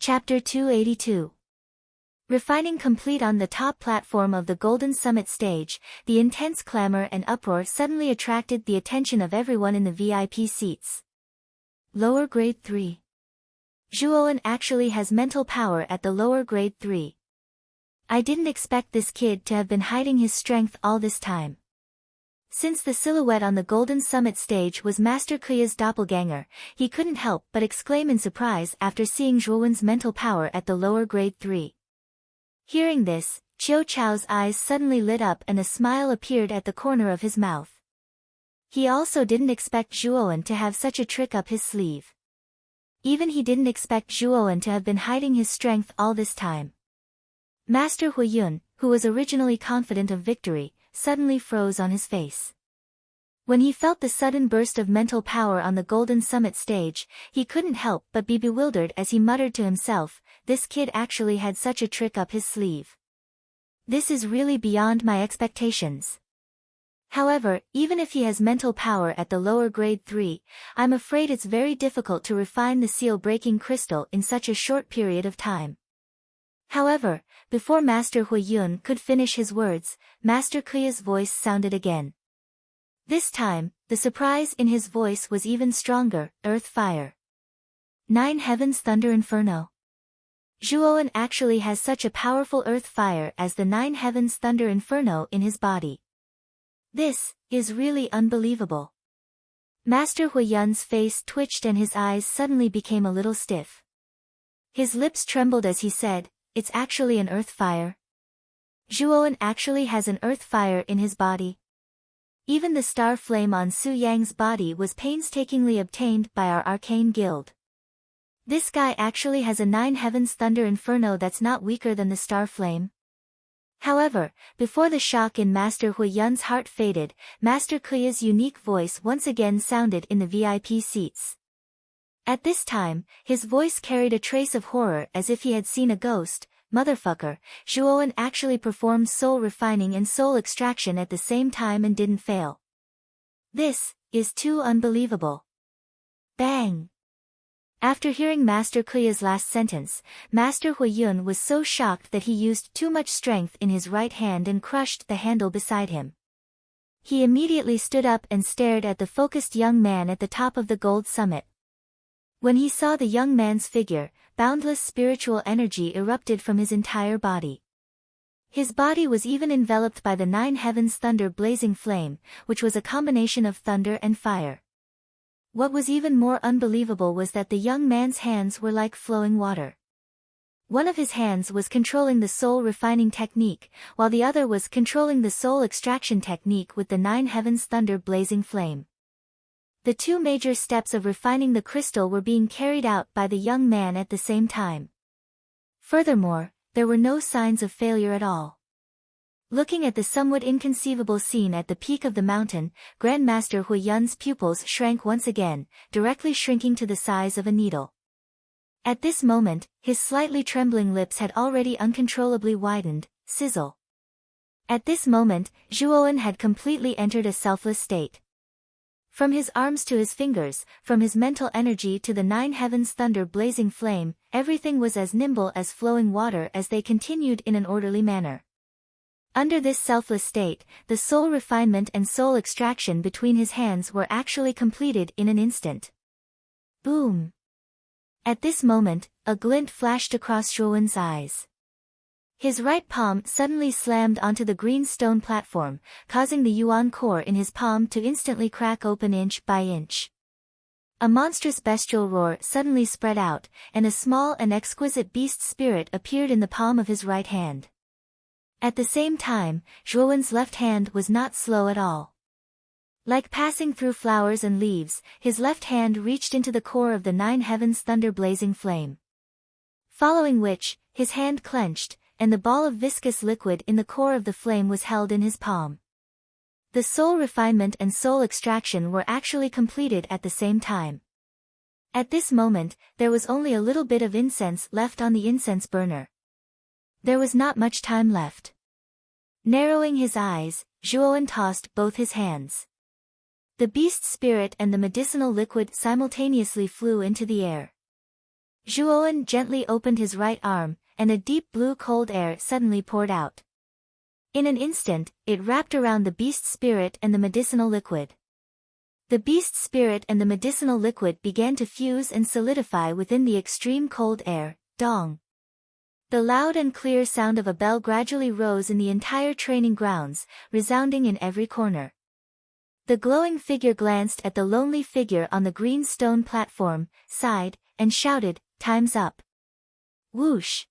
Chapter 282. Refining complete. On the top platform of the Golden Summit stage, the intense clamor and uproar suddenly attracted the attention of everyone in the VIP seats. Lower Grade 3. Zhuowen actually has mental power at the lower Grade 3. I didn't expect this kid to have been hiding his strength all this time. Since the silhouette on the Golden Summit stage was Master Kuya's doppelganger, he couldn't help but exclaim in surprise after seeing Zhuowen's mental power at the lower Grade 3. Hearing this, Chiu Chao's eyes suddenly lit up and a smile appeared at the corner of his mouth. He also didn't expect Zhuowen to have such a trick up his sleeve. Even he didn't expect Zhuowen to have been hiding his strength all this time. Master Huiyun, who was originally confident of victory, suddenly froze on his face. When he felt the sudden burst of mental power on the Golden Summit stage, he couldn't help but be bewildered as he muttered to himself, "This kid actually had such a trick up his sleeve. This is really beyond my expectations." However, even if he has mental power at the lower Grade 3, I'm afraid it's very difficult to refine the seal-breaking crystal in such a short period of time. However, before Master Huiyun could finish his words, Master Kuya's voice sounded again. This time, the surprise in his voice was even stronger. Earth Fire. 9 Heavens Thunder Inferno. Zhuowen actually has such a powerful earth fire as the 9 Heavens Thunder Inferno in his body. This is really unbelievable. Master Huiyun's face twitched and his eyes suddenly became a little stiff. His lips trembled as he said, "It's actually an earth fire. Zhuowen actually has an earth fire in his body." Even the star flame on Su Yang's body was painstakingly obtained by our arcane guild. This guy actually has a 9 Heavens Thunder Inferno that's not weaker than the star flame. However, before the shock in Master Huiyun's heart faded, Master Kuya's unique voice once again sounded in the VIP seats. At this time, his voice carried a trace of horror as if he had seen a ghost. "Motherfucker, Zhuowen actually performed soul refining and soul extraction at the same time and didn't fail. This is too unbelievable." Bang! After hearing Master Kuya's last sentence, Master Huiyun was so shocked that he used too much strength in his right hand and crushed the handle beside him. He immediately stood up and stared at the focused young man at the top of the gold summit. When he saw the young man's figure, boundless spiritual energy erupted from his entire body. His body was even enveloped by the 9 Heavens Thunder blazing flame, which was a combination of thunder and fire. What was even more unbelievable was that the young man's hands were like flowing water. One of his hands was controlling the soul refining technique, while the other was controlling the soul extraction technique with the 9 Heavens Thunder blazing flame. The two major steps of refining the crystal were being carried out by the young man at the same time. Furthermore, there were no signs of failure at all. Looking at the somewhat inconceivable scene at the peak of the mountain, Grandmaster Huiyun's pupils shrank once again, directly shrinking to the size of a needle. At this moment, his slightly trembling lips had already uncontrollably widened. Sizzle. At this moment, Zhuowen had completely entered a selfless state. From his arms to his fingers, from his mental energy to the 9 Heavens Thunder blazing flame, everything was as nimble as flowing water as they continued in an orderly manner. Under this selfless state, the soul refinement and soul extraction between his hands were actually completed in an instant. Boom! At this moment, a glint flashed across Zhuowen's eyes. His right palm suddenly slammed onto the green stone platform, causing the yuan core in his palm to instantly crack open inch by inch. A monstrous bestial roar suddenly spread out, and a small and exquisite beast spirit appeared in the palm of his right hand. At the same time, Zhuowen's left hand was not slow at all. Like passing through flowers and leaves, his left hand reached into the core of the 9 Heavens Thunder blazing flame. Following which, his hand clenched, and the ball of viscous liquid in the core of the flame was held in his palm. The soul refinement and soul extraction were actually completed at the same time. At this moment, there was only a little bit of incense left on the incense burner. There was not much time left. Narrowing his eyes, Zhuowen tossed both his hands. The beast spirit and the medicinal liquid simultaneously flew into the air. Zhuowen gently opened his right arm, and a deep blue cold air suddenly poured out. In an instant, it wrapped around the beast spirit and the medicinal liquid. The beast spirit and the medicinal liquid began to fuse and solidify within the extreme cold air. Dong. The loud and clear sound of a bell gradually rose in the entire training grounds, resounding in every corner. The glowing figure glanced at the lonely figure on the green stone platform, sighed, and shouted, "Time's up." Whoosh!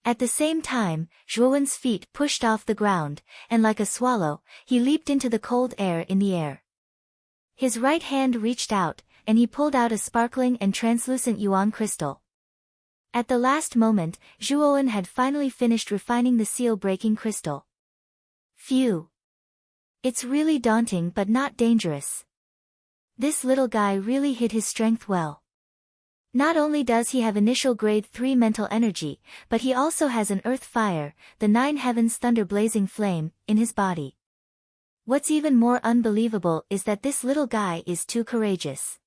At the same time, Zhuowen's feet pushed off the ground, and like a swallow, he leaped into the cold air in the air. His right hand reached out, and he pulled out a sparkling and translucent yuan crystal. At the last moment, Zhuowen had finally finished refining the seal-breaking crystal. Phew! It's really daunting but not dangerous. This little guy really hid his strength well. Not only does he have initial grade 3 mental energy, but he also has an earth fire, the 9 heavens thunder blazing flame, in his body. What's even more unbelievable is that this little guy is too courageous.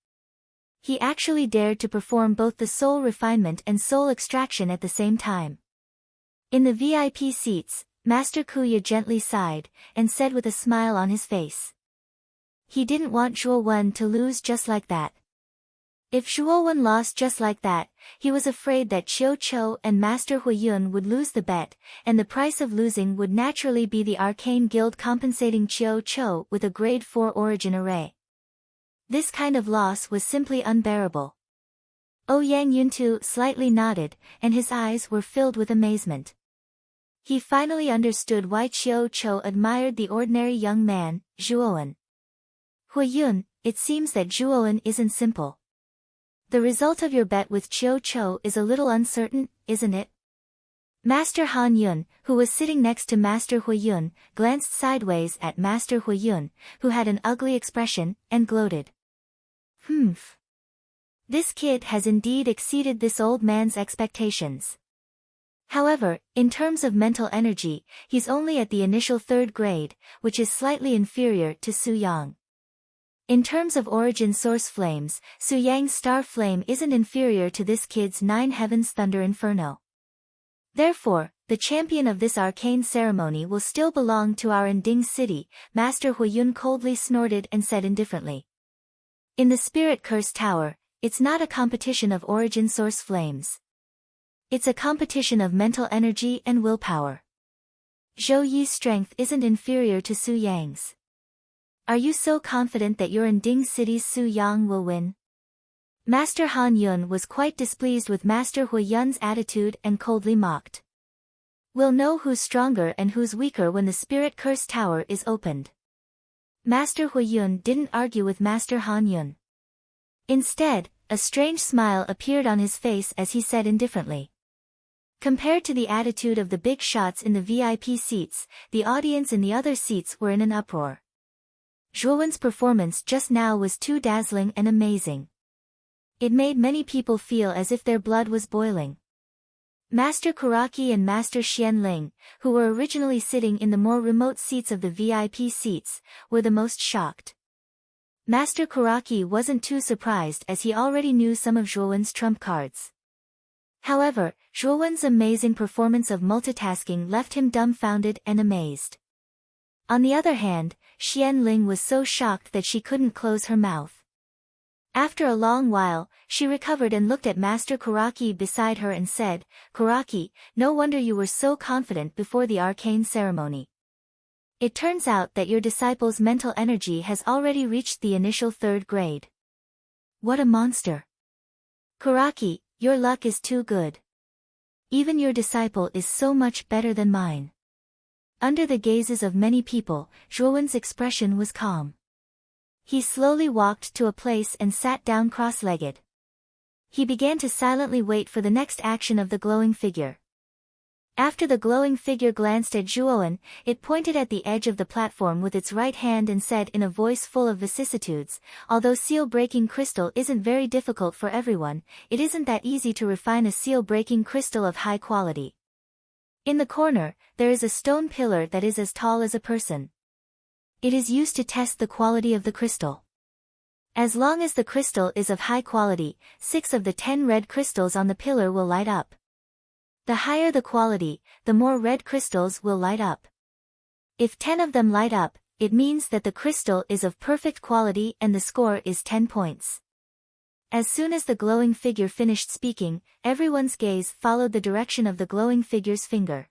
He actually dared to perform both the soul refinement and soul extraction at the same time. In the VIP seats, Master Kuya gently sighed, and said with a smile on his face. He didn't want Zhuowen to lose just like that. If Zhuowen lost just like that, he was afraid that Qiu Chou and Master Huiyun would lose the bet, and the price of losing would naturally be the Arcane Guild compensating Qiu Chou with a grade 4 origin array. This kind of loss was simply unbearable. Ouyang Yuntu slightly nodded, and his eyes were filled with amazement. He finally understood why Qiu Chou admired the ordinary young man, Zhuowen. Huiyun, it seems that Zhuowen isn't simple. The result of your bet with Qiu Chou is a little uncertain, isn't it? Master Han Yun, who was sitting next to Master Huiyun, glanced sideways at Master Huiyun, who had an ugly expression, and gloated. Humph. This kid has indeed exceeded this old man's expectations. However, in terms of mental energy, he's only at the initial 3rd grade, which is slightly inferior to Su Yang. In terms of origin source flames, Su Yang's star flame isn't inferior to this kid's 9 heavens thunder inferno. Therefore, the champion of this arcane ceremony will still belong to our Ending city, Master Huiyun coldly snorted and said indifferently. In the Spirit Curse Tower, it's not a competition of origin source flames. It's a competition of mental energy and willpower. Zhou Yi's strength isn't inferior to Su Yang's. Are you so confident that your Ending city's Su Yang will win? Master Han Yun was quite displeased with Master Huiyun's attitude and coldly mocked. We'll know who's stronger and who's weaker when the Spirit Curse Tower is opened. Master Huiyun didn't argue with Master Han Yun. Instead, a strange smile appeared on his face as he said indifferently. Compared to the attitude of the big shots in the VIP seats, the audience in the other seats were in an uproar. Zhuowen's performance just now was too dazzling and amazing. It made many people feel as if their blood was boiling. Master Kuraki and Master Xianling, who were originally sitting in the more remote seats of the VIP seats, were the most shocked. Master Kuraki wasn't too surprised as he already knew some of Zhuowen's trump cards. However, Zhuowen's amazing performance of multitasking left him dumbfounded and amazed. On the other hand, Xianling was so shocked that she couldn't close her mouth. After a long while, she recovered and looked at Master Kuraki beside her and said, "Kuraki, no wonder you were so confident before the arcane ceremony. It turns out that your disciple's mental energy has already reached the initial 3rd grade. What a monster! Kuraki, your luck is too good. Even your disciple is so much better than mine." Under the gazes of many people, Zhuowen's expression was calm. He slowly walked to a place and sat down cross-legged. He began to silently wait for the next action of the glowing figure. After the glowing figure glanced at Zhuowen, it pointed at the edge of the platform with its right hand and said in a voice full of vicissitudes, "Although seal-breaking crystal isn't very difficult for everyone, it isn't that easy to refine a seal-breaking crystal of high quality. In the corner, there is a stone pillar that is as tall as a person. It is used to test the quality of the crystal. As long as the crystal is of high quality, 6 of the 10 red crystals on the pillar will light up. The higher the quality, the more red crystals will light up. If 10 of them light up, it means that the crystal is of perfect quality and the score is 10 points. As soon as the glowing figure finished speaking, everyone's gaze followed the direction of the glowing figure's finger.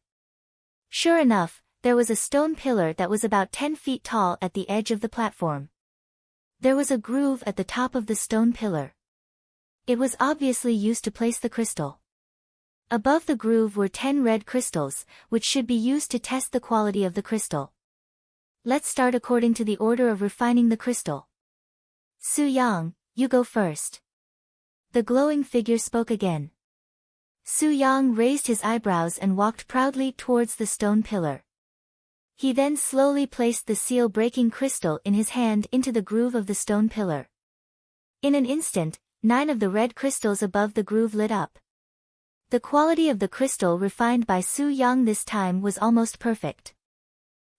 Sure enough, there was a stone pillar that was about 10 feet tall at the edge of the platform. There was a groove at the top of the stone pillar. It was obviously used to place the crystal. Above the groove were 10 red crystals, which should be used to test the quality of the crystal. Let's start according to the order of refining the crystal. Su Yang, you go first. The glowing figure spoke again. Su Yang raised his eyebrows and walked proudly towards the stone pillar. He then slowly placed the seal-breaking crystal in his hand into the groove of the stone pillar. In an instant, 9 of the red crystals above the groove lit up. The quality of the crystal refined by Su Yang this time was almost perfect.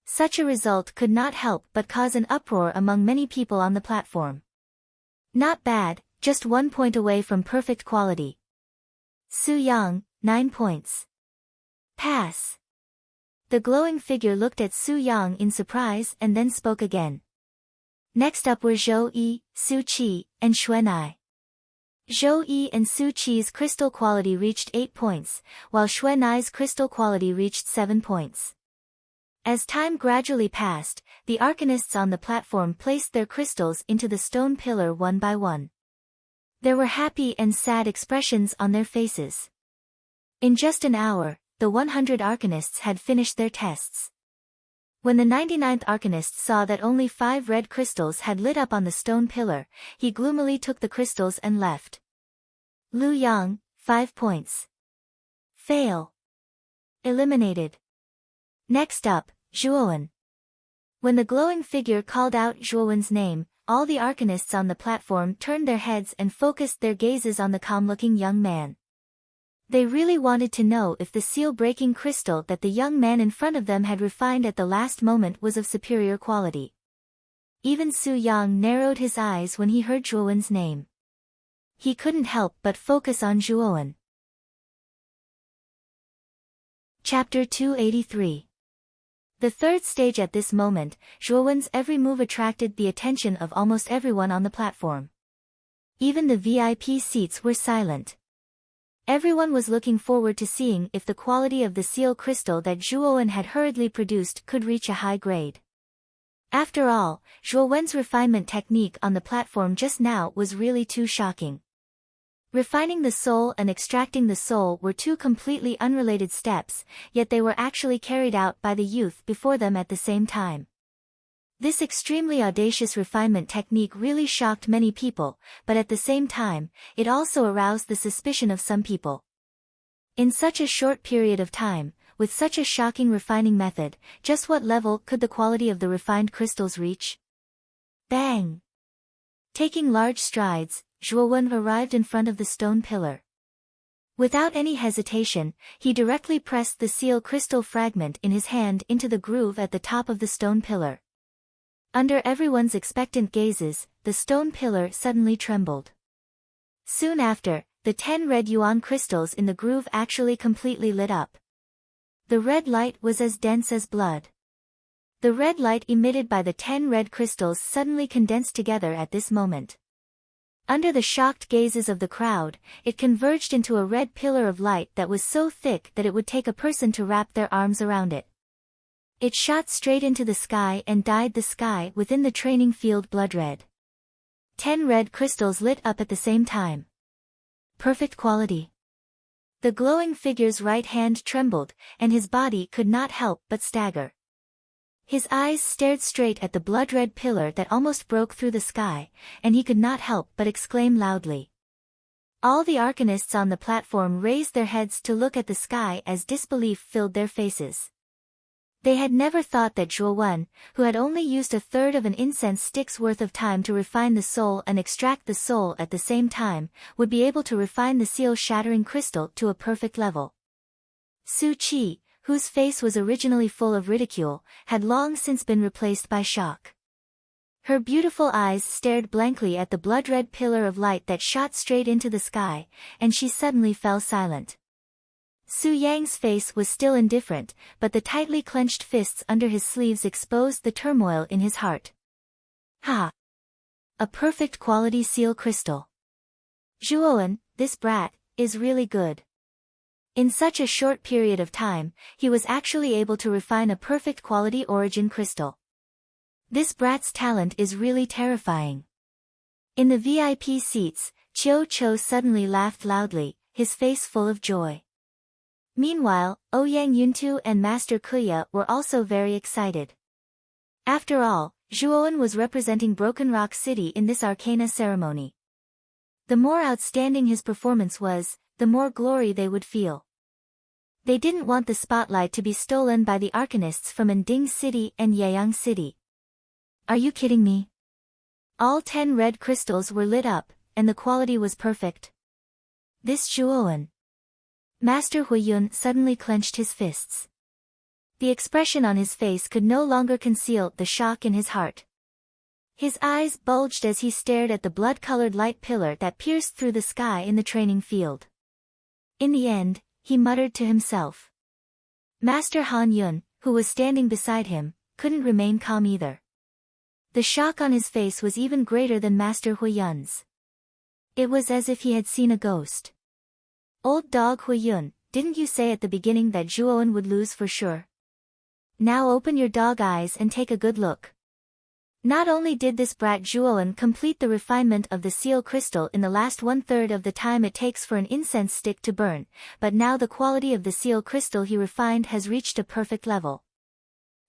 Such a result could not help but cause an uproar among many people on the platform. Not bad, just 1 point away from perfect quality. Su Yang, 9 points. Pass. The glowing figure looked at Su Yang in surprise and then spoke again. Next up were Zhou Yi, Su Qi, and Xuanai. Zhou Yi and Su Qi's crystal quality reached 8 points, while Xuanai's crystal quality reached 7 points. As time gradually passed, the arcanists on the platform placed their crystals into the stone pillar one by one. There were happy and sad expressions on their faces. In just an hour, the 100 arcanists had finished their tests. When the 99th arcanist saw that only 5 red crystals had lit up on the stone pillar, he gloomily took the crystals and left. Lu Yang, 5 points. Fail. Eliminated. Next up, Zhuowen. When the glowing figure called out Zhuowen's name, all the arcanists on the platform turned their heads and focused their gazes on the calm-looking young man. They really wanted to know if the seal-breaking crystal that the young man in front of them had refined at the last moment was of superior quality. Even Su Yang narrowed his eyes when he heard Zhuowen's name. He couldn't help but focus on Zhuowen. Chapter 283. The third stage. At this moment, Zhuowen's every move attracted the attention of almost everyone on the platform. Even the VIP seats were silent. Everyone was looking forward to seeing if the quality of the seal crystal that Zhuowen had hurriedly produced could reach a high grade. After all, Zhuowen's refinement technique on the platform just now was really too shocking. Refining the soul and extracting the soul were 2 completely unrelated steps, yet they were actually carried out by the youth before them at the same time. This extremely audacious refinement technique really shocked many people, but at the same time, it also aroused the suspicion of some people. In such a short period of time, with such a shocking refining method, just what level could the quality of the refined crystals reach? Bang! Taking large strides, Zhuowen arrived in front of the stone pillar. Without any hesitation, he directly pressed the seal crystal fragment in his hand into the groove at the top of the stone pillar. Under everyone's expectant gazes, the stone pillar suddenly trembled. Soon after, the 10 red yuan crystals in the groove actually completely lit up. The red light was as dense as blood. The red light emitted by the 10 red crystals suddenly condensed together at this moment. Under the shocked gazes of the crowd, it converged into a red pillar of light that was so thick that it would take a person to wrap their arms around it. It shot straight into the sky and dyed the sky within the training field blood red. 10 red crystals lit up at the same time. Perfect quality. The glowing figure's right hand trembled, and his body could not help but stagger. His eyes stared straight at the blood-red pillar that almost broke through the sky, and he could not help but exclaim loudly. All the arcanists on the platform raised their heads to look at the sky as disbelief filled their faces. They had never thought that Zhuowen, who had only used a third of an incense stick's worth of time to refine the soul and extract the soul at the same time, would be able to refine the seal-shattering crystal to a perfect level. Su Qi, whose face was originally full of ridicule, had long since been replaced by shock. Her beautiful eyes stared blankly at the blood-red pillar of light that shot straight into the sky, and she suddenly fell silent. Su Yang's face was still indifferent, but the tightly clenched fists under his sleeves exposed the turmoil in his heart. Ha! A perfect quality seal crystal. Zhuowen, this brat, is really good. In such a short period of time, he was actually able to refine a perfect quality origin crystal. This brat's talent is really terrifying. In the VIP seats, Chiu Cho suddenly laughed loudly, his face full of joy. Meanwhile, Ouyang Yuntu and Master Kuya were also very excited. After all, Zhuowen was representing Broken Rock City in this Arcana ceremony. The more outstanding his performance was, the more glory they would feel. They didn't want the spotlight to be stolen by the Arcanists from Anding City and Yeyang City. Are you kidding me? All 10 red crystals were lit up, and the quality was perfect. This Zhuowen. Master Huiyun suddenly clenched his fists. The expression on his face could no longer conceal the shock in his heart. His eyes bulged as he stared at the blood-colored light pillar that pierced through the sky in the training field. In the end, he muttered to himself. Master Han Yun, who was standing beside him, couldn't remain calm either. The shock on his face was even greater than Master Huiyun's. It was as if he had seen a ghost. Old dog Huiyun, didn't you say at the beginning that Zhuowen would lose for sure? Now open your dog eyes and take a good look. Not only did this brat Zhuowen complete the refinement of the seal crystal in the last 1/3 of the time it takes for an incense stick to burn, but now the quality of the seal crystal he refined has reached a perfect level.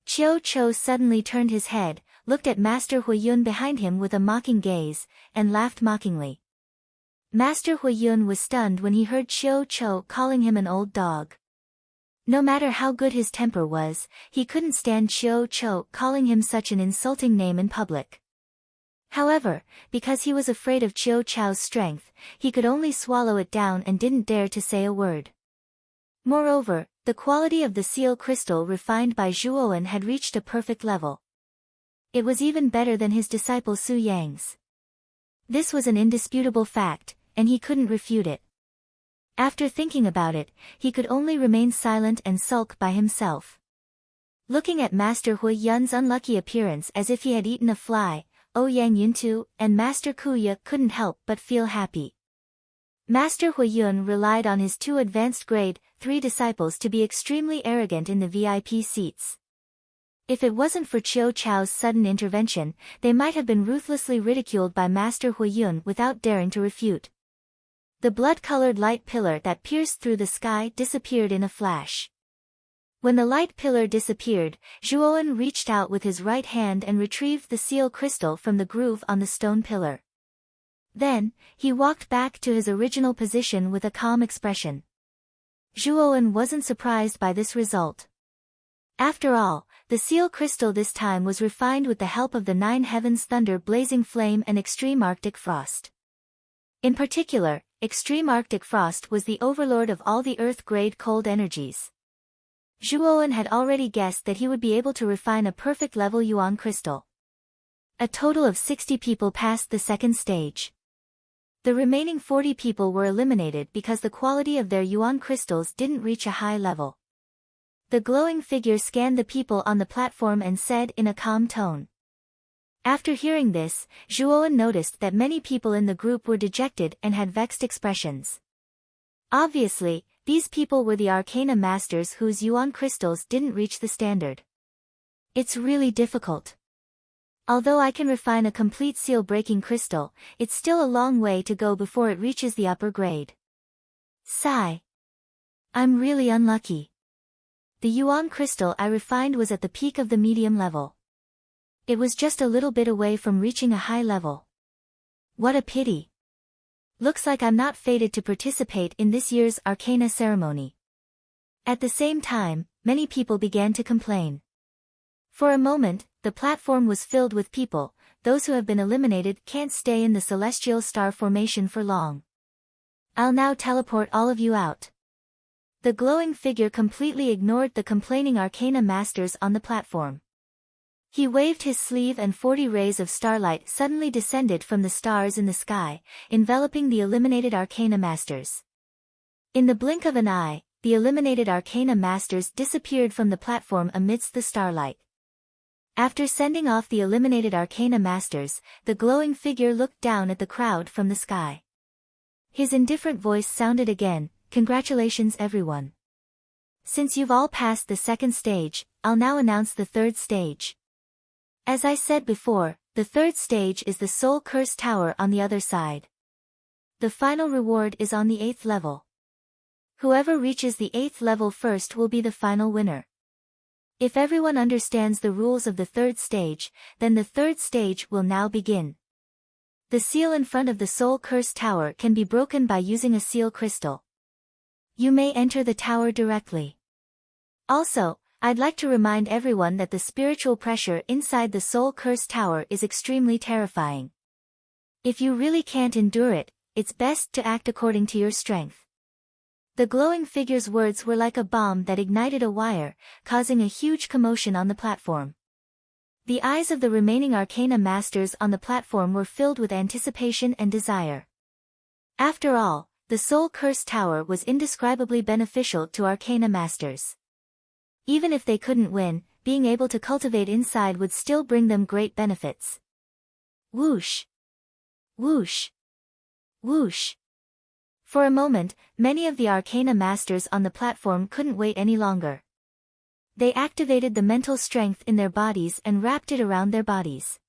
Chiu Cho suddenly turned his head, looked at Master Huiyun behind him with a mocking gaze, and laughed mockingly. Master Huiyun was stunned when he heard Chiu Cho calling him an old dog. No matter how good his temper was, he couldn't stand Chiu Cho calling him such an insulting name in public. However, because he was afraid of Chiu Cho's strength, he could only swallow it down and didn't dare to say a word. Moreover, the quality of the seal crystal refined by Zhuowen had reached a perfect level. It was even better than his disciple Su Yang's. This was an indisputable fact, and he couldn't refute it. After thinking about it, he could only remain silent and sulk by himself. Looking at Master Huiyun's unlucky appearance as if he had eaten a fly, Ouyang Yuntu and Master Kuya couldn't help but feel happy. Master Huiyun relied on his 2 advanced grade 3 disciples to be extremely arrogant in the VIP seats. If it wasn't for Chiu Cho's sudden intervention, they might have been ruthlessly ridiculed by Master Huiyun without daring to refute. The blood-colored light pillar that pierced through the sky disappeared in a flash. When the light pillar disappeared, Zhuowen reached out with his right hand and retrieved the seal crystal from the groove on the stone pillar. Then, he walked back to his original position with a calm expression. Zhuowen wasn't surprised by this result. After all, the seal crystal this time was refined with the help of the 9 heavens thunder blazing flame and extreme Arctic frost. In particular, extreme Arctic frost was the overlord of all the earth-grade cold energies. Zhuowen had already guessed that he would be able to refine a perfect level Yuan crystal. A total of 60 people passed the second stage. The remaining 40 people were eliminated because the quality of their Yuan crystals didn't reach a high level. The glowing figure scanned the people on the platform and said in a calm tone. After hearing this, Zhuowen noticed that many people in the group were dejected and had vexed expressions. Obviously, these people were the Arcana Masters whose Yuan crystals didn't reach the standard. It's really difficult. Although I can refine a complete seal-breaking crystal, it's still a long way to go before it reaches the upper grade. Sigh. I'm really unlucky. The Yuan crystal I refined was at the peak of the medium level. It was just a little bit away from reaching a high level. What a pity. Looks like I'm not fated to participate in this year's Arcana ceremony. At the same time, many people began to complain. For a moment, the platform was filled with people. Those who have been eliminated can't stay in the celestial star formation for long. I'll now teleport all of you out. The glowing figure completely ignored the complaining Arcana Masters on the platform. He waved his sleeve and 40 rays of starlight suddenly descended from the stars in the sky, enveloping the eliminated Arcana Masters. In the blink of an eye, the eliminated Arcana Masters disappeared from the platform amidst the starlight. After sending off the eliminated Arcana Masters, the glowing figure looked down at the crowd from the sky. His indifferent voice sounded again, "Congratulations everyone. Since you've all passed the second stage, I'll now announce the third stage. As I said before, the third stage is the Soul Curse Tower on the other side. The final reward is on the 8th level. Whoever reaches the 8th level first will be the final winner. If everyone understands the rules of the third stage, then the third stage will now begin. The seal in front of the Soul Curse Tower can be broken by using a seal crystal. You may enter the tower directly. Also, I'd like to remind everyone that the spiritual pressure inside the Soul Curse Tower is extremely terrifying. If you really can't endure it, it's best to act according to your strength." The glowing figure's words were like a bomb that ignited a wire, causing a huge commotion on the platform. The eyes of the remaining Arcana Masters on the platform were filled with anticipation and desire. After all, the Soul Curse Tower was indescribably beneficial to Arcana Masters. Even if they couldn't win, being able to cultivate inside would still bring them great benefits. Whoosh! Whoosh! Whoosh! For a moment, many of the Arcana Masters on the platform couldn't wait any longer. They activated the mental strength in their bodies and wrapped it around their bodies.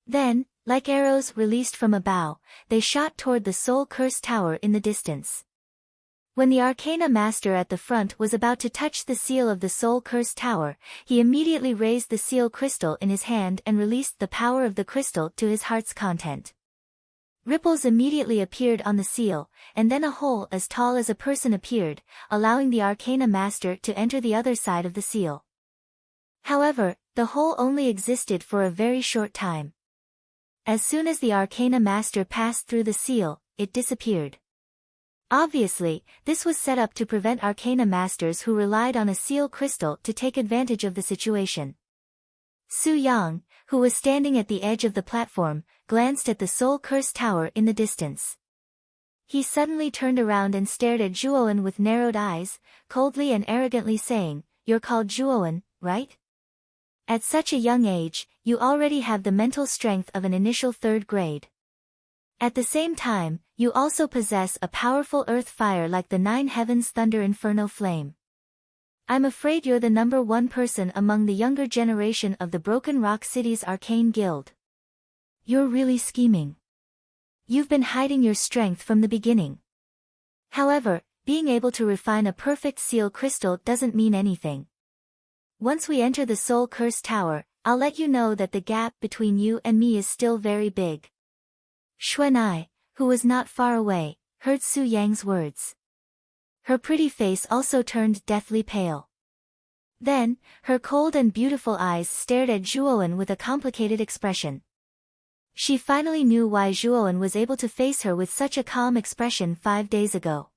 Then, like arrows released from a bow, they shot toward the Soul Curse Tower in the distance. When the Arcana Master at the front was about to touch the seal of the Soul Curse Tower, he immediately raised the seal crystal in his hand and released the power of the crystal to his heart's content. Ripples immediately appeared on the seal, and then a hole as tall as a person appeared, allowing the Arcana Master to enter the other side of the seal. However, the hole only existed for a very short time. As soon as the Arcana Master passed through the seal, it disappeared. Obviously, this was set up to prevent Arcana Masters who relied on a seal crystal to take advantage of the situation. Su Yang, who was standing at the edge of the platform, glanced at the Soul Curse Tower in the distance. He suddenly turned around and stared at Zhuowen with narrowed eyes, coldly and arrogantly saying, "You're called Zhuowen, right? At such a young age, you already have the mental strength of an initial 3rd grade. At the same time, you also possess a powerful earth fire like the 9 heavens thunder inferno flame. I'm afraid you're the number 1 person among the younger generation of the Broken Rock City's Arcane Guild. You're really scheming. You've been hiding your strength from the beginning. However, being able to refine a perfect seal crystal doesn't mean anything. Once we enter the Soul Curse Tower, I'll let you know that the gap between you and me is still very big." Xuanai, who was not far away, heard Su Yang's words. Her pretty face also turned deathly pale. Then, her cold and beautiful eyes stared at Zhuowen with a complicated expression. She finally knew why Zhuowen was able to face her with such a calm expression 5 days ago.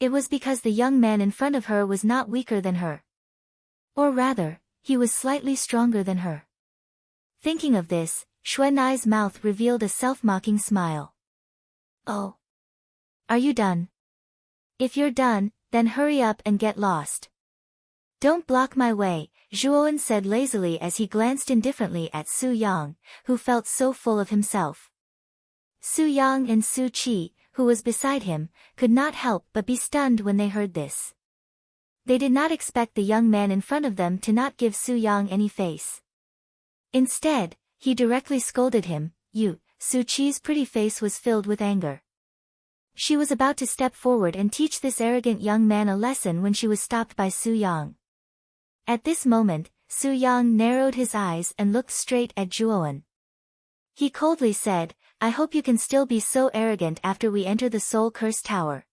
It was because the young man in front of her was not weaker than her. Or rather, he was slightly stronger than her. Thinking of this, Xuanai's mouth revealed a self-mocking smile. "Oh. Are you done? If you're done, then hurry up and get lost. Don't block my way," Zhuowen said lazily as he glanced indifferently at Su Yang, who felt so full of himself. Su Yang and Su Qi, who was beside him, could not help but be stunned when they heard this. They did not expect the young man in front of them to not give Su Yang any face. Instead, he directly scolded him. Su Qi's pretty face was filled with anger. She was about to step forward and teach this arrogant young man a lesson when she was stopped by Su Yang. At this moment, Su Yang narrowed his eyes and looked straight at Zhuowen. He coldly said, "I hope you can still be so arrogant after we enter the Soul Curse Tower.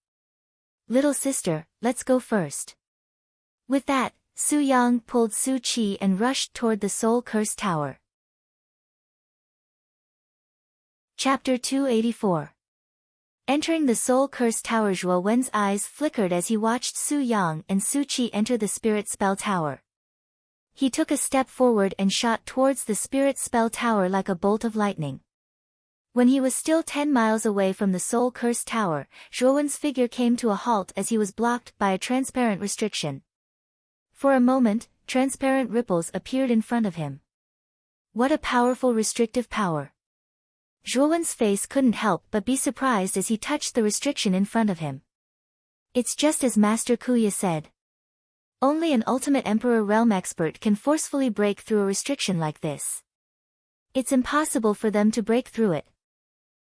Little sister, let's go first." With that, Su Yang pulled Su Qi and rushed toward the Soul Curse Tower. Chapter 284. Entering the Soul Curse Tower, Zhuowen's eyes flickered as he watched Su Yang and Su Qi enter the Spirit Spell Tower. He took a step forward and shot towards the spirit spell tower like a bolt of lightning. When he was still 10 miles away from the Soul Curse Tower, Zhuowen's figure came to a halt as he was blocked by a transparent restriction. For a moment, transparent ripples appeared in front of him. What a powerful restrictive power! Zhuowen's face couldn't help but be surprised as he touched the restriction in front of him. It's just as Master Kuya said. Only an ultimate Emperor realm expert can forcefully break through a restriction like this. It's impossible for them to break through it.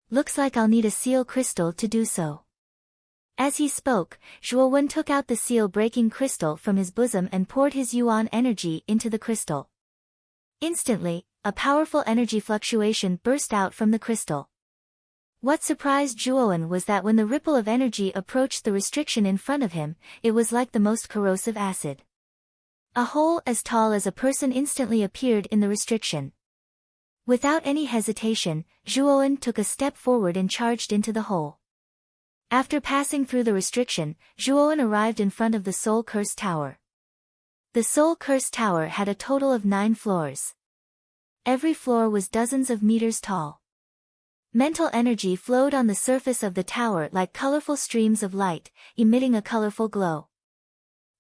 Looks like I'll need a seal crystal to do so. As he spoke, Zhuowen took out the seal-breaking crystal from his bosom and poured his yuan energy into the crystal. Instantly, a powerful energy fluctuation burst out from the crystal. What surprised Zhuowen was that when the ripple of energy approached the restriction in front of him, it was like the most corrosive acid. A hole as tall as a person instantly appeared in the restriction. Without any hesitation, Zhuowen took a step forward and charged into the hole. After passing through the restriction, Zhuowen arrived in front of the Soul Curse Tower. The Soul Curse Tower had a total of 9 floors. Every floor was dozens of meters tall. Mental energy flowed on the surface of the tower like colorful streams of light, emitting a colorful glow.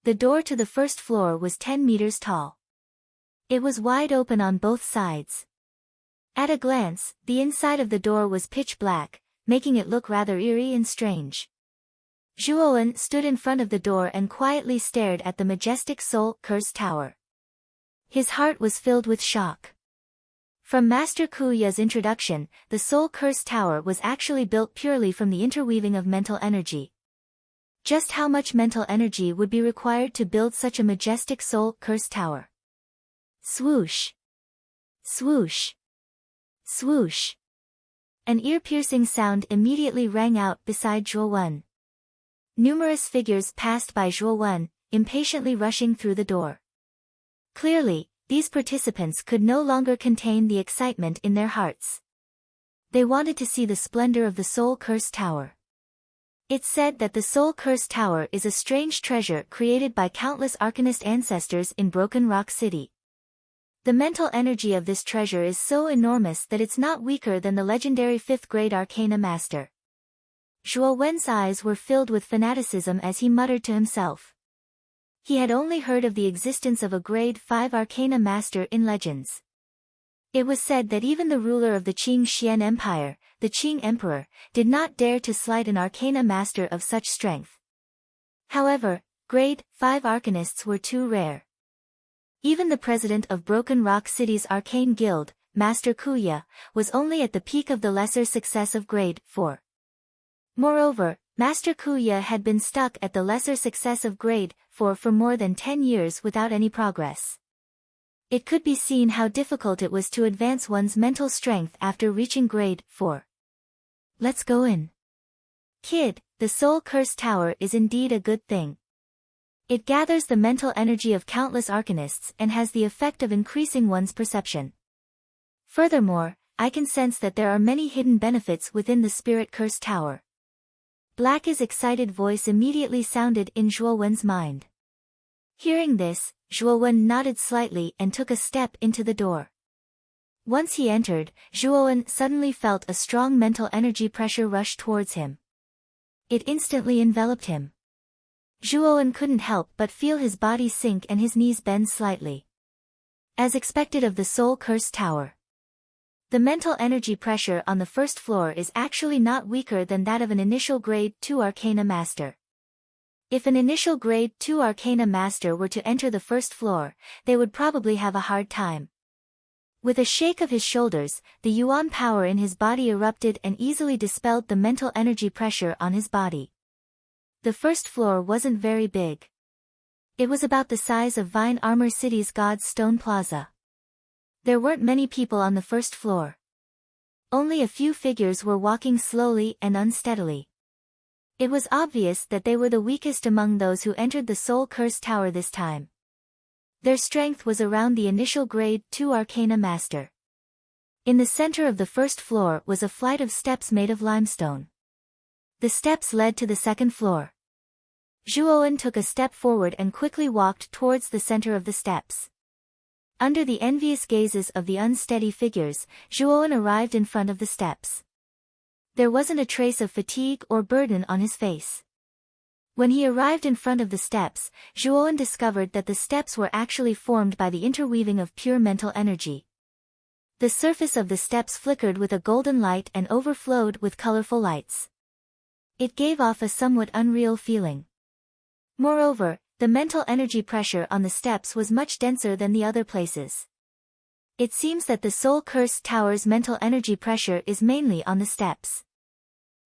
The door to the first floor was 10 meters tall. It was wide open on both sides. At a glance, the inside of the door was pitch black, making it look rather eerie and strange. Zhuowen stood in front of the door and quietly stared at the majestic Soul Curse Tower. His heart was filled with shock. From Master Kuya's introduction, the Soul Curse Tower was actually built purely from the interweaving of mental energy. Just how much mental energy would be required to build such a majestic Soul Curse Tower? Swoosh! Swoosh! Swoosh! An ear-piercing sound immediately rang out beside Zhuowen. Numerous figures passed by Zhuowen, impatiently rushing through the door. Clearly, these participants could no longer contain the excitement in their hearts. They wanted to see the splendor of the Soul Curse Tower. It's said that the Soul Curse Tower is a strange treasure created by countless Arcanist ancestors in Broken Rock City. The mental energy of this treasure is so enormous that it's not weaker than the legendary 5th-grade Arcana Master. Zhuowen's eyes were filled with fanaticism as he muttered to himself. He had only heard of the existence of a grade 5 Arcana Master in legends. It was said that even the ruler of the Qing Xian Empire, the Qing Emperor, did not dare to slight an Arcana Master of such strength. However, grade 5 Arcanists were too rare. Even the president of Broken Rock City's Arcane Guild, Master Kuya, was only at the peak of the lesser success of grade 4. Moreover, Master Kuya had been stuck at the lesser success of grade 4 for more than 10 years without any progress. It could be seen how difficult it was to advance one's mental strength after reaching grade 4. Let's go in. Kid, the Soul Curse Tower is indeed a good thing. It gathers the mental energy of countless Arcanists and has the effect of increasing one's perception. Furthermore, I can sense that there are many hidden benefits within the Spirit Curse Tower. Black's excited voice immediately sounded in Zhuowen's mind. Hearing this, Zhuowen nodded slightly and took a step into the door. Once he entered, Zhuowen suddenly felt a strong mental energy pressure rush towards him. It instantly enveloped him. Zhuowen couldn't help but feel his body sink and his knees bend slightly. As expected of the Soul Curse Tower. The mental energy pressure on the first floor is actually not weaker than that of an initial grade 2 Arcana Master. If an initial grade 2 Arcana Master were to enter the first floor, they would probably have a hard time. With a shake of his shoulders, the yuan power in his body erupted and easily dispelled the mental energy pressure on his body. The first floor wasn't very big. It was about the size of Vine Armor City's God's Stone Plaza. There weren't many people on the first floor. Only a few figures were walking slowly and unsteadily. It was obvious that they were the weakest among those who entered the Soul Curse Tower this time. Their strength was around the initial grade 2 Arcana Master. In the center of the first floor was a flight of steps made of limestone. The steps led to the second floor. Zhuowen took a step forward and quickly walked towards the center of the steps. Under the envious gazes of the unsteady figures, Zhuowen arrived in front of the steps. There wasn't a trace of fatigue or burden on his face. When he arrived in front of the steps, Zhuowen discovered that the steps were actually formed by the interweaving of pure mental energy. The surface of the steps flickered with a golden light and overflowed with colorful lights. It gave off a somewhat unreal feeling. Moreover, the mental energy pressure on the steps was much denser than the other places. It seems that the soul-cursed tower's mental energy pressure is mainly on the steps.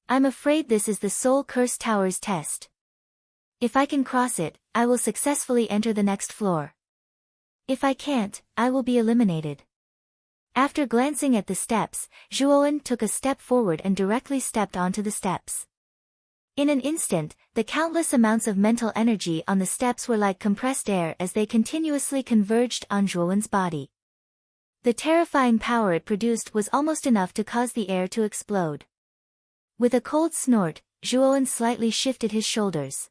I'm afraid this is the soul-cursed tower's test. If I can cross it, I will successfully enter the next floor. If I can't, I will be eliminated. After glancing at the steps, Zhuowen took a step forward and directly stepped onto the steps. In an instant, the countless amounts of mental energy on the steps were like compressed air as they continuously converged on Zhuowen's body. The terrifying power it produced was almost enough to cause the air to explode. With a cold snort, Zhuowen slightly shifted his shoulders.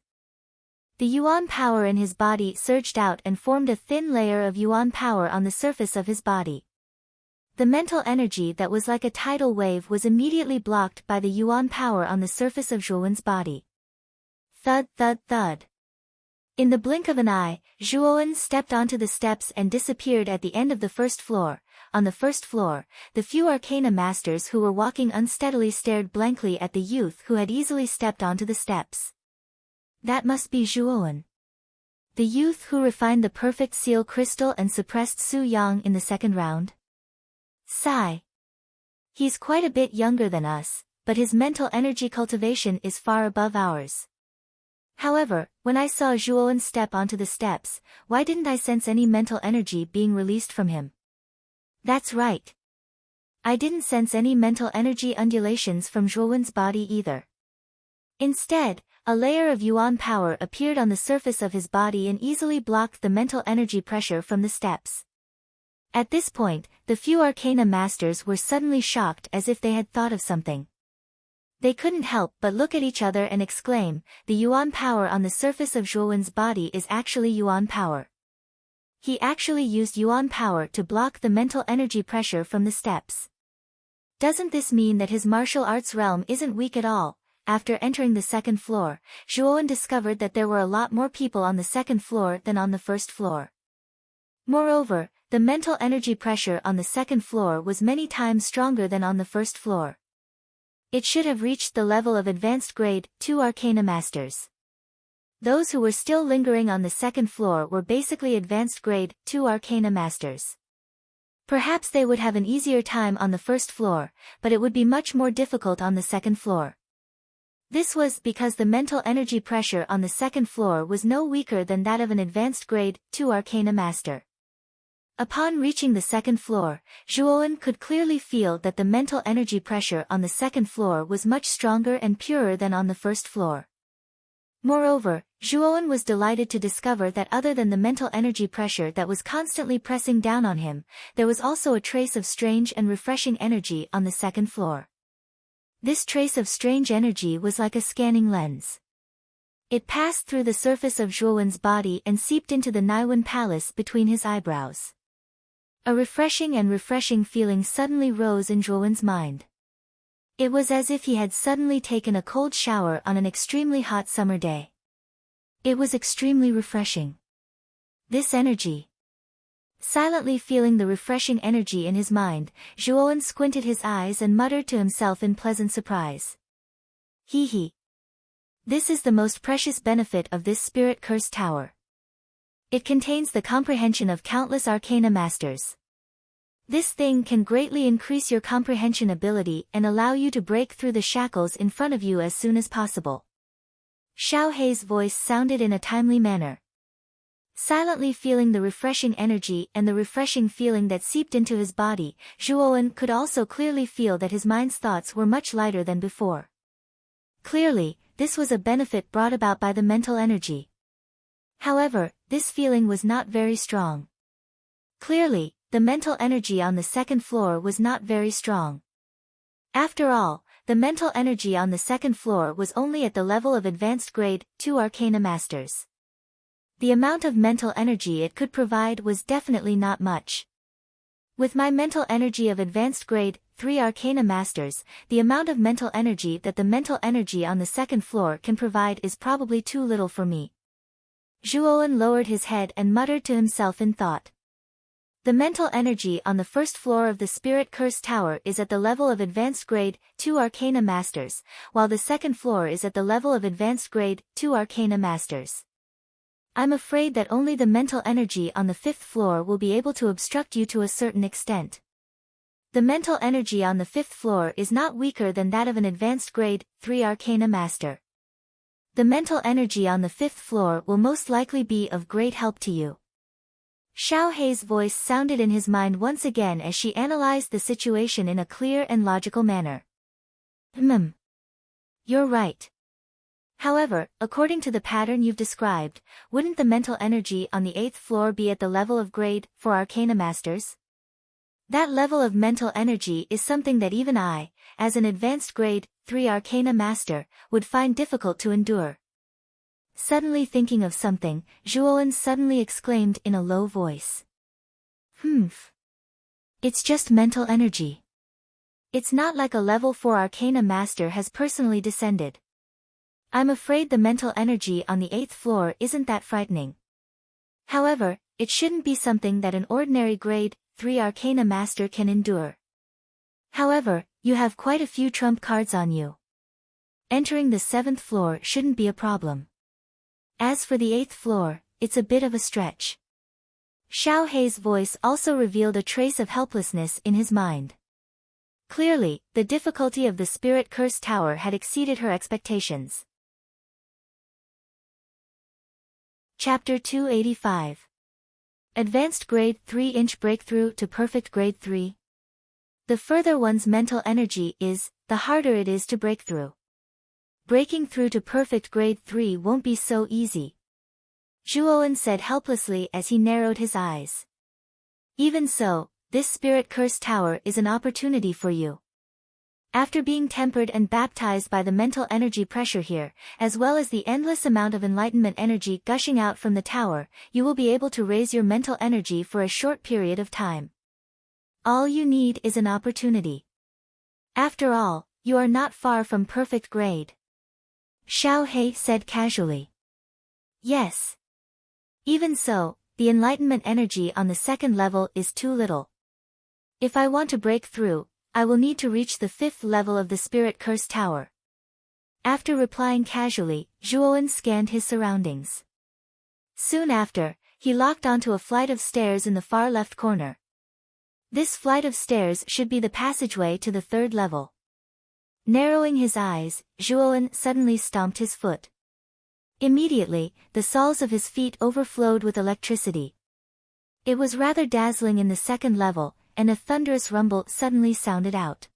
The yuan power in his body surged out and formed a thin layer of yuan power on the surface of his body. The mental energy that was like a tidal wave was immediately blocked by the yuan power on the surface of Zhuowen's body. Thud, thud, thud. In the blink of an eye, Zhuowen stepped onto the steps and disappeared at the end of the first floor. On the first floor, the few arcana masters who were walking unsteadily stared blankly at the youth who had easily stepped onto the steps. That must be Zhuowen. The youth who refined the perfect seal crystal and suppressed Su Yang in the second round? Sigh. He's quite a bit younger than us, but his mental energy cultivation is far above ours. However, when I saw Zhuowen step onto the steps, why didn't I sense any mental energy being released from him? That's right. I didn't sense any mental energy undulations from Zhuowen's body either. Instead, a layer of yuan power appeared on the surface of his body and easily blocked the mental energy pressure from the steps. At this point, the few arcana masters were suddenly shocked as if they had thought of something. They couldn't help but look at each other and exclaim, the yuan power on the surface of Zhuowen's body is actually yuan power. He actually used yuan power to block the mental energy pressure from the steps. Doesn't this mean that his martial arts realm isn't weak at all? After entering the second floor, Zhuowen discovered that there were a lot more people on the second floor than on the first floor. Moreover, the mental energy pressure on the second floor was many times stronger than on the first floor. It should have reached the level of advanced grade 2 arcana masters. Those who were still lingering on the second floor were basically advanced grade 2 arcana masters. Perhaps they would have an easier time on the first floor, but it would be much more difficult on the second floor. This was because the mental energy pressure on the second floor was no weaker than that of an advanced grade 2 arcana master. Upon reaching the second floor, Zhuowen could clearly feel that the mental energy pressure on the second floor was much stronger and purer than on the first floor. Moreover, Zhuowen was delighted to discover that other than the mental energy pressure that was constantly pressing down on him, there was also a trace of strange and refreshing energy on the second floor. This trace of strange energy was like a scanning lens. It passed through the surface of Zhuowen's body and seeped into the Naiwen Palace between his eyebrows. A refreshing feeling suddenly rose in Zhuowen's mind. It was as if he had suddenly taken a cold shower on an extremely hot summer day. It was extremely refreshing. This energy. Silently feeling the refreshing energy in his mind, Zhuowen squinted his eyes and muttered to himself in pleasant surprise. Hee hee. This is the most precious benefit of this spirit-cursed tower. It contains the comprehension of countless arcana masters. This thing can greatly increase your comprehension ability and allow you to break through the shackles in front of you as soon as possible. Xiao Hei's voice sounded in a timely manner. Silently feeling the refreshing energy and the refreshing feeling that seeped into his body, Zhuowen could also clearly feel that his mind's thoughts were much lighter than before. Clearly, this was a benefit brought about by the mental energy. However, this feeling was not very strong. Clearly, the mental energy on the second floor was not very strong. After all, the mental energy on the second floor was only at the level of advanced grade 2 arcana masters. The amount of mental energy it could provide was definitely not much. With my mental energy of advanced grade 3 Arcana Masters, the amount of mental energy that the mental energy on the second floor can provide is probably too little for me. Zhuowen lowered his head and muttered to himself in thought. The mental energy on the first floor of the Spirit Curse Tower is at the level of advanced grade 2 Arcana Masters, while the second floor is at the level of advanced grade 2 Arcana Masters. I'm afraid that only the mental energy on the fifth floor will be able to obstruct you to a certain extent. The mental energy on the fifth floor is not weaker than that of an advanced grade 3 Arcana Master. The mental energy on the fifth floor will most likely be of great help to you. Xiao Hei's voice sounded in his mind once again as she analyzed the situation in a clear and logical manner. You're right. However, according to the pattern you've described, wouldn't the mental energy on the 8th floor be at the level of grade 4 Arcana Masters? That level of mental energy is something that even I, as an advanced grade 3 Arcana Master, would find difficult to endure. Suddenly thinking of something, Zhuowen suddenly exclaimed in a low voice. It's just mental energy. It's not like a level 4 Arcana Master has personally descended. I'm afraid the mental energy on the 8th floor isn't that frightening. However, it shouldn't be something that an ordinary grade 3 Arcana Master can endure. However, you have quite a few trump cards on you. Entering the 7th floor shouldn't be a problem. As for the 8th floor, it's a bit of a stretch. Xiao Hei's voice also revealed a trace of helplessness in his mind. Clearly, the difficulty of the Spirit Curse Tower had exceeded her expectations. Chapter 285. Advanced Grade 3-inch Breakthrough to Perfect Grade 3. The further one's mental energy is, the harder it is to break through. Breaking through to Perfect Grade 3 won't be so easy. Zhuowen said helplessly as he narrowed his eyes. Even so, this Spirit Curse Tower is an opportunity for you. After being tempered and baptized by the mental energy pressure here, as well as the endless amount of enlightenment energy gushing out from the tower, you will be able to raise your mental energy for a short period of time. All you need is an opportunity. After all, you are not far from perfect grade. Xiao Hei said casually. Yes. Even so, the enlightenment energy on the second level is too little. If I want to break through, I will need to reach the 5th level of the Spirit Curse Tower. After replying casually, Zhuowen scanned his surroundings. Soon after, he locked onto a flight of stairs in the far left corner. This flight of stairs should be the passageway to the 3rd level. Narrowing his eyes, Zhuowen suddenly stomped his foot. Immediately, the soles of his feet overflowed with electricity. It was rather dazzling in the 2nd level, and a thunderous rumble suddenly sounded out.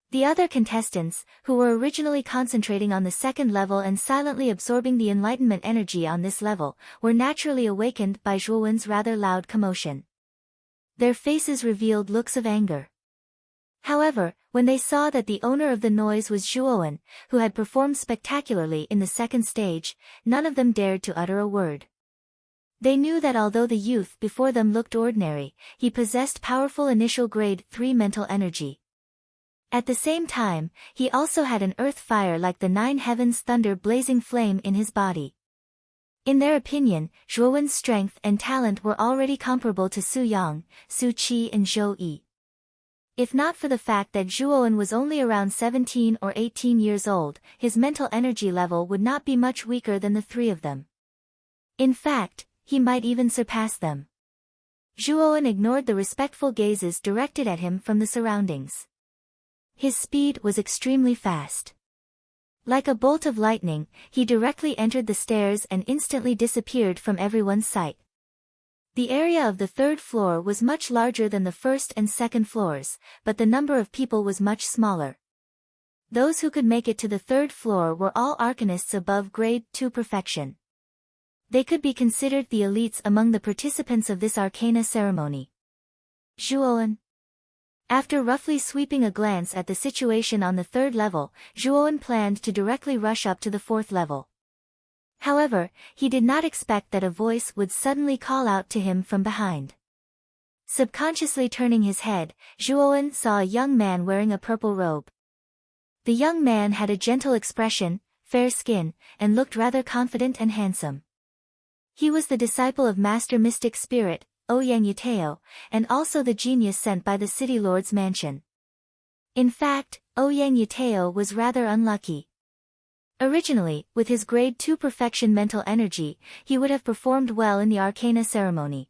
The other contestants, who were originally concentrating on the 2nd level and silently absorbing the enlightenment energy on this level, were naturally awakened by Zhuowen's rather loud commotion. Their faces revealed looks of anger. However, when they saw that the owner of the noise was Zhuowen, who had performed spectacularly in the 2nd stage, none of them dared to utter a word. They knew that although the youth before them looked ordinary, he possessed powerful initial grade 3 mental energy. At the same time, he also had an earth fire like the 9 heavens thunder blazing flame in his body. In their opinion, Zhuowen's strength and talent were already comparable to Su Yang, Su Qi and Zhou Yi. If not for the fact that Zhuowen was only around 17 or 18 years old, his mental energy level would not be much weaker than the 3 of them. In fact, he might even surpass them. Zhuowen ignored the respectful gazes directed at him from the surroundings. His speed was extremely fast. Like a bolt of lightning, he directly entered the stairs and instantly disappeared from everyone's sight. The area of the 3rd floor was much larger than the 1st and 2nd floors, but the number of people was much smaller. Those who could make it to the 3rd floor were all arcanists above grade 2 perfection. They could be considered the elites among the participants of this arcana ceremony. Zhuowen. After roughly sweeping a glance at the situation on the 3rd level, Zhuowen planned to directly rush up to the 4th level. However, he did not expect that a voice would suddenly call out to him from behind. Subconsciously turning his head, Zhuowen saw a young man wearing a purple robe. The young man had a gentle expression, fair skin, and looked rather confident and handsome. He was the disciple of Master Mystic Spirit, Ouyang Yuteo, and also the genius sent by the city lord's mansion. In fact, Ouyang Yuteo was rather unlucky. Originally, with his grade 2 perfection mental energy, he would have performed well in the Arcana ceremony.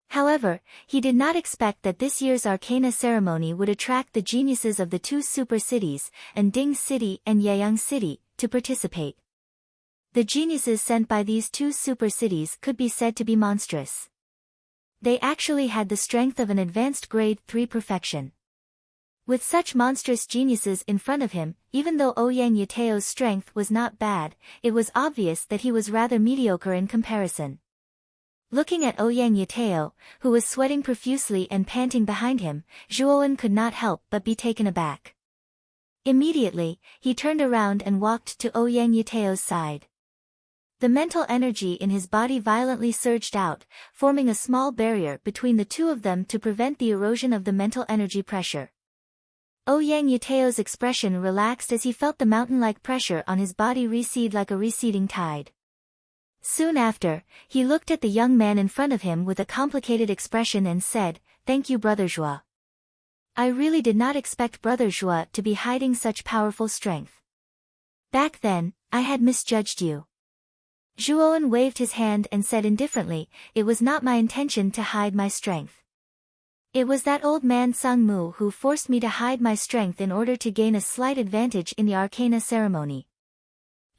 However, he did not expect that this year's Arcana ceremony would attract the geniuses of the two super cities, Anding City and Yeyang City, to participate. The geniuses sent by these two super cities could be said to be monstrous. They actually had the strength of an advanced grade 3 perfection. With such monstrous geniuses in front of him, even though Ouyang Yuteo's strength was not bad, it was obvious that he was rather mediocre in comparison. Looking at Ouyang Yuteo, who was sweating profusely and panting behind him, Zhuowen could not help but be taken aback. Immediately, he turned around and walked to Ouyang Yuteo's side. The mental energy in his body violently surged out, forming a small barrier between the two of them to prevent the erosion of the mental energy pressure. Ouyang Yuteo's expression relaxed as he felt the mountain-like pressure on his body recede like a receding tide. Soon after, he looked at the young man in front of him with a complicated expression and said, "Thank you, Brother Zhua. I really did not expect Brother Zhua to be hiding such powerful strength. Back then, I had misjudged you." Zhuowen waved his hand and said indifferently, "It was not my intention to hide my strength. It was that old man Sung Mu who forced me to hide my strength in order to gain a slight advantage in the Arcana ceremony.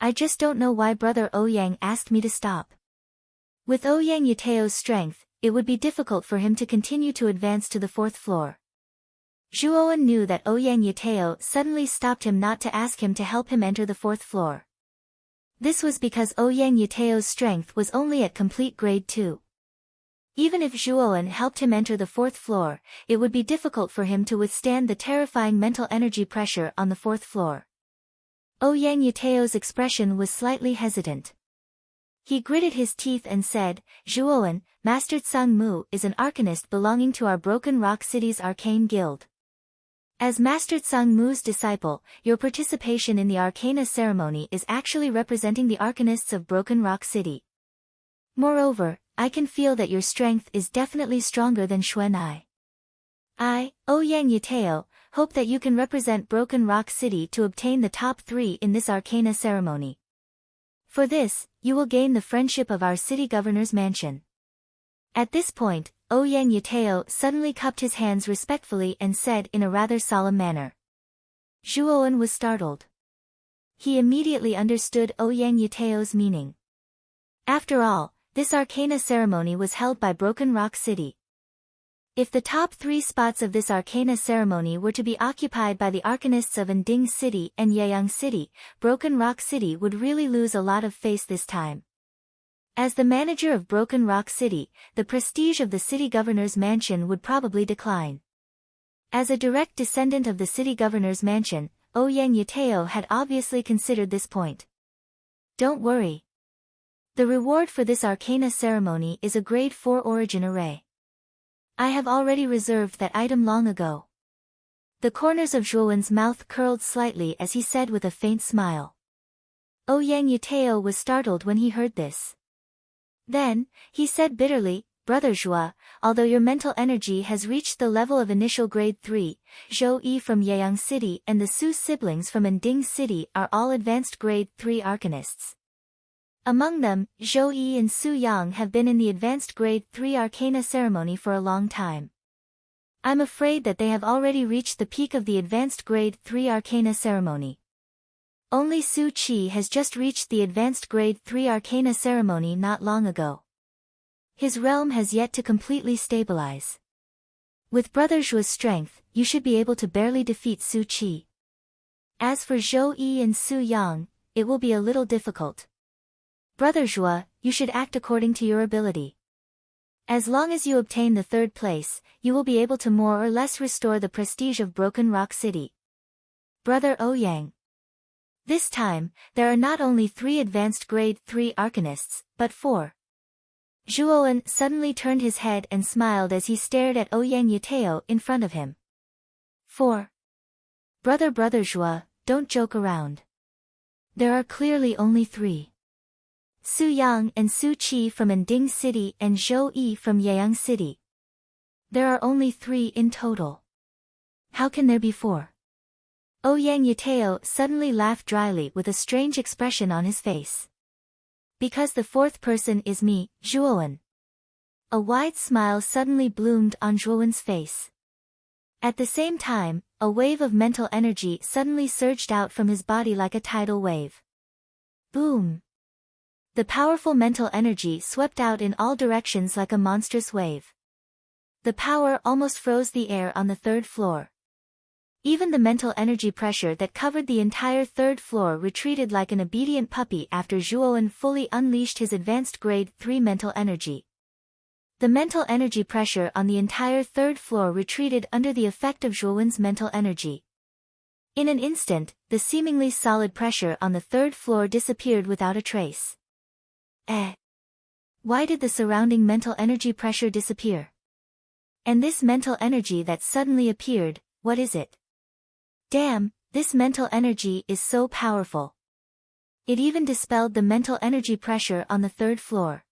I just don't know why Brother Ouyang asked me to stop." With Ouyang Yuteo's strength, it would be difficult for him to continue to advance to the 4th floor. Zhuowen knew that Ouyang Yuteo suddenly stopped him not to ask him to help him enter the 4th floor. This was because Ouyang Yuteo's strength was only at complete grade 2. Even if Zhuowen helped him enter the 4th floor, it would be difficult for him to withstand the terrifying mental energy pressure on the 4th floor. Ouyang Yuteo's expression was slightly hesitant. He gritted his teeth and said, "Zhuowen, Master Sung Mu is an arcanist belonging to our Broken Rock City's Arcane Guild. As Master Sung Mu's disciple, your participation in the Arcana ceremony is actually representing the arcanists of Broken Rock City. Moreover, I can feel that your strength is definitely stronger than Xuan I, Ouyang Yuteo, hope that you can represent Broken Rock City to obtain the top 3 in this Arcana ceremony. For this, you will gain the friendship of our city governor's mansion." At this point, Ouyang Yuteo suddenly cupped his hands respectfully and said in a rather solemn manner. Zhuowen was startled. He immediately understood Ouyang Yuteo's meaning. After all, this Arcana ceremony was held by Broken Rock City. If the top 3 spots of this Arcana ceremony were to be occupied by the arcanists of Anding City and Yeyang City, Broken Rock City would really lose a lot of face this time. As the manager of Broken Rock City, the prestige of the city governor's mansion would probably decline. As a direct descendant of the city governor's mansion, Ouyang Yuteo had obviously considered this point. "Don't worry. The reward for this Arcana ceremony is a grade 4 origin array. I have already reserved that item long ago." The corners of Zhuowen's mouth curled slightly as he said with a faint smile. Ouyang Yuteo was startled when he heard this. Then, he said bitterly, "Brother Zhua, although your mental energy has reached the level of initial grade 3, Zhou Yi from Yeyang City and the Su siblings from Anding City are all advanced grade 3 arcanists. Among them, Zhou Yi and Su Yang have been in the advanced grade 3 Arcana ceremony for a long time. I'm afraid that they have already reached the peak of the advanced grade 3 Arcana ceremony. Only Su Qi has just reached the advanced grade 3 Arcana ceremony not long ago. His realm has yet to completely stabilize. With Brother Zhua's strength, you should be able to barely defeat Su Qi. As for Zhou Yi and Su Yang, it will be a little difficult. Brother Zhua, you should act according to your ability. As long as you obtain the 3rd place, you will be able to more or less restore the prestige of Broken Rock City. Brother Ouyang." This time, there are not only 3 advanced grade 3 arcanists, but 4. Zhuowen suddenly turned his head and smiled as he stared at Ouyang Yateo in front of him. 4. Brother Zhua, don't joke around. There are clearly only 3. Su Yang and Su Qi from Anding City and Zhou Yi from Yeyang City. There are only 3 in total. How can there be 4? Ouyang Yateo suddenly laughed dryly with a strange expression on his face. Because the 4th person is me, Zhuowen. A wide smile suddenly bloomed on Zhuowen's face. At the same time, a wave of mental energy suddenly surged out from his body like a tidal wave. Boom! The powerful mental energy swept out in all directions like a monstrous wave. The power almost froze the air on the 3rd floor. Even the mental energy pressure that covered the entire 3rd floor retreated like an obedient puppy after Zhuowen fully unleashed his advanced grade 3 mental energy. The mental energy pressure on the entire 3rd floor retreated under the effect of Zhuowen's mental energy. In an instant, the seemingly solid pressure on the 3rd floor disappeared without a trace. Why did the surrounding mental energy pressure disappear? And this mental energy that suddenly appeared, what is it? Damn, this mental energy is so powerful. It even dispelled the mental energy pressure on the 3rd floor.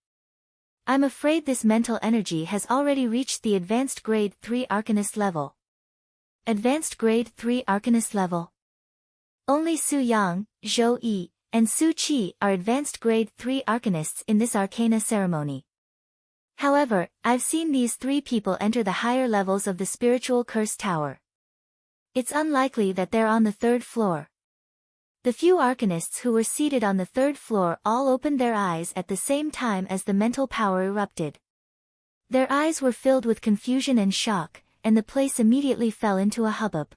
I'm afraid this mental energy has already reached the advanced grade 3 arcanist level. Advanced grade 3 arcanist level. Only Su Yang, Zhou Yi, and Su Qi are advanced grade 3 arcanists in this arcana ceremony. However, I've seen these 3 people enter the higher levels of the spiritual curse tower. It's unlikely that they're on the 3rd floor. The few arcanists who were seated on the 3rd floor all opened their eyes at the same time as the mental power erupted. Their eyes were filled with confusion and shock, and the place immediately fell into a hubbub.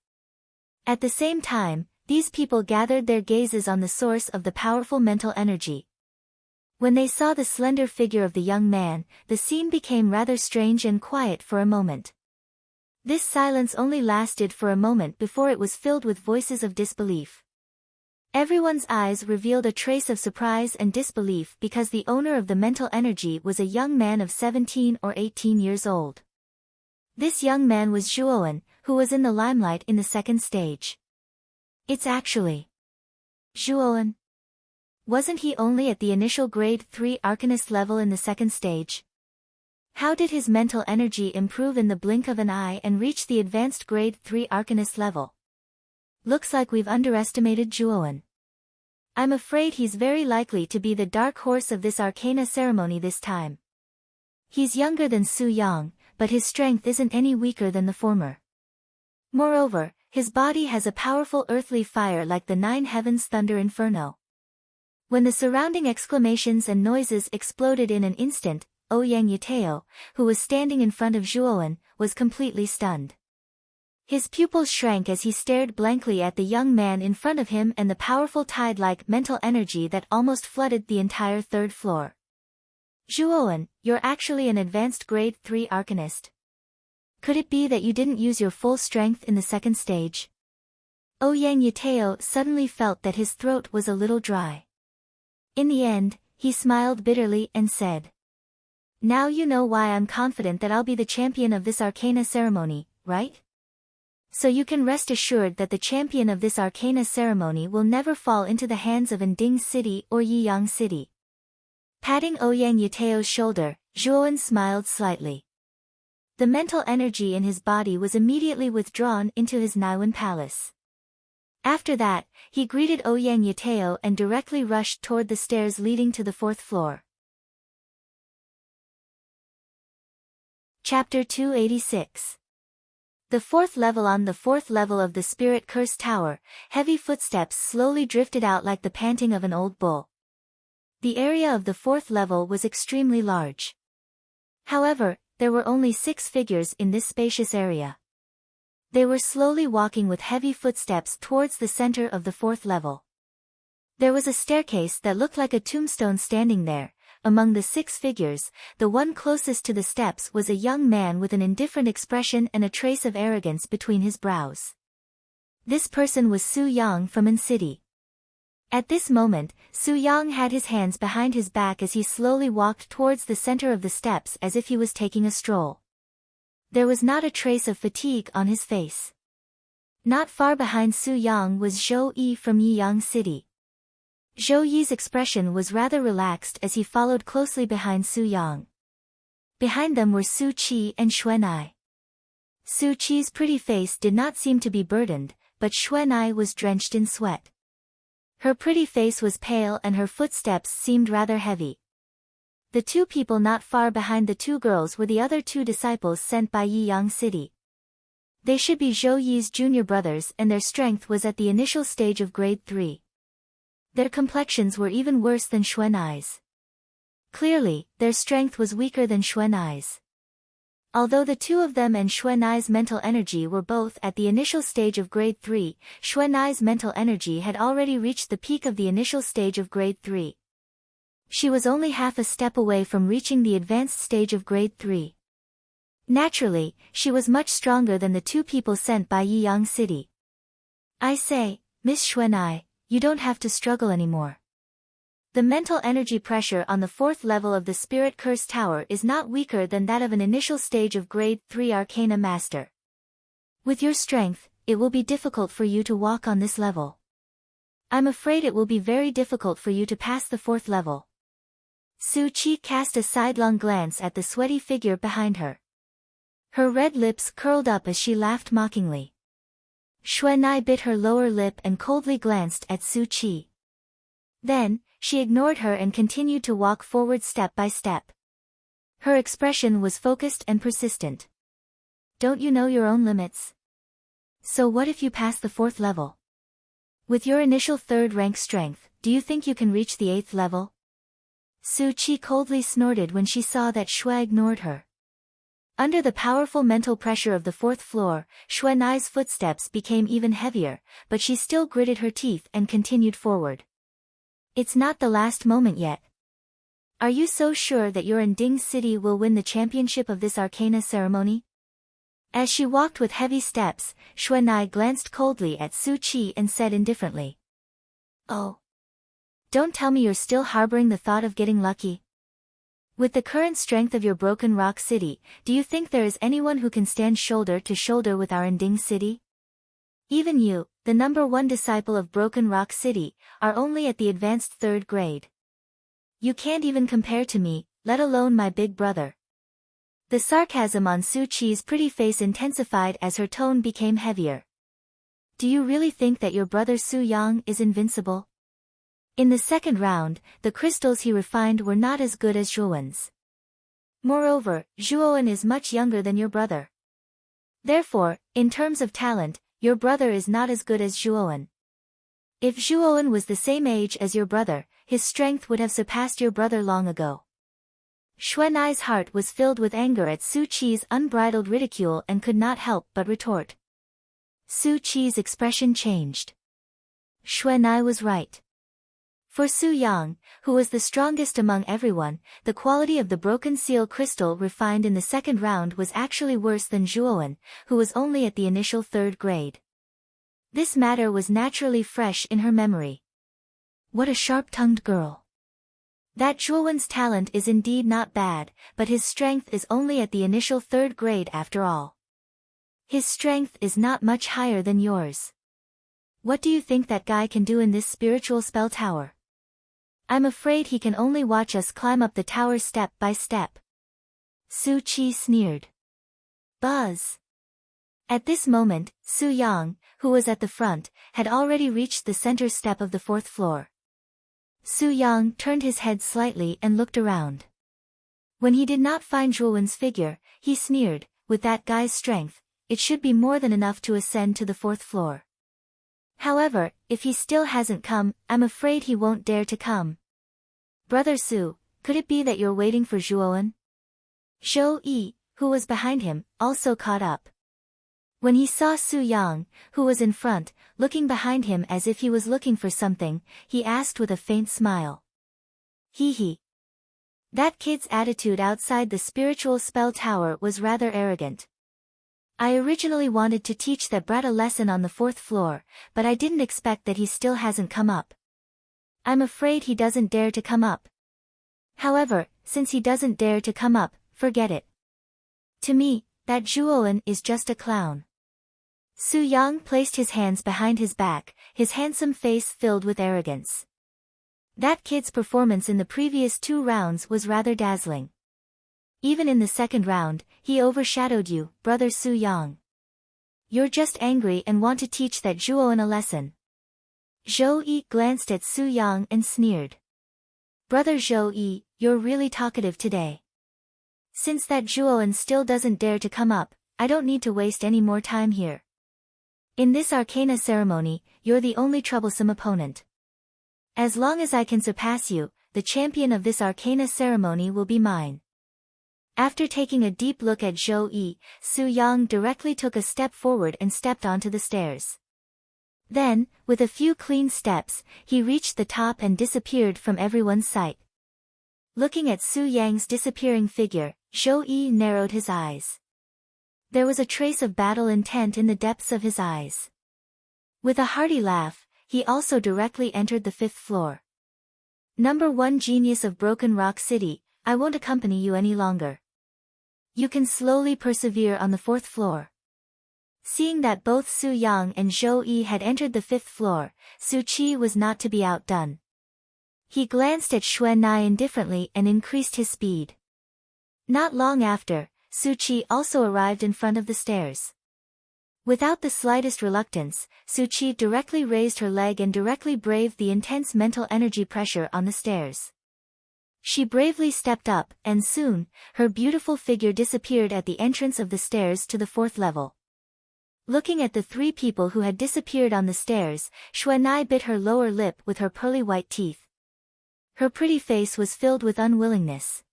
At the same time, these people gathered their gazes on the source of the powerful mental energy. When they saw the slender figure of the young man, the scene became rather strange and quiet for a moment. This silence only lasted for a moment before it was filled with voices of disbelief. Everyone's eyes revealed a trace of surprise and disbelief because the owner of the mental energy was a young man of 17 or 18 years old. This young man was Zhuowen, who was in the limelight in the 2nd stage. It's actually Zhuowen. Wasn't he only at the initial grade 3 arcanist level in the 2nd stage? How did his mental energy improve in the blink of an eye and reach the advanced grade 3 arcanist level? Looks like we've underestimated Zhuowen. I'm afraid he's very likely to be the dark horse of this arcana ceremony this time. He's younger than Su Yang, but his strength isn't any weaker than the former. Moreover, his body has a powerful earthly fire like the 9 heavens thunder inferno. When the surrounding exclamations and noises exploded in an instant, Ouyang Yateo, who was standing in front of Zhuowen, was completely stunned. His pupils shrank as he stared blankly at the young man in front of him and the powerful tide-like mental energy that almost flooded the entire 3rd floor. Zhuowen, you're actually an advanced grade 3 arcanist. Could it be that you didn't use your full strength in the 2nd stage? Ouyang Yateo suddenly felt that his throat was a little dry. In the end, he smiled bitterly and said, "Now you know why I'm confident that I'll be the champion of this arcana ceremony, right? So you can rest assured that the champion of this arcana ceremony will never fall into the hands of Anding City or Yiyang City." Patting Ouyang Yateo's shoulder, Zhuowen smiled slightly. The mental energy in his body was immediately withdrawn into his Naiwan palace. After that, he greeted Ouyang Yateo and directly rushed toward the stairs leading to the 4th floor. Chapter 286. The 4th level. On the 4th level of the Spirit Curse Tower, heavy footsteps slowly drifted out like the panting of an old bull. The area of the 4th level was extremely large. However, there were only 6 figures in this spacious area. They were slowly walking with heavy footsteps towards the center of the 4th level. There was a staircase that looked like a tombstone standing there. Among the 6 figures, the one closest to the steps was a young man with an indifferent expression and a trace of arrogance between his brows. This person was Su Yang from An City. At this moment, Su Yang had his hands behind his back as he slowly walked towards the center of the steps as if he was taking a stroll. There was not a trace of fatigue on his face. Not far behind Su Yang was Zhou Yi from Yiyang City. Zhou Yi's expression was rather relaxed as he followed closely behind Su Yang. Behind them were Su Qi and Xuan'ai. Su Qi's pretty face did not seem to be burdened, but Xuan'ai was drenched in sweat. Her pretty face was pale and her footsteps seemed rather heavy. The two people not far behind the two girls were the other two disciples sent by Yiyang City. They should be Zhou Yi's junior brothers and their strength was at the initial stage of grade 3. Their complexions were even worse than Xuan'ai's. Clearly, their strength was weaker than Xuan'ai's. Although the two of them and Xuan'ai's mental energy were both at the initial stage of grade 3, Xuan'ai's mental energy had already reached the peak of the initial stage of grade 3. She was only half a step away from reaching the advanced stage of grade 3. Naturally, she was much stronger than the two people sent by Yiyang City. I say, Miss Xuan'ai, you don't have to struggle anymore. The mental energy pressure on the 4th level of the Spirit Curse Tower is not weaker than that of an initial stage of grade 3 Arcana Master. With your strength, it will be difficult for you to walk on this level. I'm afraid it will be very difficult for you to pass the 4th level. Su Qi cast a sidelong glance at the sweaty figure behind her. Her red lips curled up as she laughed mockingly. Xuan'ai bit her lower lip and coldly glanced at Su Qi. Then, she ignored her and continued to walk forward step by step. Her expression was focused and persistent. Don't you know your own limits? So what if you pass the 4th level? With your initial 3rd rank strength, do you think you can reach the 8th level? Su Qi coldly snorted when she saw that Xue ignored her. Under the powerful mental pressure of the 4th floor, Xuan'ai's footsteps became even heavier, but she still gritted her teeth and continued forward. It's not the last moment yet. Are you so sure that your Ending City will win the championship of this Arcana ceremony? As she walked with heavy steps, Xuan'ai glanced coldly at Su Qi and said indifferently. Oh. Don't tell me you're still harboring the thought of getting lucky. With the current strength of your Broken Rock City, do you think there is anyone who can stand shoulder to shoulder with our Ending City? Even you, the number 1 disciple of Broken Rock City, are only at the advanced 3rd grade. You can't even compare to me, let alone my big brother. The sarcasm on Su Qi's pretty face intensified as her tone became heavier. Do you really think that your brother Su Yang is invincible? In the 2nd round, the crystals he refined were not as good as Zhuowen's. Moreover, Zhuowen is much younger than your brother. Therefore, in terms of talent, your brother is not as good as Zhuowen. If Zhuowen was the same age as your brother, his strength would have surpassed your brother long ago. Xuan'ai's heart was filled with anger at Su Qi's unbridled ridicule and could not help but retort. Su Qi's expression changed. Xuan'ai was right. For Su Yang, who was the strongest among everyone, the quality of the broken seal crystal refined in the 2nd round was actually worse than Zhuowen, who was only at the initial 3rd grade. This matter was naturally fresh in her memory. What a sharp-tongued girl. That Zhuowen's talent is indeed not bad, but his strength is only at the initial 3rd grade after all. His strength is not much higher than yours. What do you think that guy can do in this spiritual spell tower? I'm afraid he can only watch us climb up the tower step by step. Su Qi sneered. Buzz. At this moment, Su Yang, who was at the front, had already reached the center step of the 4th floor. Su Yang turned his head slightly and looked around. When he did not find Zhuowen's figure, he sneered, with that guy's strength, it should be more than enough to ascend to the 4th floor. However, if he still hasn't come, I'm afraid he won't dare to come. Brother Su, could it be that you're waiting for Zhuowen? Zhou Yi, who was behind him, also caught up. When he saw Su Yang, who was in front, looking behind him as if he was looking for something, he asked with a faint smile. Hee hee. That kid's attitude outside the spiritual spell tower was rather arrogant. I originally wanted to teach that brat a lesson on the 4th floor, but I didn't expect that he still hasn't come up. I'm afraid he doesn't dare to come up. However, since he doesn't dare to come up, forget it. To me, that Zhuoan is just a clown. Su Yang placed his hands behind his back, his handsome face filled with arrogance. That kid's performance in the previous 2 rounds was rather dazzling. Even in the second round, he overshadowed you, brother Su Yang. You're just angry and want to teach that Zhuoan a lesson. Zhou Yi glanced at Su Yang and sneered. Brother Zhou Yi, you're really talkative today. Since that Zhuoan still doesn't dare to come up, I don't need to waste any more time here. In this Arcana ceremony, you're the only troublesome opponent. As long as I can surpass you, the champion of this Arcana ceremony will be mine. After taking a deep look at Zhou Yi, Su Yang directly took a step forward and stepped onto the stairs. Then, with a few clean steps, he reached the top and disappeared from everyone's sight. Looking at Su Yang's disappearing figure, Zhou Yi narrowed his eyes. There was a trace of battle intent in the depths of his eyes. With a hearty laugh, he also directly entered the 5th floor. Number 1 Genius of Broken Rock City, I won't accompany you any longer. You can slowly persevere on the 4th floor. Seeing that both Su Yang and Zhou Yi had entered the 5th floor, Su Qi was not to be outdone. He glanced at Xuan Nai indifferently and increased his speed. Not long after, Su Qi also arrived in front of the stairs. Without the slightest reluctance, Su Qi directly raised her leg and directly braved the intense mental energy pressure on the stairs. She bravely stepped up, and soon, her beautiful figure disappeared at the entrance of the stairs to the 4th level. Looking at the 3 people who had disappeared on the stairs, Xuan Nai bit her lower lip with her pearly white teeth. Her pretty face was filled with unwillingness.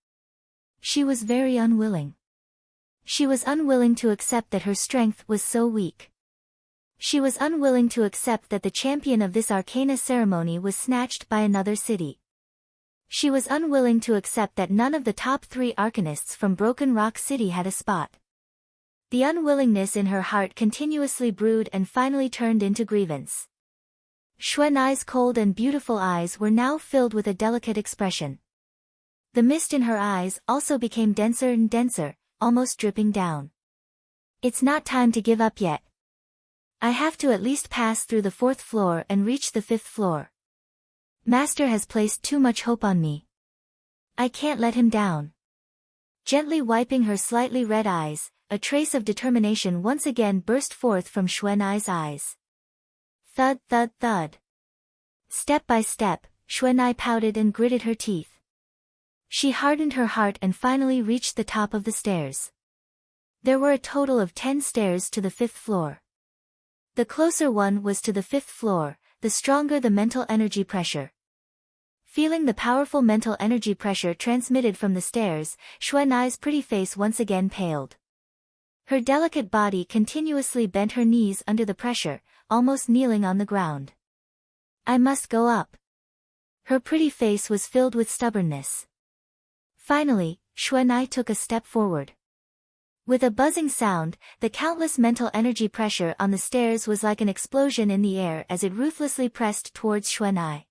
She was very unwilling. She was unwilling to accept that her strength was so weak. She was unwilling to accept that the champion of this Arcana ceremony was snatched by another city. She was unwilling to accept that none of the top 3 arcanists from Broken Rock City had a spot. The unwillingness in her heart continuously brewed and finally turned into grievance. Xuan Nai's cold and beautiful eyes were now filled with a delicate expression. The mist in her eyes also became denser and denser, almost dripping down. It's not time to give up yet. I have to at least pass through the 4th floor and reach the 5th floor. Master has placed too much hope on me. I can't let him down. Gently wiping her slightly red eyes, a trace of determination once again burst forth from Xuan Nai's eyes. Thud thud thud. Step by step, Xuan Nai pouted and gritted her teeth. She hardened her heart and finally reached the top of the stairs. There were a total of 10 stairs to the 5th floor. The closer one was to the 5th floor, the stronger the mental energy pressure. Feeling the powerful mental energy pressure transmitted from the stairs, Xuan Nai's pretty face once again paled. Her delicate body continuously bent her knees under the pressure, almost kneeling on the ground. I must go up. Her pretty face was filled with stubbornness. Finally, Xuan Nai took a step forward. With a buzzing sound, the countless mental energy pressure on the stairs was like an explosion in the air as it ruthlessly pressed towards Xuan Nai.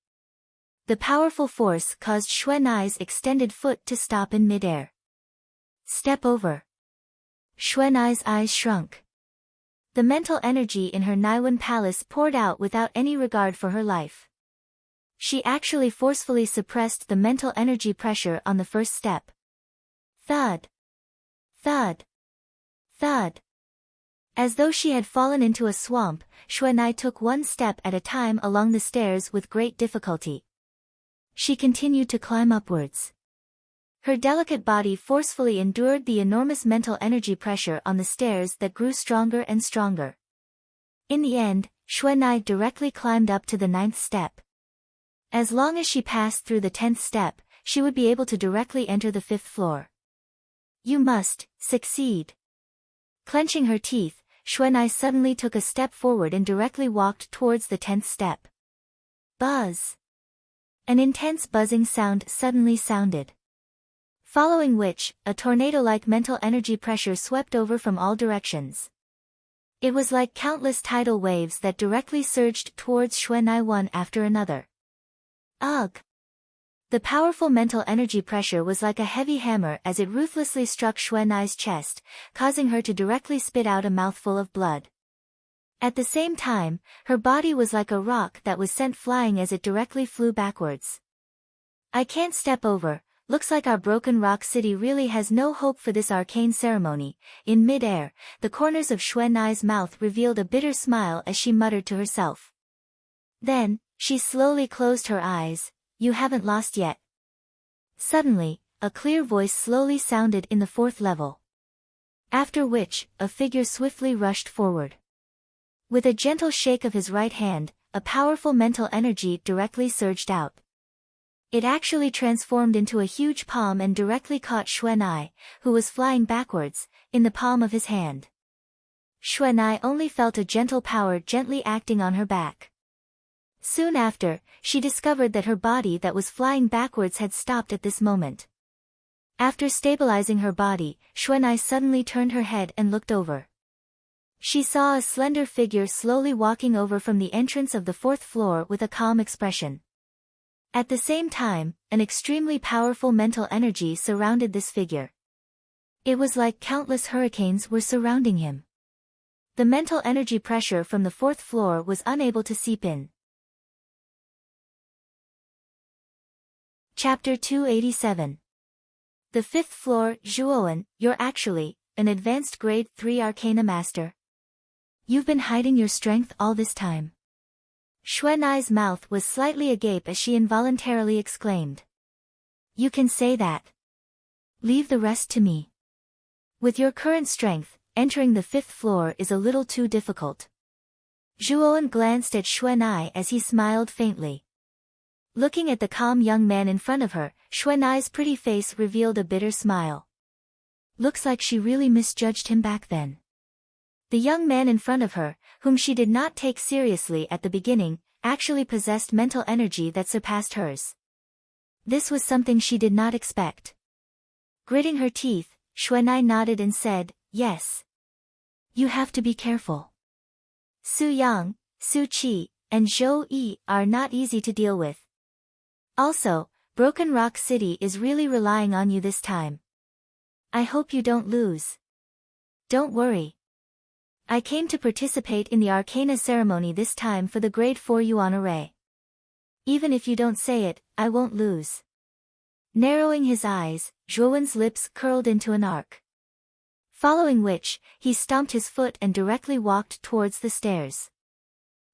The powerful force caused Xuan Nai's extended foot to stop in midair. Step over. Xuan Nai's eyes shrunk. The mental energy in her Naiwan palace poured out without any regard for her life. She actually forcefully suppressed the mental energy pressure on the first step. Thud. Thud. Thud. As though she had fallen into a swamp, Xuan Nai took one step at a time along the stairs with great difficulty. She continued to climb upwards. Her delicate body forcefully endured the enormous mental energy pressure on the stairs that grew stronger and stronger. In the end, Xuan Nai directly climbed up to the 9th step. As long as she passed through the 10th step, she would be able to directly enter the 5th floor. You must succeed. Clenching her teeth, Xuan Nai suddenly took a step forward and directly walked towards the 10th step. Buzz. An intense buzzing sound suddenly sounded. Following which, a tornado-like mental energy pressure swept over from all directions. It was like countless tidal waves that directly surged towards Xuan Nai one after another. Ugh! The powerful mental energy pressure was like a heavy hammer as it ruthlessly struck Xuanai's chest, causing her to directly spit out a mouthful of blood. At the same time, her body was like a rock that was sent flying as it directly flew backwards. I can't step over, looks like our broken rock city really has no hope for this arcane ceremony. In mid-air, the corners of Xuanai's mouth revealed a bitter smile as she muttered to herself. Then, she slowly closed her eyes. You haven't lost yet. Suddenly, a clear voice slowly sounded in the 4th level. After which, a figure swiftly rushed forward. With a gentle shake of his right hand, a powerful mental energy directly surged out. It actually transformed into a huge palm and directly caught Xuanai, who was flying backwards, in the palm of his hand. Xuanai only felt a gentle power gently acting on her back. Soon after, she discovered that her body that was flying backwards had stopped at this moment. After stabilizing her body, Xuanai suddenly turned her head and looked over. She saw a slender figure slowly walking over from the entrance of the 4th floor with a calm expression. At the same time, an extremely powerful mental energy surrounded this figure. It was like countless hurricanes were surrounding him. The mental energy pressure from the 4th floor was unable to seep in. Chapter 287. The 5th floor. Zhuowen, you're actually an advanced grade 3 Arcana Master. You've been hiding your strength all this time. Xuanai's mouth was slightly agape as she involuntarily exclaimed. You can say that. Leave the rest to me. With your current strength, entering the 5th floor is a little too difficult. Zhuowen glanced at Xuanai as he smiled faintly. Looking at the calm young man in front of her, Xuanai's pretty face revealed a bitter smile. Looks like she really misjudged him back then. The young man in front of her, whom she did not take seriously at the beginning, actually possessed mental energy that surpassed hers. This was something she did not expect. Gritting her teeth, Xuanai nodded and said, yes. You have to be careful. Su Yang, Su Qi, and Zhou Yi are not easy to deal with. Also, Broken Rock City is really relying on you this time. I hope you don't lose. Don't worry. I came to participate in the Arcana ceremony this time for the grade 4 Yuan array. Even if you don't say it, I won't lose. Narrowing his eyes, Zhuowen's lips curled into an arc. Following which, he stomped his foot and directly walked towards the stairs.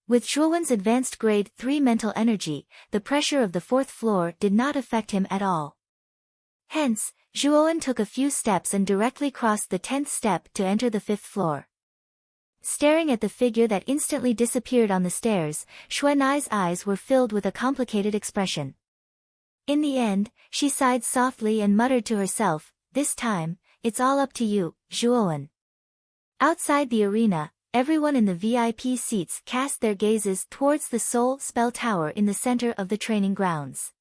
With Zhuowen's advanced grade 3 mental energy, the pressure of the 4th floor did not affect him at all. Hence, Zhuowen took a few steps and directly crossed the 10th step to enter the 5th floor. Staring at the figure that instantly disappeared on the stairs, Xuanai's eyes were filled with a complicated expression. In the end, she sighed softly and muttered to herself, this time, it's all up to you, Zhuowen. Outside the arena, everyone in the VIP seats cast their gazes towards the Soul Spell Tower in the center of the training grounds.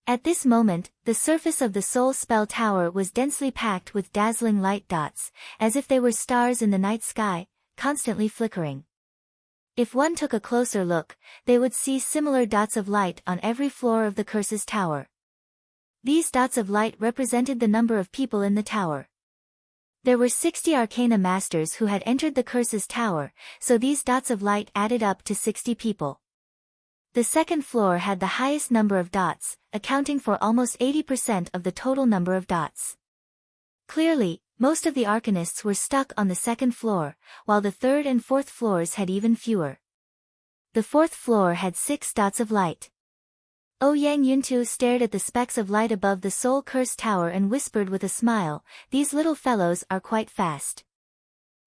At this moment, the surface of the Soul Spell Tower was densely packed with dazzling light dots, as if they were stars in the night sky, constantly flickering. If one took a closer look, they would see similar dots of light on every floor of the Curse's tower. These dots of light represented the number of people in the tower. There were 60 Arcana Masters who had entered the Curse's tower, so these dots of light added up to 60 people. The second floor had the highest number of dots, accounting for almost 80% of the total number of dots. Clearly, most of the Arcanists were stuck on the second floor, while the third and fourth floors had even fewer. The fourth floor had 6 dots of light. Ouyang Yuntu stared at the specks of light above the Soul Curse Tower and whispered with a smile, "These little fellows are quite fast.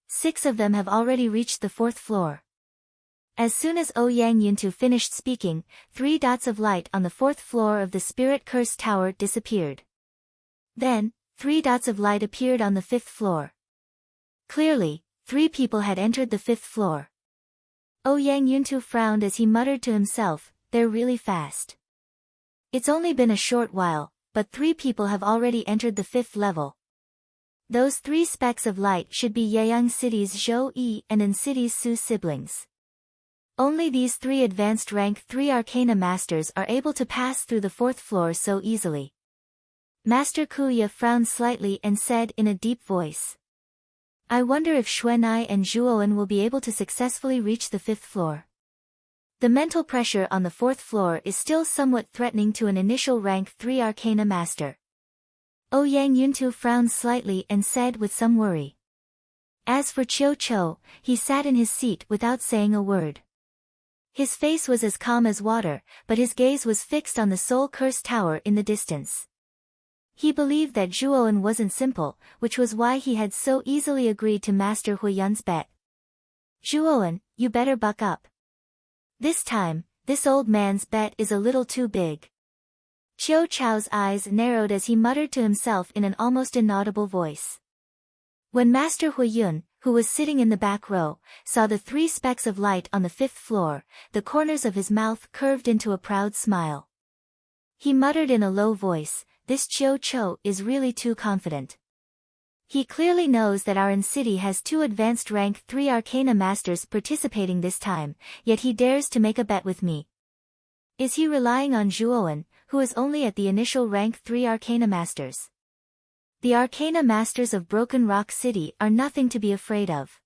6 of them have already reached the 4th floor." As soon as Ouyang Yuntu finished speaking, 3 dots of light on the 4th floor of the Spirit Curse Tower disappeared. Then, 3 dots of light appeared on the 5th floor. Clearly, 3 people had entered the 5th floor. Ouyang Yuntu frowned as he muttered to himself, "They're really fast. It's only been a short while, but 3 people have already entered the 5th level. Those 3 specks of light should be Yeyang City's Zhou Yi and An City's Su siblings." Only these 3 advanced rank 3 Arcana Masters are able to pass through the 4th floor so easily. Master Kuya frowned slightly and said in a deep voice. I wonder if Xuanai and Zhuowen will be able to successfully reach the 5th floor. The mental pressure on the 4th floor is still somewhat threatening to an initial rank 3 Arcana Master. Ouyang Yuntu frowned slightly and said with some worry. As for Chiu Cho, he sat in his seat without saying a word. His face was as calm as water, but his gaze was fixed on the soul-cursed tower in the distance. He believed that Zhuowen wasn't simple, which was why he had so easily agreed to Master Huiyun's bet. Zhuowen, you better buck up. This time, this old man's bet is a little too big. Chiu Chao's eyes narrowed as he muttered to himself in an almost inaudible voice. When Master Huiyun, who was sitting in the back row, saw the 3 specks of light on the 5th floor, the corners of his mouth curved into a proud smile. He muttered in a low voice, this Chiu Cho is really too confident. He clearly knows that our city has 2 advanced rank 3 Arcana Masters participating this time, yet he dares to make a bet with me. Is he relying on Zhuowen, who is only at the initial rank 3 Arcana Masters? The Arcana Masters of Broken Rock City are nothing to be afraid of.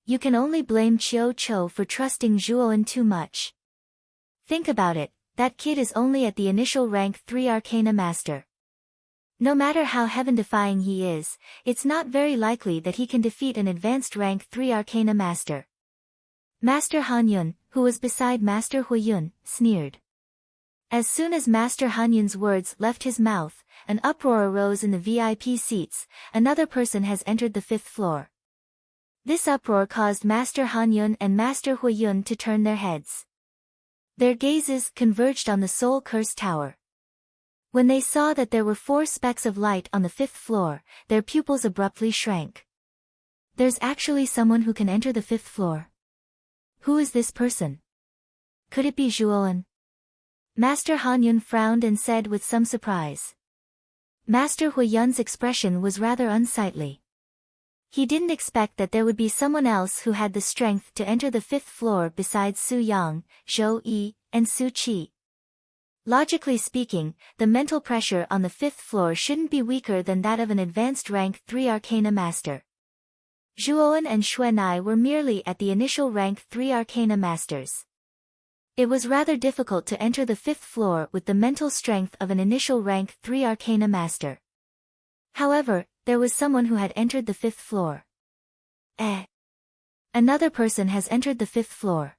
You can only blame Chiu Cho for trusting Zhuowen too much. Think about it, that kid is only at the initial rank 3 Arcana Master. No matter how heaven-defying he is, it's not very likely that he can defeat an advanced rank 3 Arcana Master. Master Hanyun, who was beside Master Huiyun, sneered. As soon as Master Hanyun's words left his mouth, an uproar arose in the VIP seats. Another person has entered the 5th floor. This uproar caused Master Hanyun and Master Huiyun to turn their heads. Their gazes converged on the soul-cursed tower. When they saw that there were 4 specks of light on the 5th floor, their pupils abruptly shrank. There's actually someone who can enter the 5th floor. Who is this person? Could it be Zhuowen? Master Hanyun frowned and said with some surprise. Master Huiyun's expression was rather unsightly. He didn't expect that there would be someone else who had the strength to enter the 5th floor besides Su Yang, Zhou Yi, and Su Qi. Logically speaking, the mental pressure on the 5th floor shouldn't be weaker than that of an advanced rank 3 Arcana Master. Zhuowen and Xuanai were merely at the initial rank 3 Arcana Masters. It was rather difficult to enter the 5th floor with the mental strength of an initial rank 3 Arcana Master. However, there was someone who had entered the 5th floor. Another person has entered the 5th floor.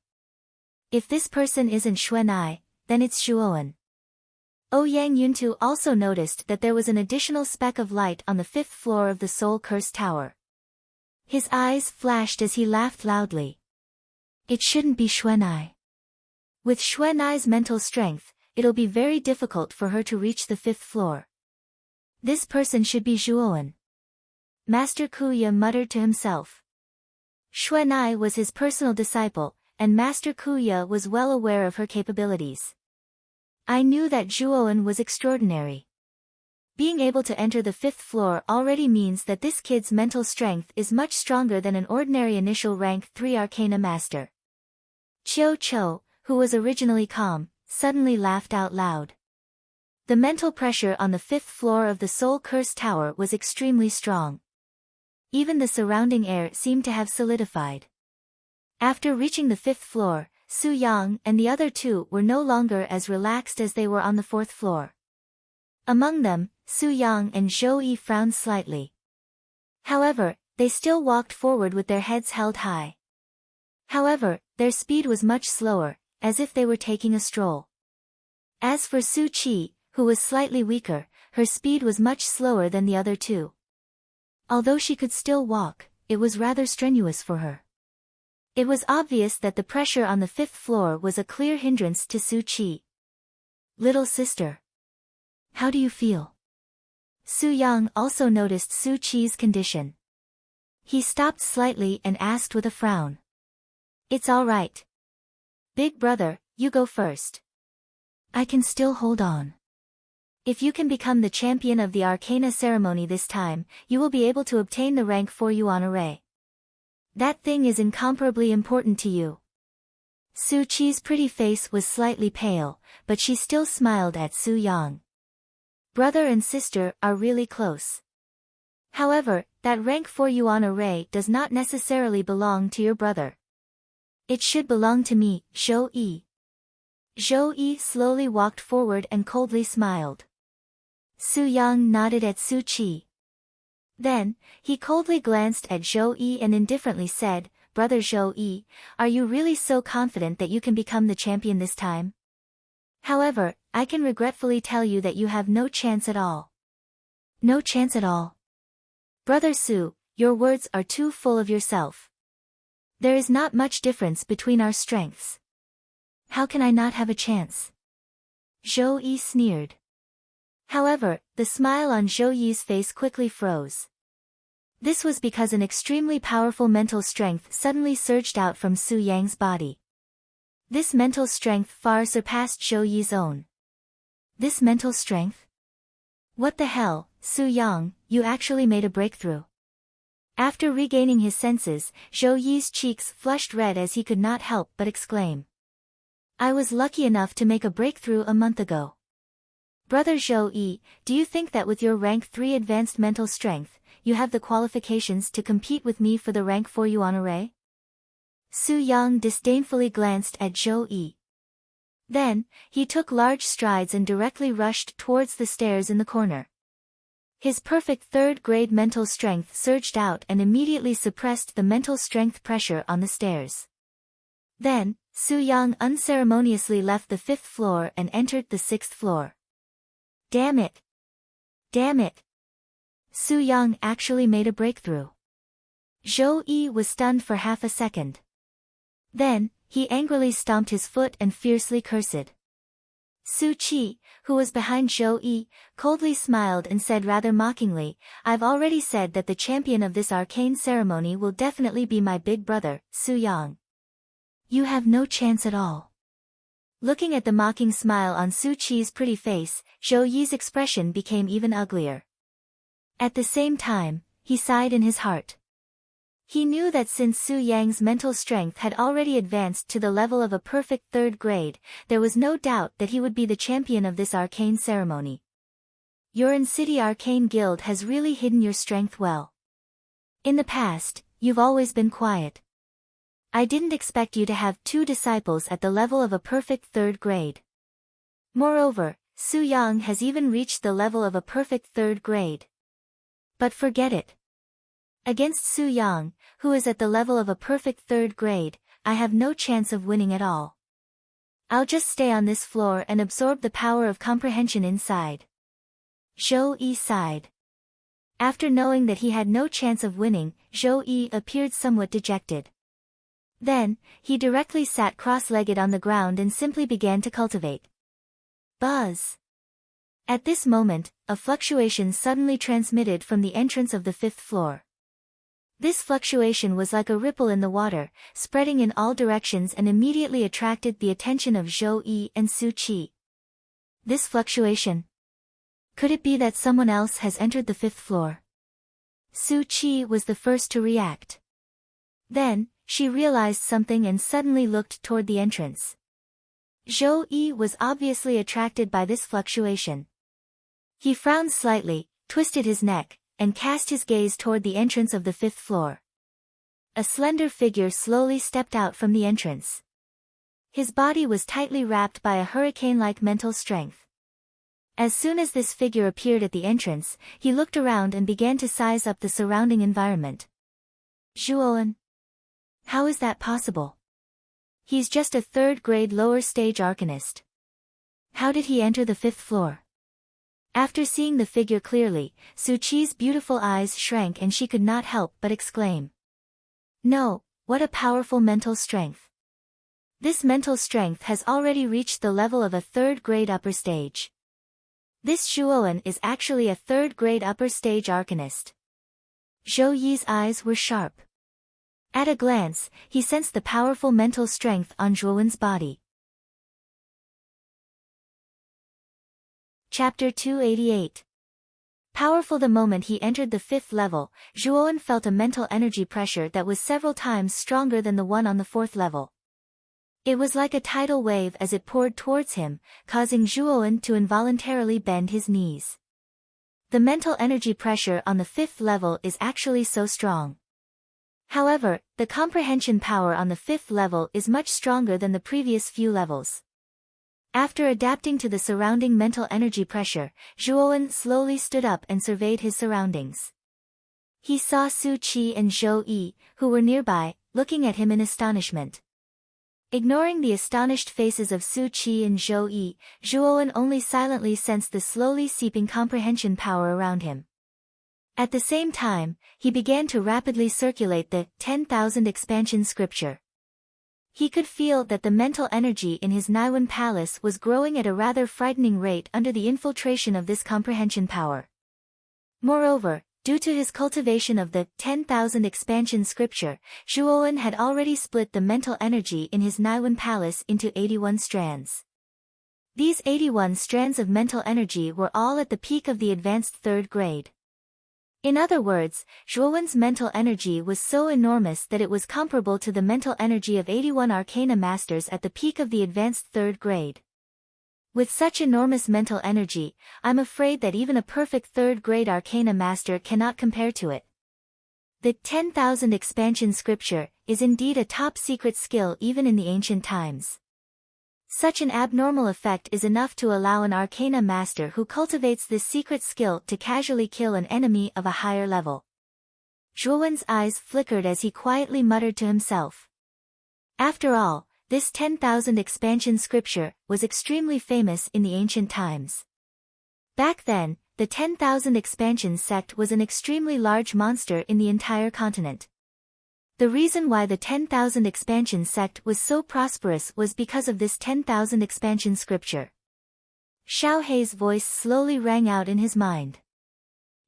If this person isn't Xuanai, then it's Zhuowen. Ouyang Yuntu also noticed that there was an additional speck of light on the 5th floor of the soul-cursed tower. His eyes flashed as he laughed loudly. It shouldn't be Xuanai. With Xuanai's mental strength, it'll be very difficult for her to reach the 5th floor. This person should be Zhuowen. Master Kuya muttered to himself. Xuanai was his personal disciple, and Master Kuya was well aware of her capabilities. I knew that Zhuowen was extraordinary. Being able to enter the 5th floor already means that this kid's mental strength is much stronger than an ordinary initial rank 3 Arcana Master. Chiu Cho, who was originally calm, suddenly laughed out loud. The mental pressure on the 5th floor of the soul-cursed tower was extremely strong. Even the surrounding air seemed to have solidified. After reaching the 5th floor, Su Yang and the other 2 were no longer as relaxed as they were on the 4th floor. Among them, Su Yang and Zhou Yi frowned slightly. However, they still walked forward with their heads held high. However, their speed was much slower, as if they were taking a stroll. As for Su Qi, who was slightly weaker, her speed was much slower than the other 2. Although she could still walk, it was rather strenuous for her. It was obvious that the pressure on the 5th floor was a clear hindrance to Su Qi. Little sister. How do you feel? Su Yang also noticed Su Qi's condition. He stopped slightly and asked with a frown. It's all right. Big brother, you go first. I can still hold on. If you can become the champion of the Arcana ceremony this time, you will be able to obtain the rank for Yuan array. That thing is incomparably important to you. Su Qi's pretty face was slightly pale, but she still smiled at Su Yang. Brother and sister are really close. However, that rank 4 yuan array does not necessarily belong to your brother. It should belong to me, Zhou Yi. Zhou Yi slowly walked forward and coldly smiled. Su Yang nodded at Su Qi. Then, he coldly glanced at Zhou Yi and indifferently said, Brother Zhou Yi, are you really so confident that you can become the champion this time? However, I can regretfully tell you that you have no chance at all. No chance at all. Brother Su, your words are too full of yourself. There is not much difference between our strengths. How can I not have a chance? Zhou Yi sneered. However, the smile on Zhou Yi's face quickly froze. This was because an extremely powerful mental strength suddenly surged out from Su Yang's body. This mental strength far surpassed Zhou Yi's own. This mental strength? What the hell, Su Yang, you actually made a breakthrough. After regaining his senses, Zhou Yi's cheeks flushed red as he could not help but exclaim. I was lucky enough to make a breakthrough a month ago. Brother Zhou Yi, do you think that with your rank 3 advanced mental strength, you have the qualifications to compete with me for the rank 4 yuan array? Su Yang disdainfully glanced at Zhou Yi. Then, he took large strides and directly rushed towards the stairs in the corner. His perfect 3rd grade mental strength surged out and immediately suppressed the mental strength pressure on the stairs. Then, Su Yang unceremoniously left the 5th floor and entered the 6th floor. Damn it! Damn it! Su Yang actually made a breakthrough. Zhou Yi was stunned for half a second. Then, he angrily stomped his foot and fiercely cursed. Su Qi, who was behind Zhou Yi, coldly smiled and said rather mockingly, I've already said that the champion of this arcane ceremony will definitely be my big brother, Su Yang. You have no chance at all. Looking at the mocking smile on Su Qi's pretty face, Zhou Yi's expression became even uglier. At the same time, he sighed in his heart. He knew that since Su Yang's mental strength had already advanced to the level of a perfect 3rd grade, there was no doubt that he would be the champion of this arcane ceremony. Your In-City Arcane Guild has really hidden your strength well. In the past, you've always been quiet. I didn't expect you to have 2 disciples at the level of a perfect 3rd grade. Moreover, Su Yang has even reached the level of a perfect 3rd grade. But forget it. Against Su Yang, who is at the level of a perfect 3rd grade, I have no chance of winning at all. I'll just stay on this floor and absorb the power of comprehension inside. Zhou Yi sighed. After knowing that he had no chance of winning, Zhou Yi appeared somewhat dejected. Then, he directly sat cross-legged on the ground and simply began to cultivate. Buzz! At this moment, a fluctuation suddenly transmitted from the entrance of the 5th floor. This fluctuation was like a ripple in the water, spreading in all directions and immediately attracted the attention of Zhou Yi and Su Qi. This fluctuation? Could it be that someone else has entered the 5th floor? Su Qi was the first to react. Then, she realized something and suddenly looked toward the entrance. Zhou Yi was obviously attracted by this fluctuation. He frowned slightly, twisted his neck, and cast his gaze toward the entrance of the 5th floor. A slender figure slowly stepped out from the entrance. His body was tightly wrapped by a hurricane-like mental strength. As soon as this figure appeared at the entrance, he looked around and began to size up the surrounding environment. Zhuoan. How is that possible? He's just a 3rd grade lower stage arcanist. How did he enter the 5th floor? After seeing the figure clearly, Su Qi's beautiful eyes shrank and she could not help but exclaim. No, what a powerful mental strength. This mental strength has already reached the level of a 3rd grade upper stage. This Zhuoan is actually a 3rd grade upper stage arcanist. Zhou Yi's eyes were sharp. At a glance, he sensed the powerful mental strength on Zhuoan's body. Chapter 288. Powerful. The moment he entered the 5th level, Zhuoan felt a mental energy pressure that was several times stronger than the one on the 4th level. It was like a tidal wave as it poured towards him, causing Zhuowen to involuntarily bend his knees. The mental energy pressure on the 5th level is actually so strong. However, the comprehension power on the 5th level is much stronger than the previous few levels. After adapting to the surrounding mental energy pressure, Zhuowen slowly stood up and surveyed his surroundings. He saw Su Qi and Zhou Yi, who were nearby, looking at him in astonishment. Ignoring the astonished faces of Su Qi and Zhou Yi, Zhuowen only silently sensed the slowly seeping comprehension power around him. At the same time, he began to rapidly circulate the 10,000 expansion scripture. He could feel that the mental energy in his Naiwan palace was growing at a rather frightening rate under the infiltration of this comprehension power. Moreover, due to his cultivation of the 10,000 expansion scripture, Zhuowen had already split the mental energy in his Naiwan palace into 81 strands. These 81 strands of mental energy were all at the peak of the advanced 3rd grade. In other words, Zhuowen's mental energy was so enormous that it was comparable to the mental energy of 81 arcana masters at the peak of the advanced 3rd grade. With such enormous mental energy, I'm afraid that even a perfect 3rd grade arcana master cannot compare to it. The 10,000 expansion scripture is indeed a top secret skill even in the ancient times. Such an abnormal effect is enough to allow an arcana master who cultivates this secret skill to casually kill an enemy of a higher level. Zhuowen's eyes flickered as he quietly muttered to himself. After all, this 10,000 expansion scripture was extremely famous in the ancient times. Back then, the 10,000 expansion sect was an extremely large monster in the entire continent. The reason why the 10,000 expansion sect was so prosperous was because of this 10,000 expansion scripture. Xiao Hei's voice slowly rang out in his mind.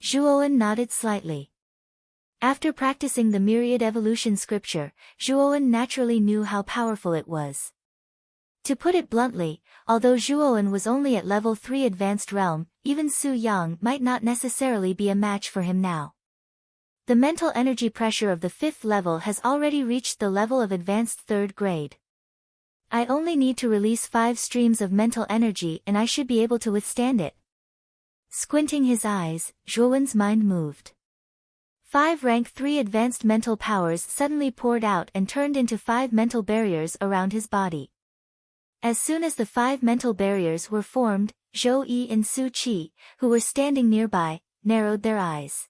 Zhuowen nodded slightly. After practicing the myriad evolution scripture, Zhuowen naturally knew how powerful it was. To put it bluntly, although Zhuowen was only at level 3 advanced realm, even Su Yang might not necessarily be a match for him now. The mental energy pressure of the 5th level has already reached the level of advanced 3rd grade. I only need to release 5 streams of mental energy and I should be able to withstand it. Squinting his eyes, Zhuowen's mind moved. 5 rank 3 advanced mental powers suddenly poured out and turned into 5 mental barriers around his body. As soon as the 5 mental barriers were formed, Zhou Yi and Su Qi, who were standing nearby, narrowed their eyes.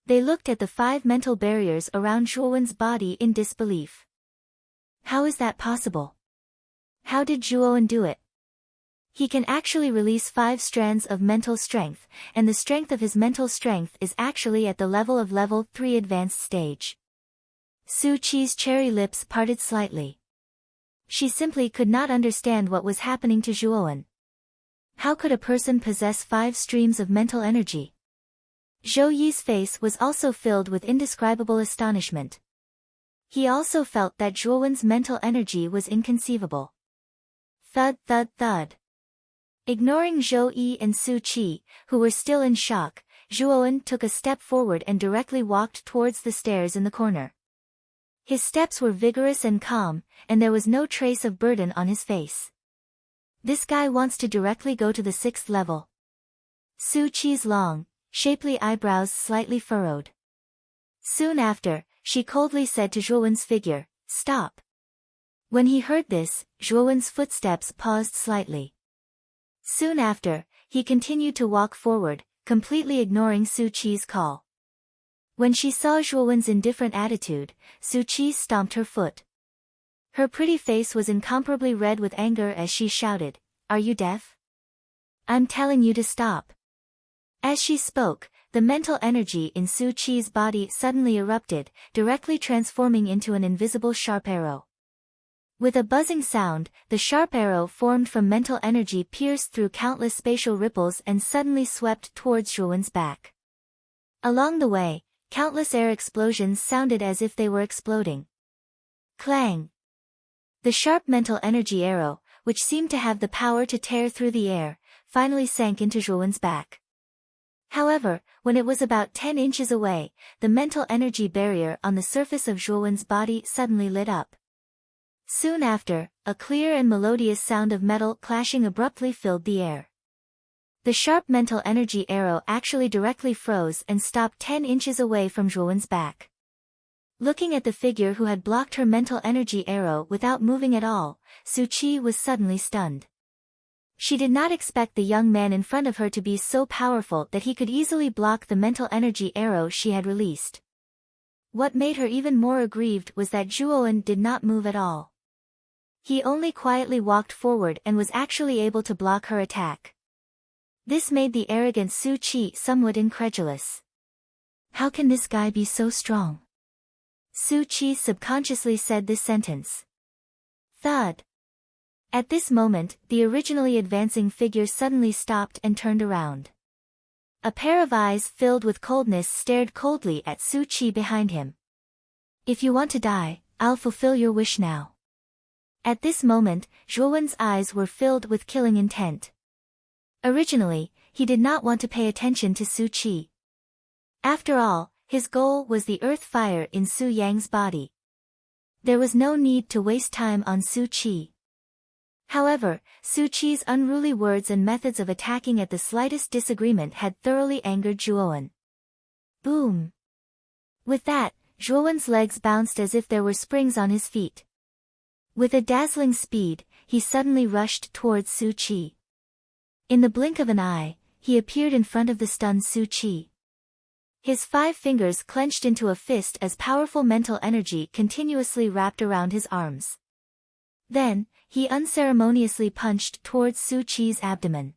They looked at the 5 mental barriers around Zhuowen's body in disbelief. How is that possible? How did Zhuowen do it? He can actually release 5 strands of mental strength, and the strength of his mental strength is actually at the level of level 3 advanced stage. Su Qi's cherry lips parted slightly. She simply could not understand what was happening to Zhuowen. How could a person possess 5 streams of mental energy? Zhou Yi's face was also filled with indescribable astonishment. He also felt that Zhuowen's mental energy was inconceivable. Thud thud thud. Ignoring Zhou Yi and Su Qi, who were still in shock, Zhuowen took a step forward and directly walked towards the stairs in the corner. His steps were vigorous and calm, and there was no trace of burden on his face. This guy wants to directly go to the 6th level. Su Qi's long, shapely eyebrows slightly furrowed. Soon after, she coldly said to Zhuowen's figure, "Stop." When he heard this, Zhuowen's footsteps paused slightly. Soon after, he continued to walk forward, completely ignoring Su Qi's call. When she saw Zhuowen's indifferent attitude, Su Qi stomped her foot. Her pretty face was incomparably red with anger as she shouted, "Are you deaf? I'm telling you to stop." As she spoke, the mental energy in Su Qi's body suddenly erupted, directly transforming into an invisible sharp arrow. With a buzzing sound, the sharp arrow formed from mental energy pierced through countless spatial ripples and suddenly swept towards Zhuowen's back. Along the way, countless air explosions sounded as if they were exploding. Clang! The sharp mental energy arrow, which seemed to have the power to tear through the air, finally sank into Zhuowen's back. However, when it was about 10 inches away, the mental energy barrier on the surface of Zhuowen's body suddenly lit up. Soon after, a clear and melodious sound of metal clashing abruptly filled the air. The sharp mental energy arrow actually directly froze and stopped 10 inches away from Zhuowen's back. Looking at the figure who had blocked her mental energy arrow without moving at all, Su Qi was suddenly stunned. She did not expect the young man in front of her to be so powerful that he could easily block the mental energy arrow she had released. What made her even more aggrieved was that Zhuowen did not move at all. He only quietly walked forward and was actually able to block her attack. This made the arrogant Su Qi somewhat incredulous. How can this guy be so strong? Su Qi subconsciously said this sentence. Thud. At this moment, the originally advancing figure suddenly stopped and turned around. A pair of eyes filled with coldness stared coldly at Su Qi behind him. If you want to die, I'll fulfill your wish now. At this moment, Zhuowen's eyes were filled with killing intent. Originally, he did not want to pay attention to Su Qi. After all, his goal was the earth fire in Su Yang's body. There was no need to waste time on Su Qi. However, Su Qi's unruly words and methods of attacking at the slightest disagreement had thoroughly angered Zhuowen. Boom! With that, Zhuowen's legs bounced as if there were springs on his feet. With a dazzling speed, he suddenly rushed towards Su Qi. In the blink of an eye, he appeared in front of the stunned Su Qi. His 5 fingers clenched into a fist as powerful mental energy continuously wrapped around his arms. Then, he unceremoniously punched towards Su Qi's abdomen.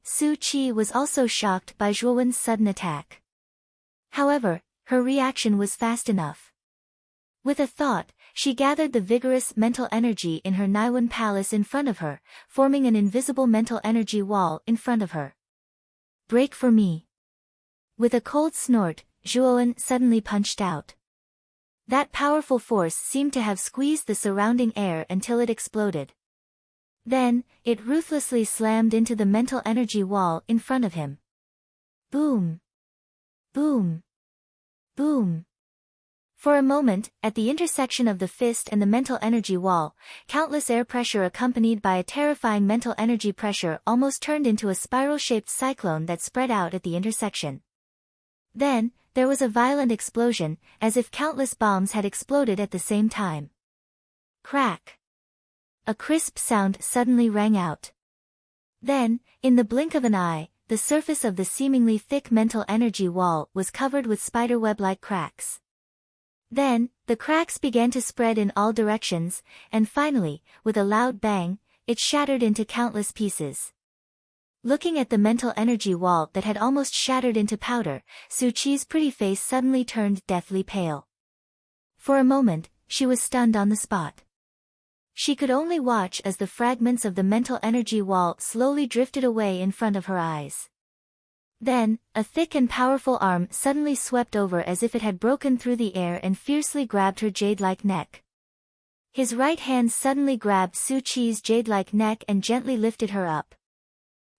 Su Qi was also shocked by Zhuowen's sudden attack. However, her reaction was fast enough. With a thought, she gathered the vigorous mental energy in her Naiwen palace in front of her, forming an invisible mental energy wall in front of her. Break for me. With a cold snort, Zhuowen suddenly punched out. That powerful force seemed to have squeezed the surrounding air until it exploded. Then, it ruthlessly slammed into the mental energy wall in front of him. Boom! Boom! Boom! For a moment, at the intersection of the fist and the mental energy wall, countless air pressure accompanied by a terrifying mental energy pressure almost turned into a spiral-shaped cyclone that spread out at the intersection. Then, there was a violent explosion, as if countless bombs had exploded at the same time. Crack! A crisp sound suddenly rang out. Then, in the blink of an eye, the surface of the seemingly thick mental energy wall was covered with spiderweb-like cracks. Then, the cracks began to spread in all directions, and finally, with a loud bang, it shattered into countless pieces. Looking at the mental energy wall that had almost shattered into powder, Su Qi's pretty face suddenly turned deathly pale. For a moment, she was stunned on the spot. She could only watch as the fragments of the mental energy wall slowly drifted away in front of her eyes. Then, a thick and powerful arm suddenly swept over as if it had broken through the air and fiercely grabbed her jade-like neck. His right hand suddenly grabbed Su Qi's jade-like neck and gently lifted her up.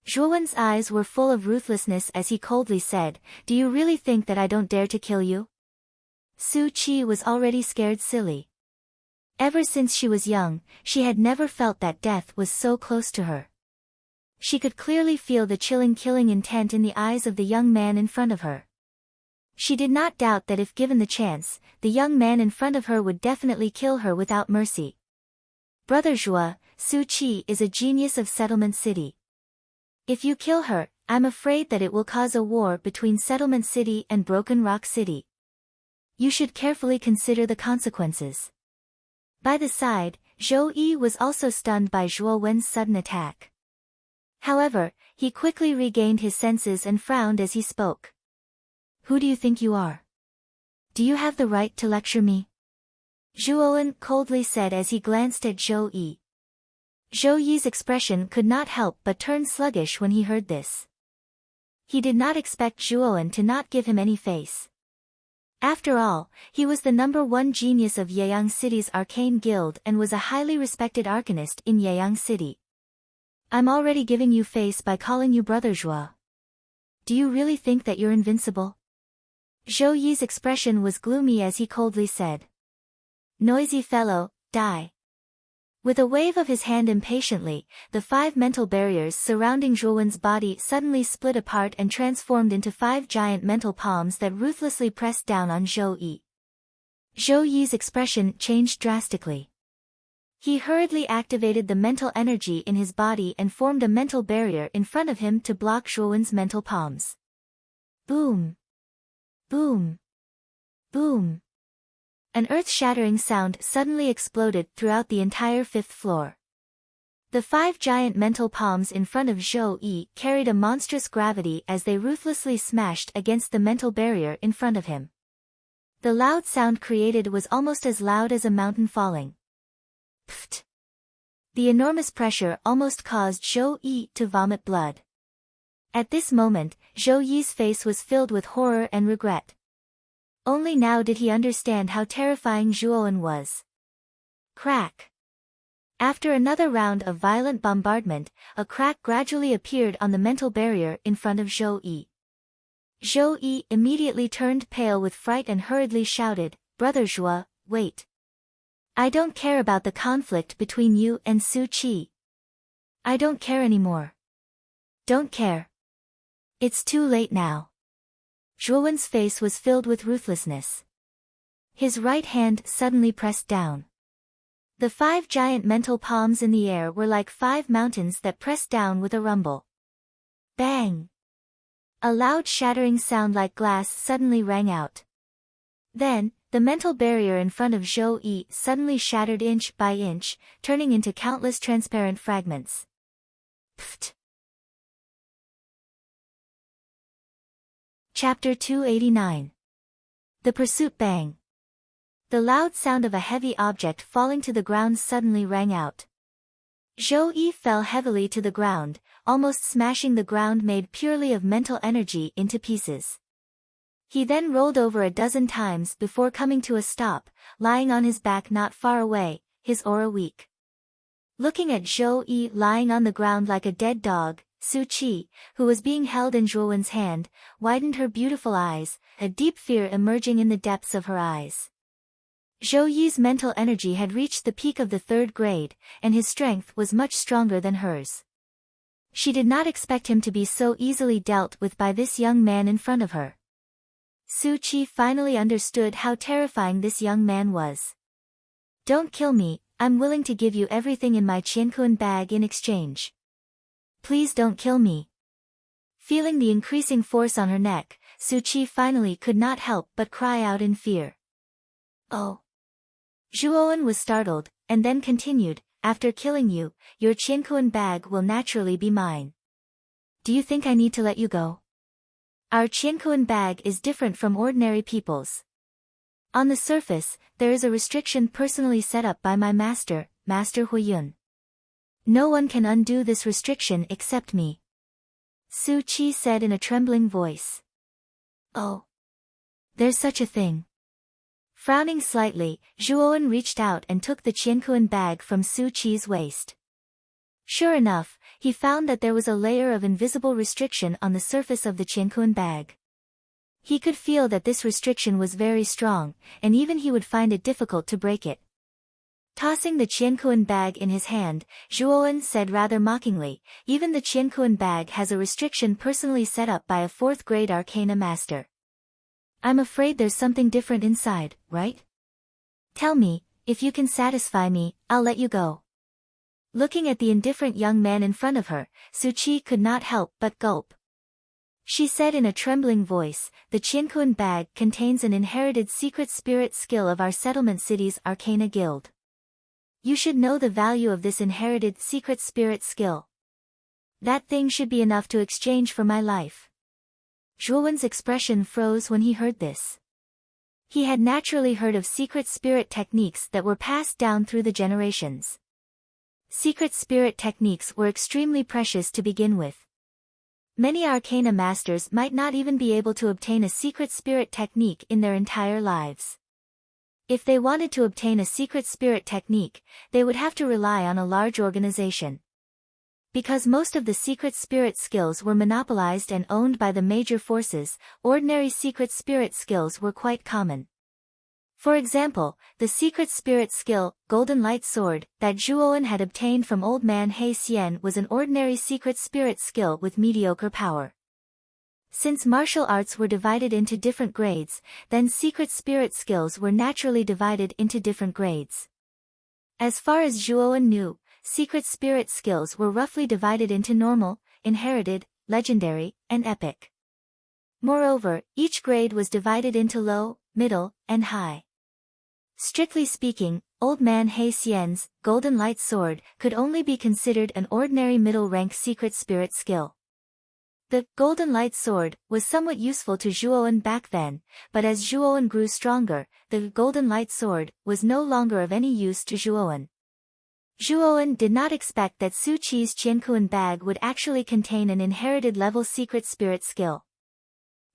Zhuowen's eyes were full of ruthlessness as he coldly said, "Do you really think that I don't dare to kill you?" Su Qi was already scared silly. Ever since she was young, she had never felt that death was so close to her. She could clearly feel the chilling killing intent in the eyes of the young man in front of her. She did not doubt that if given the chance, the young man in front of her would definitely kill her without mercy. Brother Zhuo, Su Qi is a genius of Settlement City. If you kill her, I'm afraid that it will cause a war between Settlement City and Broken Rock City. You should carefully consider the consequences. By the side, Zhou Yi was also stunned by Zhuo Wen's sudden attack. However, he quickly regained his senses and frowned as he spoke. Who do you think you are? Do you have the right to lecture me? Zhuowen coldly said as he glanced at Zhou Yi. Zhou Yi's expression could not help but turn sluggish when he heard this. He did not expect Zhuowen to not give him any face. After all, he was the #1 genius of Yeyang City's arcane guild and was a highly respected arcanist in Yeyang City. I'm already giving you face by calling you Brother Zhuo. Do you really think that you're invincible? Zhou Yi's expression was gloomy as he coldly said. Noisy fellow, die. With a wave of his hand impatiently, the 5 mental barriers surrounding Zhuowen's body suddenly split apart and transformed into 5 giant mental palms that ruthlessly pressed down on Zhou Yi. Zhou Yi's expression changed drastically. He hurriedly activated the mental energy in his body and formed a mental barrier in front of him to block Zhuowen's mental palms. Boom! Boom! Boom! An earth-shattering sound suddenly exploded throughout the entire 5th floor. The 5 giant mental palms in front of Zhou Yi carried a monstrous gravity as they ruthlessly smashed against the mental barrier in front of him. The loud sound created was almost as loud as a mountain falling. Pfft! The enormous pressure almost caused Zhou Yi to vomit blood. At this moment, Zhou Yi's face was filled with horror and regret. Only now did he understand how terrifying Zhuowen was. Crack! After another round of violent bombardment, a crack gradually appeared on the mental barrier in front of Zhou Yi. Zhou Yi immediately turned pale with fright and hurriedly shouted, "Brother Zhuo, wait. I don't care about the conflict between you and Su Qi. I don't care anymore. Don't care. It's too late now." Zhuowen's face was filled with ruthlessness. His right hand suddenly pressed down. The 5 giant mental palms in the air were like 5 mountains that pressed down with a rumble. Bang! A loud shattering sound like glass suddenly rang out. Then, the mental barrier in front of Zhou Yi suddenly shattered inch by inch, turning into countless transparent fragments. Pfft! Chapter 289. The Pursuit Bang. The loud sound of a heavy object falling to the ground suddenly rang out. Zhou Yi fell heavily to the ground, almost smashing the ground made purely of mental energy into pieces. He then rolled over a dozen times before coming to a stop, lying on his back not far away, his aura weak. Looking at Zhou Yi lying on the ground like a dead dog, Su Qi, who was being held in Zhuowen's hand, widened her beautiful eyes, a deep fear emerging in the depths of her eyes. Zhou Yi's mental energy had reached the peak of the 3rd grade, and his strength was much stronger than hers. She did not expect him to be so easily dealt with by this young man in front of her. Su Qi finally understood how terrifying this young man was. "Don't kill me, I'm willing to give you everything in my Qiankuan bag in exchange. Please don't kill me." Feeling the increasing force on her neck, Su Qi finally could not help but cry out in fear. "Oh." Zhuowen was startled, and then continued, "After killing you, your Qiankuan bag will naturally be mine. Do you think I need to let you go? Our Qiankuan bag is different from ordinary people's. On the surface, there is a restriction personally set up by my master, Master Huiyun. No one can undo this restriction except me." Su Qi said in a trembling voice. "Oh. There's such a thing." Frowning slightly, Zhuowen reached out and took the Qiankuan bag from Su Qi's waist. Sure enough, he found that there was a layer of invisible restriction on the surface of the Qiankuan bag. He could feel that this restriction was very strong, and even he would find it difficult to break it. Tossing the Qiankuan bag in his hand, Zhuowen said rather mockingly, "Even the Qiankuan bag has a restriction personally set up by a 4th grade arcana master. I'm afraid there's something different inside, right? Tell me, if you can satisfy me, I'll let you go." Looking at the indifferent young man in front of her, Su Qi could not help but gulp. She said in a trembling voice, "The Qiankuan bag contains an inherited secret spirit skill of our settlement city's arcana guild. You should know the value of this inherited secret spirit skill. That thing should be enough to exchange for my life." Zhuowen's expression froze when he heard this. He had naturally heard of secret spirit techniques that were passed down through the generations. Secret spirit techniques were extremely precious to begin with. Many arcana masters might not even be able to obtain a secret spirit technique in their entire lives. If they wanted to obtain a secret spirit technique, they would have to rely on a large organization. Because most of the secret spirit skills were monopolized and owned by the major forces, ordinary secret spirit skills were quite common. For example, the secret spirit skill, Golden Light Sword, that Zhuowen had obtained from Old Man He Xian was an ordinary secret spirit skill with mediocre power. Since martial arts were divided into different grades, then secret spirit skills were naturally divided into different grades. As far as Zhuowen knew, secret spirit skills were roughly divided into normal, inherited, legendary, and epic. Moreover, each grade was divided into low, middle, and high. Strictly speaking, Old Man He Xian's Golden Light Sword could only be considered an ordinary middle-rank secret spirit skill. The Golden Light Sword was somewhat useful to Zhuowen back then, but as Zhuowen grew stronger, the Golden Light Sword was no longer of any use to Zhuowen. Zhuowen did not expect that Su Qi's Qiankuan bag would actually contain an inherited level secret spirit skill.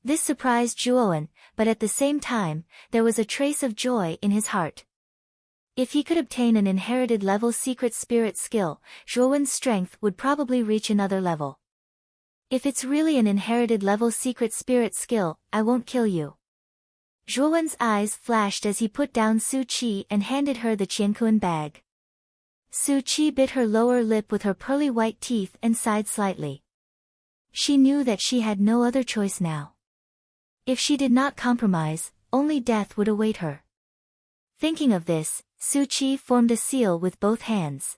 This surprised Zhuowen, but at the same time, there was a trace of joy in his heart. If he could obtain an inherited level secret spirit skill, Zhuowen's strength would probably reach another level. If it's really an inherited level secret spirit skill, I won't kill you. Zhuowen's eyes flashed as he put down Su Qi and handed her the Qiankuan bag. Su Qi bit her lower lip with her pearly white teeth and sighed slightly. She knew that she had no other choice now. If she did not compromise, only death would await her. Thinking of this, Su Qi formed a seal with both hands.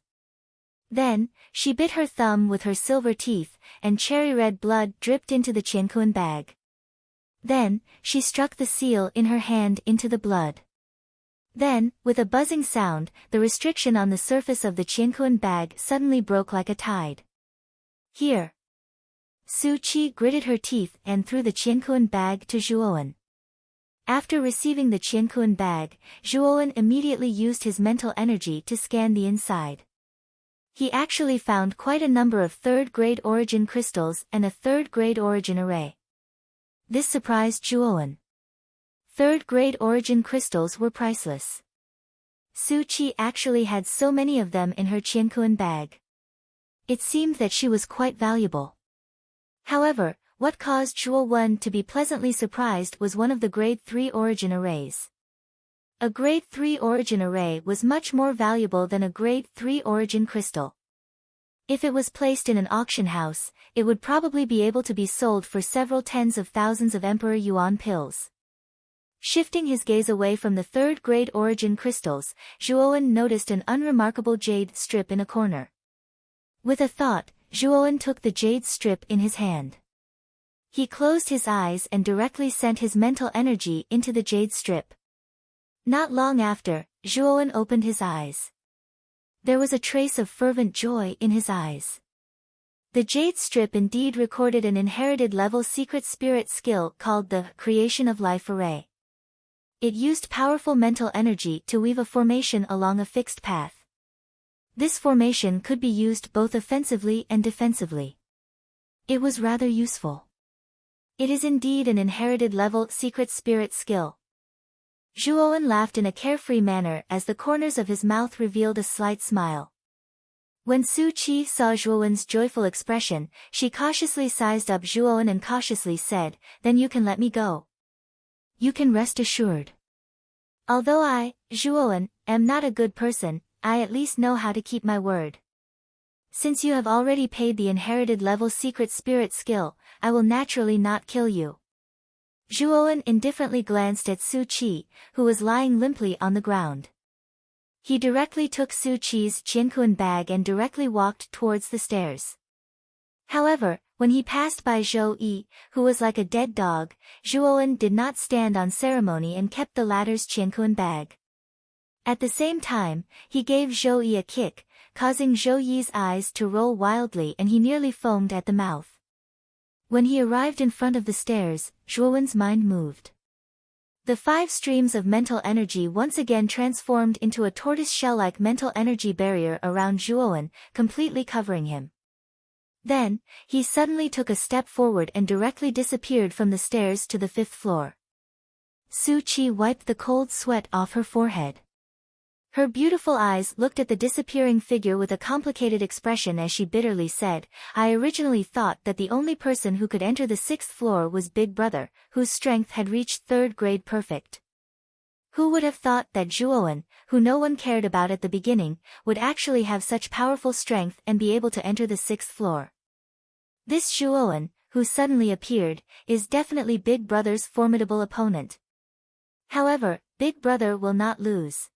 Then, she bit her thumb with her silver teeth, and cherry-red blood dripped into the Qiankuan bag. Then, she struck the seal in her hand into the blood. Then, with a buzzing sound, the restriction on the surface of the Qiankuan bag suddenly broke like a tide. Here. Su Qi gritted her teeth and threw the Qiankuan bag to Zhuowen. After receiving the Qiankuan bag, Zhuowen immediately used his mental energy to scan the inside. He actually found quite a number of third-grade origin crystals and a third-grade origin array. This surprised Zhuowen. Third-grade origin crystals were priceless. Su Qi actually had so many of them in her Qiankuan bag. It seemed that she was quite valuable. However, what caused Zhuowen to be pleasantly surprised was one of the Grade 3 origin arrays. A Grade 3 origin array was much more valuable than a Grade 3 origin crystal. If it was placed in an auction house, it would probably be able to be sold for several tens of thousands of Emperor Yuan pills. Shifting his gaze away from the third-grade origin crystals, Zhuowen noticed an unremarkable jade strip in a corner. With a thought, Zhuowen took the jade strip in his hand. He closed his eyes and directly sent his mental energy into the jade strip. Not long after, Zhuowen opened his eyes. There was a trace of fervent joy in his eyes. The jade strip indeed recorded an inherited level secret spirit skill called the Creation of Life Array. It used powerful mental energy to weave a formation along a fixed path. This formation could be used both offensively and defensively. It was rather useful. It is indeed an inherited level secret spirit skill. Zhuowen laughed in a carefree manner as the corners of his mouth revealed a slight smile. When Su Qi saw Zhuowen's joyful expression, she cautiously sized up Zhuowen and cautiously said, "Then you can let me go. You can rest assured. Although I, Zhuowen, am not a good person, I at least know how to keep my word. Since you have already paid the inherited level secret spirit skill, I will naturally not kill you." Zhuowen indifferently glanced at Su Qi, who was lying limply on the ground. He directly took Su Qi's Qiankuan bag and directly walked towards the stairs. However, when he passed by Zhou Yi, who was like a dead dog, Zhuowen did not stand on ceremony and kept the latter's Qiankuan bag. At the same time, he gave Zhou Yi a kick, causing Zhou Yi's eyes to roll wildly and he nearly foamed at the mouth. When he arrived in front of the stairs, Zhuowen's mind moved. The 5 streams of mental energy once again transformed into a tortoise-shell-like mental energy barrier around Zhuowen, completely covering him. Then, he suddenly took a step forward and directly disappeared from the stairs to the 5th floor. Su Qi wiped the cold sweat off her forehead. Her beautiful eyes looked at the disappearing figure with a complicated expression as she bitterly said, "I originally thought that the only person who could enter the 6th floor was Big Brother, whose strength had reached 3rd grade perfect. Who would have thought that Zhuowen, who no one cared about at the beginning, would actually have such powerful strength and be able to enter the 6th floor? This Zhuowen, who suddenly appeared, is definitely Big Brother's formidable opponent. However, Big Brother will not lose.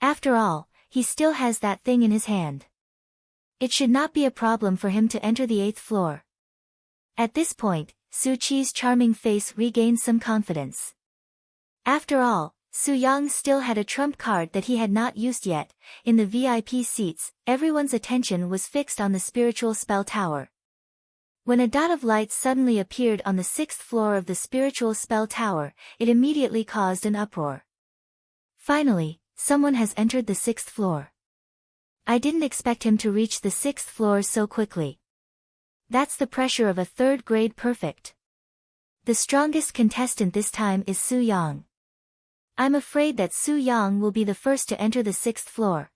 After all, he still has that thing in his hand. It should not be a problem for him to enter the 8th floor. At this point, Su Qi's charming face regained some confidence. After all, Su Yang still had a trump card that he had not used yet. In the VIP seats, everyone's attention was fixed on the spiritual spell tower. When a dot of light suddenly appeared on the 6th floor of the spiritual spell tower, it immediately caused an uproar. Finally, someone has entered the 6th floor. I didn't expect him to reach the 6th floor so quickly. That's the pressure of a 3rd grade perfect. The strongest contestant this time is Su Yang. I'm afraid that Su Yang will be the first to enter the 6th floor.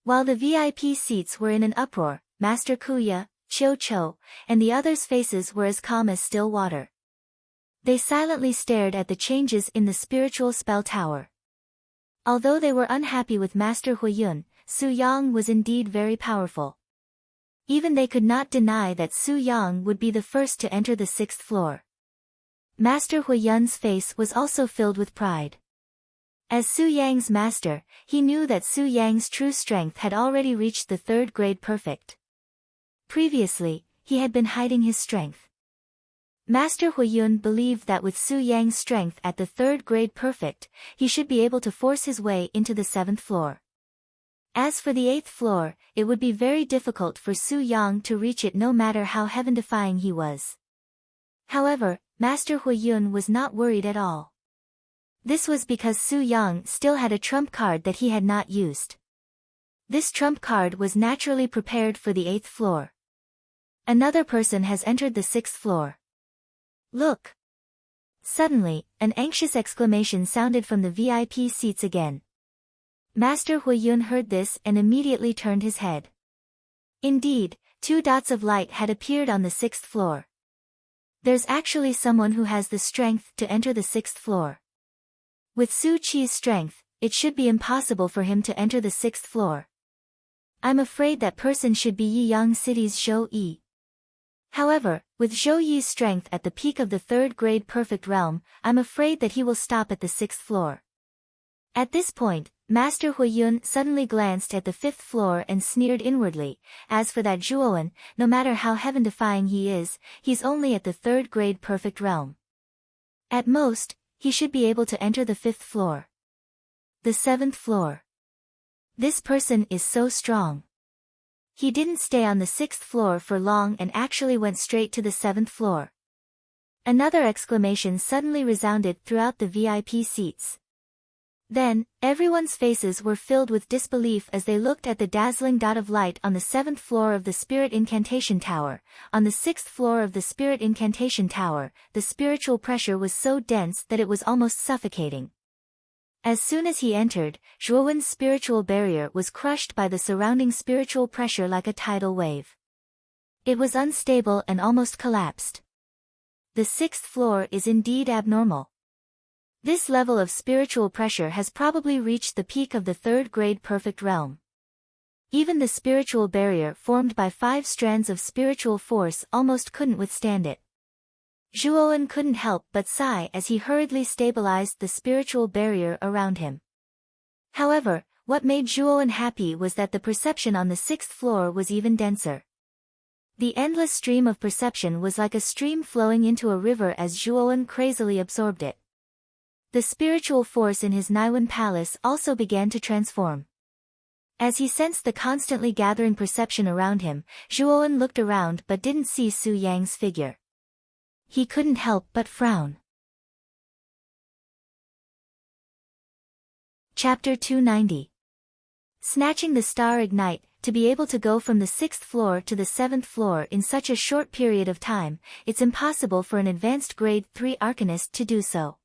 While the VIP seats were in an uproar, Master Kuya, Chiu Chou, and the others' faces were as calm as still water. They silently stared at the changes in the spiritual spell tower. Although they were unhappy with Master Huiyun, Su Yang was indeed very powerful. Even they could not deny that Su Yang would be the first to enter the 6th floor. Master Huiyun's face was also filled with pride. As Su Yang's master, he knew that Su Yang's true strength had already reached the 3rd grade perfect. Previously, he had been hiding his strength. Master Huiyun believed that with Su Yang's strength at the 3rd grade perfect, he should be able to force his way into the 7th floor. As for the 8th floor, it would be very difficult for Su Yang to reach it no matter how heaven-defying he was. However, Master Huiyun was not worried at all. This was because Su Yang still had a trump card that he had not used. This trump card was naturally prepared for the 8th floor. Another person has entered the 6th floor. Look! Suddenly, an anxious exclamation sounded from the VIP seats again. Master Huiyun heard this and immediately turned his head. Indeed, 2 dots of light had appeared on the 6th floor. There's actually someone who has the strength to enter the 6th floor. With Su Qi's strength, it should be impossible for him to enter the 6th floor. I'm afraid that person should be Yiyang City's Zhou Yi. However, with Zhou Yi's strength at the peak of the 3rd grade perfect realm, I'm afraid that he will stop at the 6th floor. At this point, Master Huiyun suddenly glanced at the 5th floor and sneered inwardly. As for that Zhuowen, no matter how heaven-defying he is, he's only at the 3rd grade perfect realm. At most, he should be able to enter the 5th floor. The 7th floor. This person is so strong. He didn't stay on the 6th floor for long and actually went straight to the 7th floor. Another exclamation suddenly resounded throughout the VIP seats. Then, everyone's faces were filled with disbelief as they looked at the dazzling dot of light on the 7th floor of the Spirit Incantation Tower. On the 6th floor of the Spirit Incantation Tower, the spiritual pressure was so dense that it was almost suffocating. As soon as he entered, Zhuowen's spiritual barrier was crushed by the surrounding spiritual pressure like a tidal wave. It was unstable and almost collapsed. The 6th floor is indeed abnormal. This level of spiritual pressure has probably reached the peak of the 3rd grade perfect realm. Even the spiritual barrier formed by 5 strands of spiritual force almost couldn't withstand it. Zhuowen couldn't help but sigh as he hurriedly stabilized the spiritual barrier around him. However, what made Zhuowen happy was that the perception on the 6th floor was even denser. The endless stream of perception was like a stream flowing into a river as Zhuowen crazily absorbed it. The spiritual force in his Naiwen palace also began to transform. As he sensed the constantly gathering perception around him, Zhuowen looked around but didn't see Su Yang's figure. He couldn't help but frown. Chapter 290. Snatching the star ignite. To be able to go from the 6th floor to the 7th floor in such a short period of time, it's impossible for an advanced grade 3 arcanist to do so.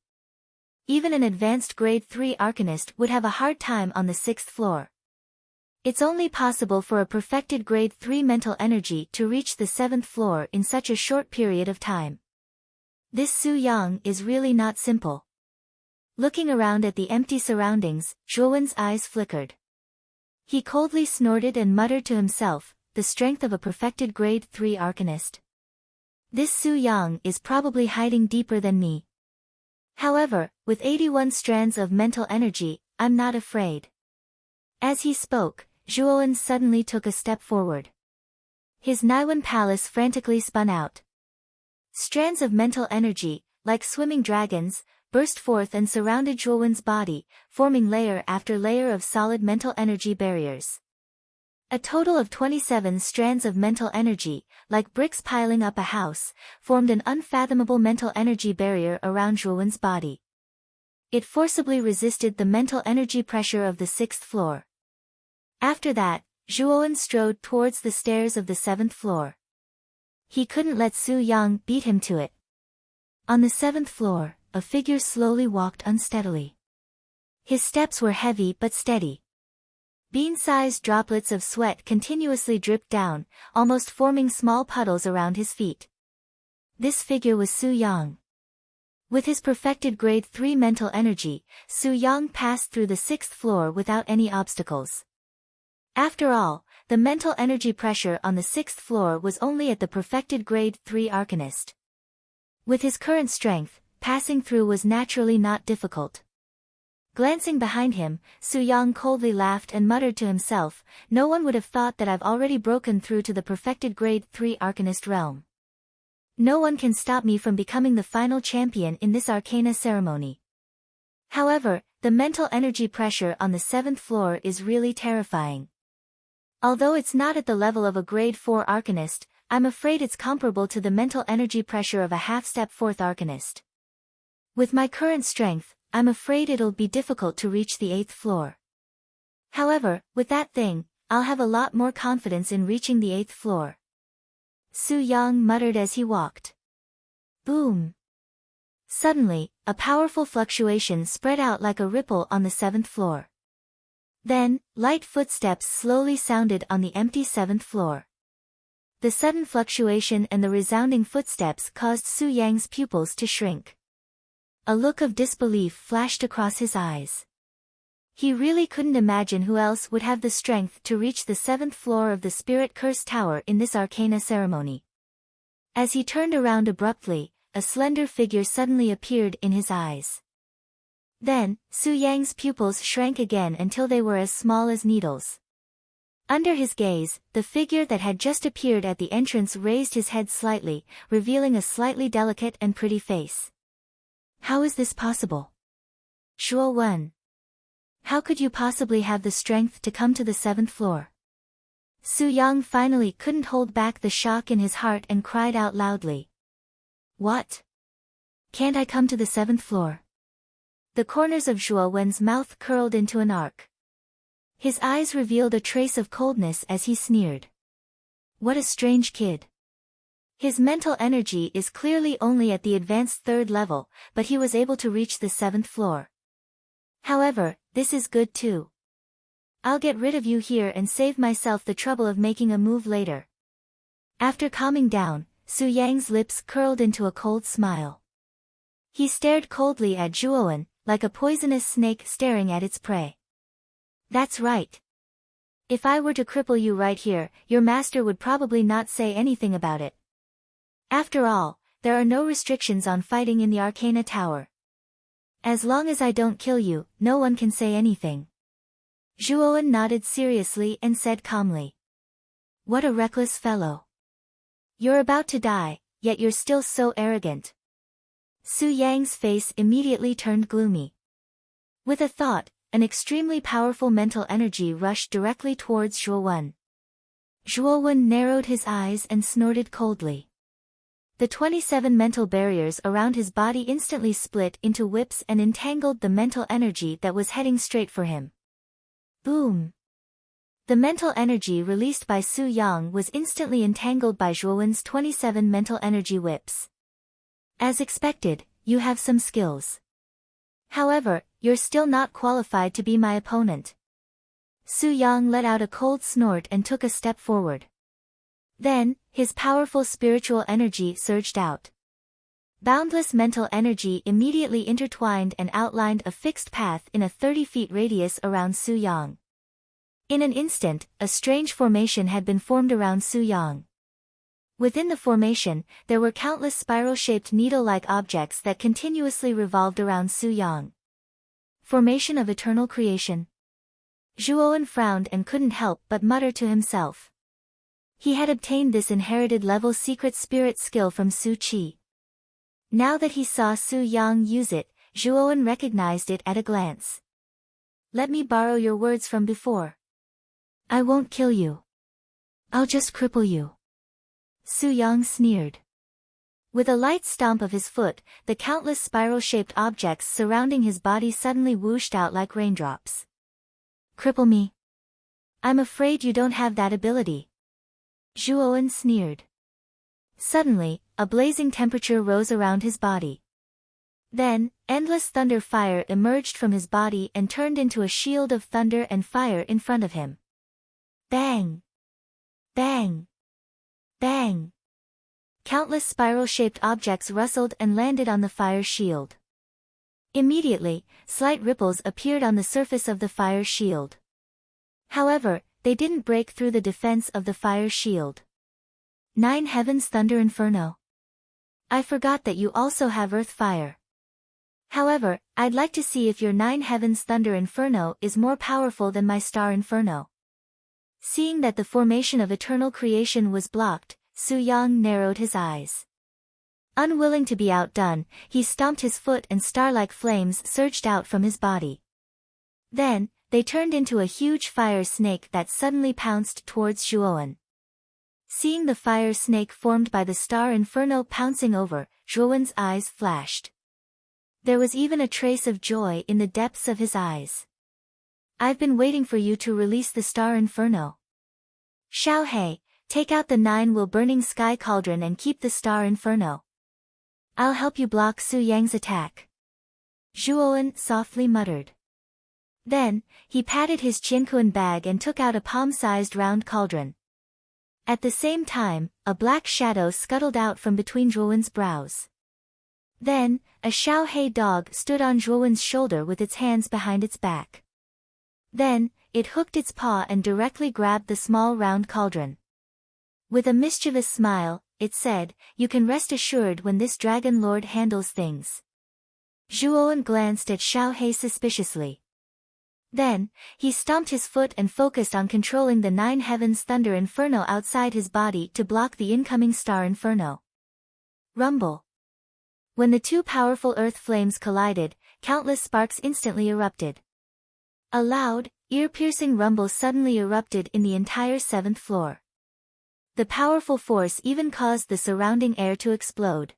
Even an advanced grade 3 arcanist would have a hard time on the 6th floor. It's only possible for a perfected grade 3 mental energy to reach the 7th floor in such a short period of time. This Su Yang is really not simple. Looking around at the empty surroundings, Zhuowen's eyes flickered. He coldly snorted and muttered to himself, the strength of a perfected grade 3 arcanist. This Su Yang is probably hiding deeper than me. However, with 81 strands of mental energy, I'm not afraid. As he spoke, Zhuowen suddenly took a step forward. His Naiwen palace frantically spun out. Strands of mental energy, like swimming dragons, burst forth and surrounded Zhuowen's body, forming layer after layer of solid mental energy barriers. A total of 27 strands of mental energy, like bricks piling up a house, formed an unfathomable mental energy barrier around Zhuowen's body. It forcibly resisted the mental energy pressure of the 6th floor. After that, Zhuowen strode towards the stairs of the 7th floor. He couldn't let Su Yang beat him to it. On the 7th floor, a figure slowly walked unsteadily. His steps were heavy but steady. Bean-sized droplets of sweat continuously dripped down, almost forming small puddles around his feet. This figure was Su Yang. With his perfected grade 3 mental energy, Su Yang passed through the 6th floor without any obstacles. After all, the mental energy pressure on the 6th floor was only at the perfected grade 3 arcanist. With his current strength, passing through was naturally not difficult. Glancing behind him, Su Yang coldly laughed and muttered to himself, no one would have thought that I've already broken through to the perfected grade 3 arcanist realm. No one can stop me from becoming the final champion in this arcana ceremony. However, the mental energy pressure on the 7th floor is really terrifying. Although it's not at the level of a grade 4 arcanist, I'm afraid it's comparable to the mental energy pressure of a half-step 4th arcanist. With my current strength, I'm afraid it'll be difficult to reach the 8th floor. However, with that thing, I'll have a lot more confidence in reaching the 8th floor. Su Yang muttered as he walked. Boom! Suddenly, a powerful fluctuation spread out like a ripple on the 7th floor. Then, light footsteps slowly sounded on the empty 7th floor. The sudden fluctuation and the resounding footsteps caused Su Yang's pupils to shrink. A look of disbelief flashed across his eyes. He really couldn't imagine who else would have the strength to reach the 7th floor of the Spirit Curse Tower in this arcana ceremony. As he turned around abruptly, a slender figure suddenly appeared in his eyes. Then, Su Yang's pupils shrank again until they were as small as needles. Under his gaze, the figure that had just appeared at the entrance raised his head slightly, revealing a slightly delicate and pretty face. How is this possible? Zhuowen. How could you possibly have the strength to come to the 7th floor? Su Yang finally couldn't hold back the shock in his heart and cried out loudly. What? Can't I come to the 7th floor? The corners of Zhuowen's mouth curled into an arc. His eyes revealed a trace of coldness as he sneered. What a strange kid. His mental energy is clearly only at the advanced 3rd level, but he was able to reach the 7th floor. However, this is good too. I'll get rid of you here and save myself the trouble of making a move later. After calming down, Su Yang's lips curled into a cold smile. He stared coldly at Zhuowen, like a poisonous snake staring at its prey. That's right. If I were to cripple you right here, your master would probably not say anything about it. After all, there are no restrictions on fighting in the Arcana Tower. As long as I don't kill you, no one can say anything. Zhuowen nodded seriously and said calmly. What a reckless fellow. You're about to die, yet you're still so arrogant. Su Yang's face immediately turned gloomy. With a thought, an extremely powerful mental energy rushed directly towards Zhuowen. Zhuowen narrowed his eyes and snorted coldly. The 27 mental barriers around his body instantly split into whips and entangled the mental energy that was heading straight for him. Boom! The mental energy released by Su Yang was instantly entangled by Zhuowen's 27 mental energy whips. As expected, you have some skills. However, you're still not qualified to be my opponent. Su Yang let out a cold snort and took a step forward. Then, his powerful spiritual energy surged out. Boundless mental energy immediately intertwined and outlined a fixed path in a 30 feet radius around Su Yang. In an instant, a strange formation had been formed around Su Yang. Within the formation, there were countless spiral-shaped needle-like objects that continuously revolved around Su Yang. Formation of eternal creation. Zhuowen frowned and couldn't help but mutter to himself. He had obtained this inherited level secret spirit skill from Su Qi. Now that he saw Su Yang use it, Zhuowen recognized it at a glance. Let me borrow your words from before. I won't kill you. I'll just cripple you. Su Yang sneered. With a light stomp of his foot, the countless spiral-shaped objects surrounding his body suddenly whooshed out like raindrops. Cripple me? I'm afraid you don't have that ability. Zhuowen sneered. Suddenly, a blazing temperature rose around his body. Then, endless thunder fire emerged from his body and turned into a shield of thunder and fire in front of him. Bang! Bang! Bang! Countless spiral-shaped objects rustled and landed on the fire shield. Immediately, slight ripples appeared on the surface of the fire shield. However, they didn't break through the defense of the fire shield. 9 Heavens Thunder Inferno. I forgot that you also have Earth Fire. However, I'd like to see if your 9 Heavens Thunder Inferno is more powerful than my Star Inferno. Seeing that the formation of eternal creation was blocked, Su Yang narrowed his eyes. Unwilling to be outdone, he stomped his foot and star-like flames surged out from his body. Then, they turned into a huge fire snake that suddenly pounced towards Zhuowen. Seeing the fire snake formed by the Star Inferno pouncing over, Zhuowen's eyes flashed. There was even a trace of joy in the depths of his eyes. I've been waiting for you to release the Star Inferno. Xiaohei, take out the 9-will burning sky cauldron and keep the Star Inferno. I'll help you block Su Yang's attack. Zhuowen softly muttered. Then, he patted his Qinkuan bag and took out a palm-sized round cauldron. At the same time, a black shadow scuttled out from between Zhuowen's brows. Then, a Xiaohei dog stood on Zhuowen's shoulder with its hands behind its back. Then, it hooked its paw and directly grabbed the small round cauldron. With a mischievous smile, it said, "You can rest assured when this Dragon Lord handles things." Zhuowen glanced at Xiaohei suspiciously. Then, he stomped his foot and focused on controlling the 9 Heavens Thunder Inferno outside his body to block the incoming Star Inferno. Rumble. When the two powerful earth flames collided, countless sparks instantly erupted. A loud, ear-piercing rumble suddenly erupted in the entire 7th floor. The powerful force even caused the surrounding air to explode.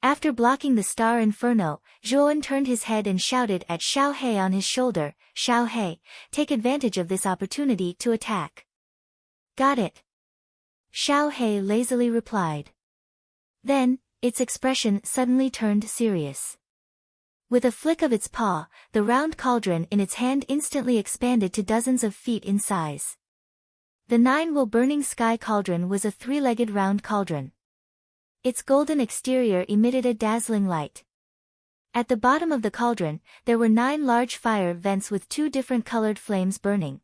After blocking the Star Inferno, Zhuowen turned his head and shouted at Xiaohei on his shoulder, "Xiaohei, take advantage of this opportunity to attack." Got it. Xiaohei lazily replied. Then, its expression suddenly turned serious. With a flick of its paw, the round cauldron in its hand instantly expanded to dozens of feet in size. The 9-will burning sky cauldron was a 3-legged round cauldron. Its golden exterior emitted a dazzling light. At the bottom of the cauldron, there were 9 large fire vents with 2 different colored flames burning.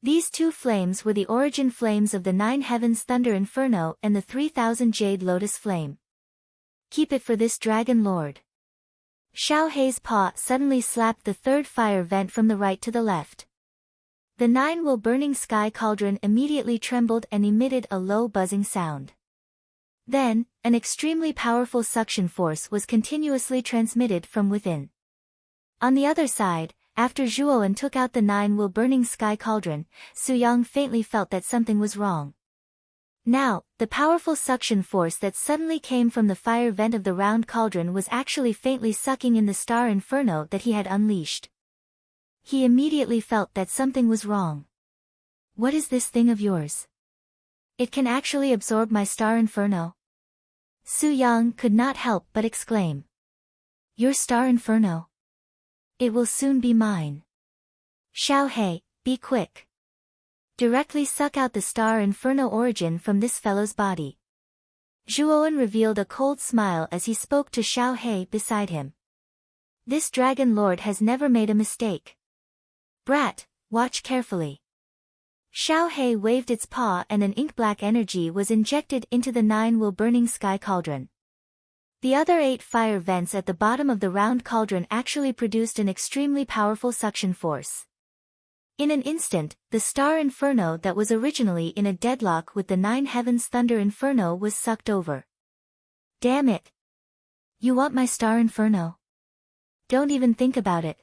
These 2 flames were the origin flames of the 9 Heavens Thunder Inferno and the 3000 Jade Lotus Flame. Keep it for this Dragon Lord. Xiaohei's paw suddenly slapped the 3rd fire vent from the right to the left. The 9-will burning sky cauldron immediately trembled and emitted a low buzzing sound. Then, an extremely powerful suction force was continuously transmitted from within. On the other side, after Zhuowen took out the 9-will burning sky cauldron, Su Yang faintly felt that something was wrong. Now, the powerful suction force that suddenly came from the fire vent of the round cauldron was actually faintly sucking in the Star Inferno that he had unleashed. He immediately felt that something was wrong. What is this thing of yours? It can actually absorb my Star Inferno? Su Yang could not help but exclaim. Your Star Inferno? It will soon be mine. Xiaohei, be quick. Directly suck out the Star Inferno origin from this fellow's body. Zhuowen revealed a cold smile as he spoke to Xiao He beside him. This dragon lord has never made a mistake. Brat, watch carefully. Xiao He waved its paw and an ink-black energy was injected into the 9-will burning sky cauldron. The other 8 fire vents at the bottom of the round cauldron actually produced an extremely powerful suction force. In an instant, the star inferno that was originally in a deadlock with the 9 heavens thunder inferno was sucked over. Damn it! You want my star inferno? Don't even think about it.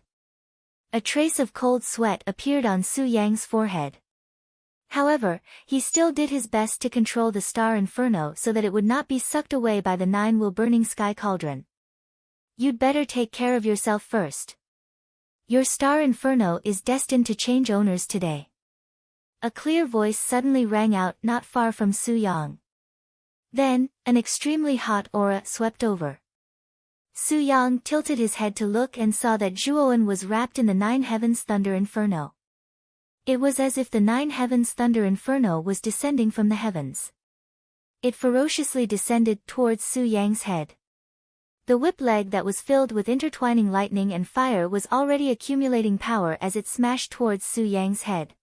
A trace of cold sweat appeared on Su Yang's forehead. However, he still did his best to control the star inferno so that it would not be sucked away by the 9-will burning sky cauldron. You'd better take care of yourself first. Your star inferno is destined to change owners today. A clear voice suddenly rang out not far from Su Yang. Then, an extremely hot aura swept over. Su Yang tilted his head to look and saw that Zhuowen was wrapped in the 9 heavens thunder inferno. It was as if the 9 heavens thunder inferno was descending from the heavens. It ferociously descended towards Su Yang's head. The whip leg that was filled with intertwining lightning and fire was already accumulating power as it smashed towards Su Yang's head.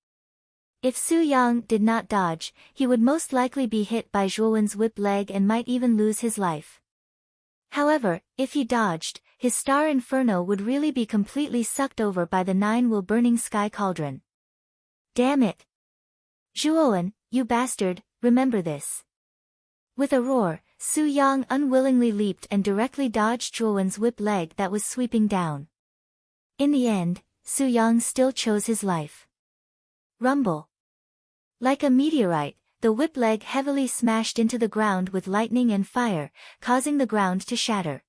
If Su Yang did not dodge, he would most likely be hit by Zhuowen's whip leg and might even lose his life. However, if he dodged, his star inferno would really be completely sucked over by the 9-will burning sky cauldron. Damn it! Zhuowen, you bastard, remember this. With a roar, Su Yang unwillingly leaped and directly dodged Zhuowen's whip leg that was sweeping down. In the end, Su Yang still chose his life. Rumble. Like a meteorite, the whip leg heavily smashed into the ground with lightning and fire, causing the ground to shatter.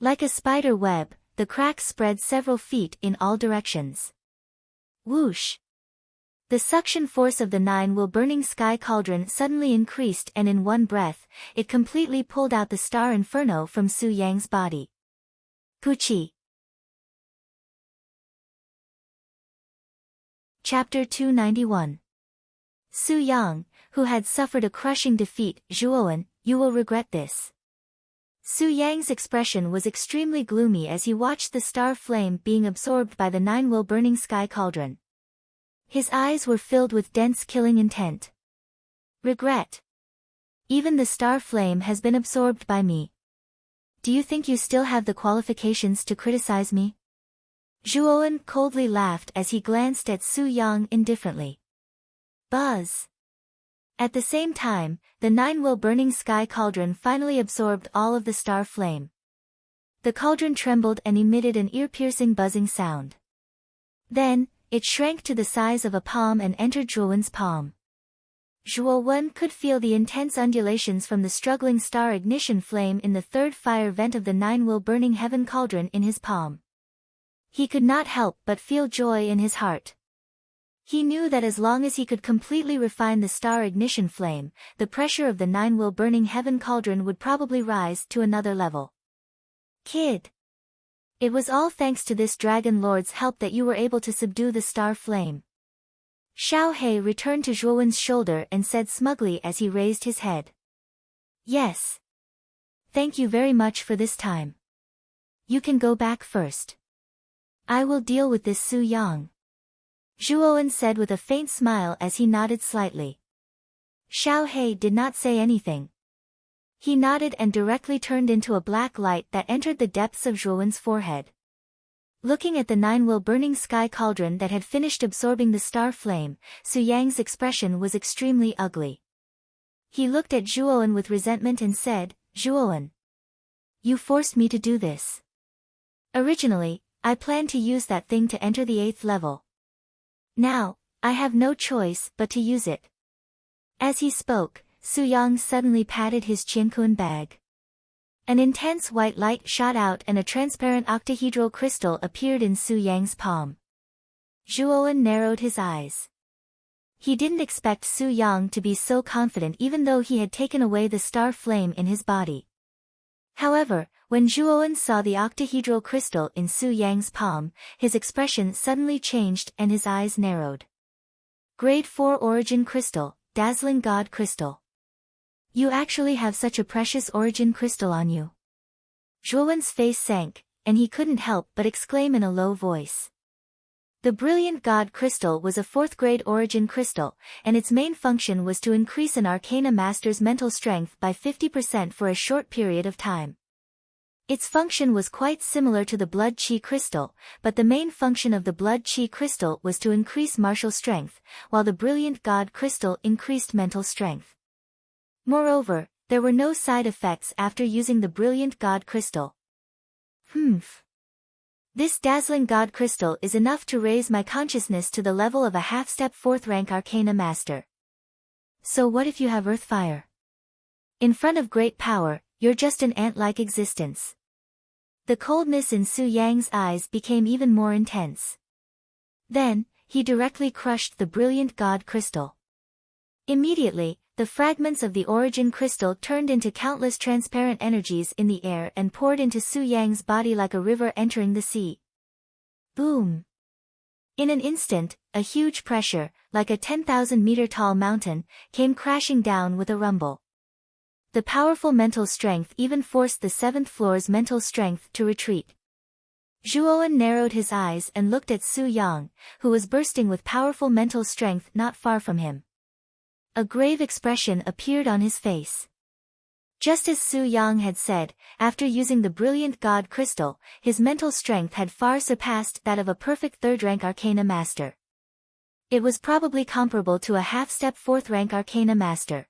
Like a spider web, the cracks spread several feet in all directions. Whoosh! The suction force of the 9-will burning sky cauldron suddenly increased and in one breath, it completely pulled out the star inferno from Su Yang's body. Puchi. Chapter 291. Su Yang, who had suffered a crushing defeat, Zhuowen, you will regret this. Su Yang's expression was extremely gloomy as he watched the star flame being absorbed by the 9-will burning sky cauldron. His eyes were filled with dense killing intent. Regret. Even the star flame has been absorbed by me. Do you think you still have the qualifications to criticize me? Zhuowen coldly laughed as he glanced at Su Yang indifferently. Buzz. At the same time, the 9-will burning sky cauldron finally absorbed all of the star flame. The cauldron trembled and emitted an ear-piercing buzzing sound. Then, it shrank to the size of a palm and entered Zhuowen's palm. Zhuowen could feel the intense undulations from the struggling star ignition flame in the 3rd fire vent of the 9-will burning heaven cauldron in his palm. He could not help but feel joy in his heart. He knew that as long as he could completely refine the star ignition flame, the pressure of the 9-will burning heaven cauldron would probably rise to another level. Kid. It was all thanks to this dragon lord's help that you were able to subdue the star flame. Xiao He returned to Zhuowen's shoulder and said smugly as he raised his head. Yes. Thank you very much for this time. You can go back first. I will deal with this Su Yang. Zhuowen said with a faint smile as he nodded slightly. Xiao He did not say anything. He nodded and directly turned into a black light that entered the depths of Zhuowen's forehead. Looking at the 9-will burning sky cauldron that had finished absorbing the star flame, Su Yang's expression was extremely ugly. He looked at Zhuowen with resentment and said, Zhuowen. You forced me to do this. Originally, I planned to use that thing to enter the 8th level. Now, I have no choice but to use it. As he spoke, Su Yang suddenly patted his Qiankun bag. An intense white light shot out and a transparent octahedral crystal appeared in Su Yang's palm. Zhuowen narrowed his eyes. He didn't expect Su Yang to be so confident even though he had taken away the star flame in his body. However, when Zhuowen saw the octahedral crystal in Su Yang's palm, his expression suddenly changed and his eyes narrowed. Grade 4 Origin Crystal, Dazzling God Crystal. You actually have such a precious origin crystal on you. Zhuowen's face sank, and he couldn't help but exclaim in a low voice. The Brilliant God Crystal was a 4th-grade origin crystal, and its main function was to increase an Arcana Master's mental strength by 50% for a short period of time. Its function was quite similar to the Blood Chi Crystal, but the main function of the Blood Chi Crystal was to increase martial strength, while the Brilliant God Crystal increased mental strength. Moreover, there were no side effects after using the Brilliant God Crystal. This dazzling God Crystal is enough to raise my consciousness to the level of a half-step 4th-rank Arcana Master. So what if you have Earth Fire? In front of great power, you're just an ant-like existence. The coldness in Su Yang's eyes became even more intense. Then, he directly crushed the Brilliant God Crystal. Immediately, the fragments of the origin crystal turned into countless transparent energies in the air and poured into Su Yang's body like a river entering the sea. Boom! In an instant, a huge pressure, like a 10,000-meter-tall mountain, came crashing down with a rumble. The powerful mental strength even forced the 7th floor's mental strength to retreat. Zhuowen narrowed his eyes and looked at Su Yang, who was bursting with powerful mental strength not far from him. A grave expression appeared on his face. Just as Su Yang had said, after using the Brilliant God Crystal, his mental strength had far surpassed that of a perfect 3rd-rank Arcana Master. It was probably comparable to a half-step 4th-rank Arcana Master.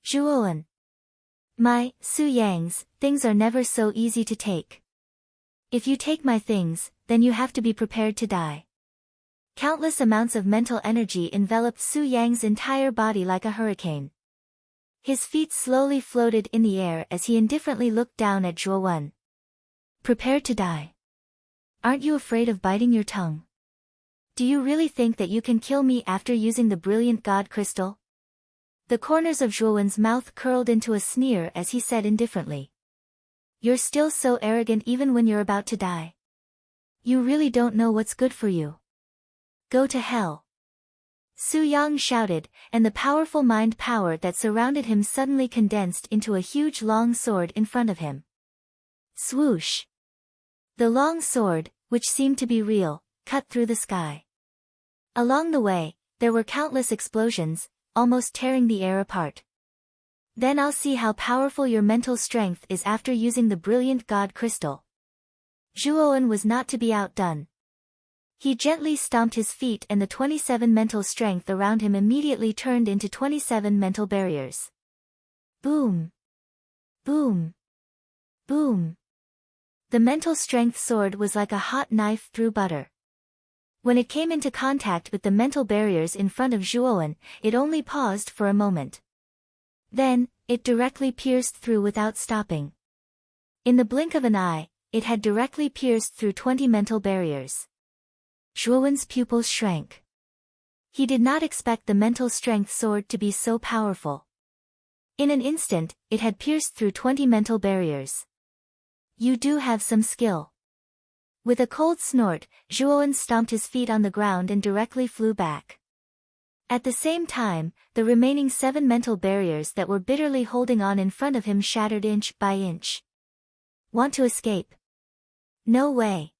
Zhuowen. My, Su Yang's, things are never so easy to take. If you take my things, then you have to be prepared to die. Countless amounts of mental energy enveloped Su Yang's entire body like a hurricane. His feet slowly floated in the air as he indifferently looked down at Zhuowen. Prepared to die. Aren't you afraid of biting your tongue? Do you really think that you can kill me after using the Brilliant God Crystal? The corners of Zhuowen's mouth curled into a sneer as he said indifferently. You're still so arrogant even when you're about to die. You really don't know what's good for you. Go to hell. Su Yang shouted, and the powerful mind power that surrounded him suddenly condensed into a huge long sword in front of him. Swoosh! The long sword, which seemed to be real, cut through the sky. Along the way, there were countless explosions, almost tearing the air apart. Then I'll see how powerful your mental strength is after using the Brilliant God Crystal. Zhuowen was not to be outdone. He gently stomped his feet and the 27 mental strength around him immediately turned into 27 mental barriers. Boom! Boom! Boom! The mental strength sword was like a hot knife through butter. When it came into contact with the mental barriers in front of Zhuowen, it only paused for a moment. Then, it directly pierced through without stopping. In the blink of an eye, it had directly pierced through 20 mental barriers. Zhuowen's pupils shrank. He did not expect the mental strength sword to be so powerful. In an instant, it had pierced through 20 mental barriers. You do have some skill. With a cold snort, Zhuowen stomped his feet on the ground and directly flew back. At the same time, the remaining 7 mental barriers that were bitterly holding on in front of him shattered inch by inch. Want to escape? No way.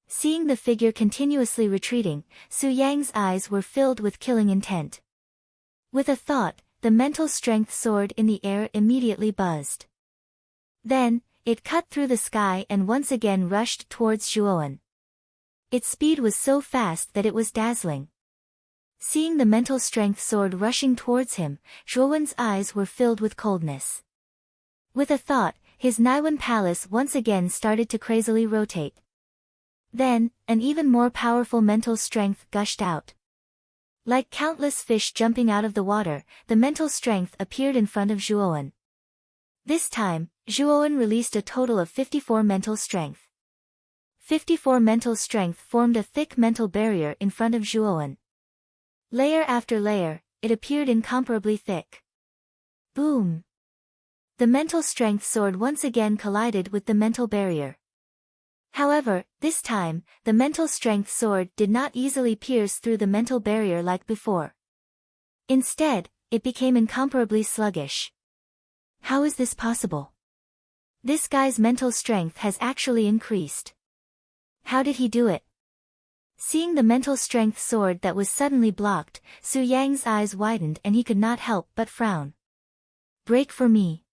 Seeing the figure continuously retreating, Su Yang's eyes were filled with killing intent. With a thought, the mental strength sword in the air immediately buzzed. Then, it cut through the sky and once again rushed towards Zhuowen. Its speed was so fast that it was dazzling. Seeing the mental strength sword rushing towards him, Zhuowen's eyes were filled with coldness. With a thought, his Naiwen palace once again started to crazily rotate. Then, an even more powerful mental strength gushed out. Like countless fish jumping out of the water, the mental strength appeared in front of Zhuowen. This time, Zhuowen released a total of 54 mental strength. 54 mental strength formed a thick mental barrier in front of Zhuowen. Layer after layer, it appeared incomparably thick. Boom! The mental strength sword once again collided with the mental barrier. However, this time, the mental strength sword did not easily pierce through the mental barrier like before. Instead, it became incomparably sluggish. How is this possible? This guy's mental strength has actually increased. How did he do it? Seeing the mental strength sword that was suddenly blocked, Su Yang's eyes widened and he could not help but frown. Break for me.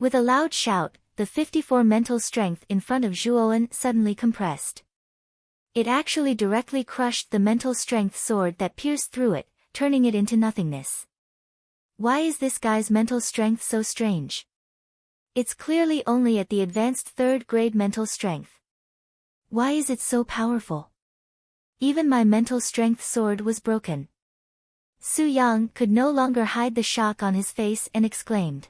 With a loud shout, the 54 mental strength in front of Zhuowen suddenly compressed. It actually directly crushed the mental strength sword that pierced through it, turning it into nothingness. Why is this guy's mental strength so strange? It's clearly only at the advanced 3rd grade mental strength. Why is it so powerful? Even my mental strength sword was broken. Su Yang could no longer hide the shock on his face and exclaimed.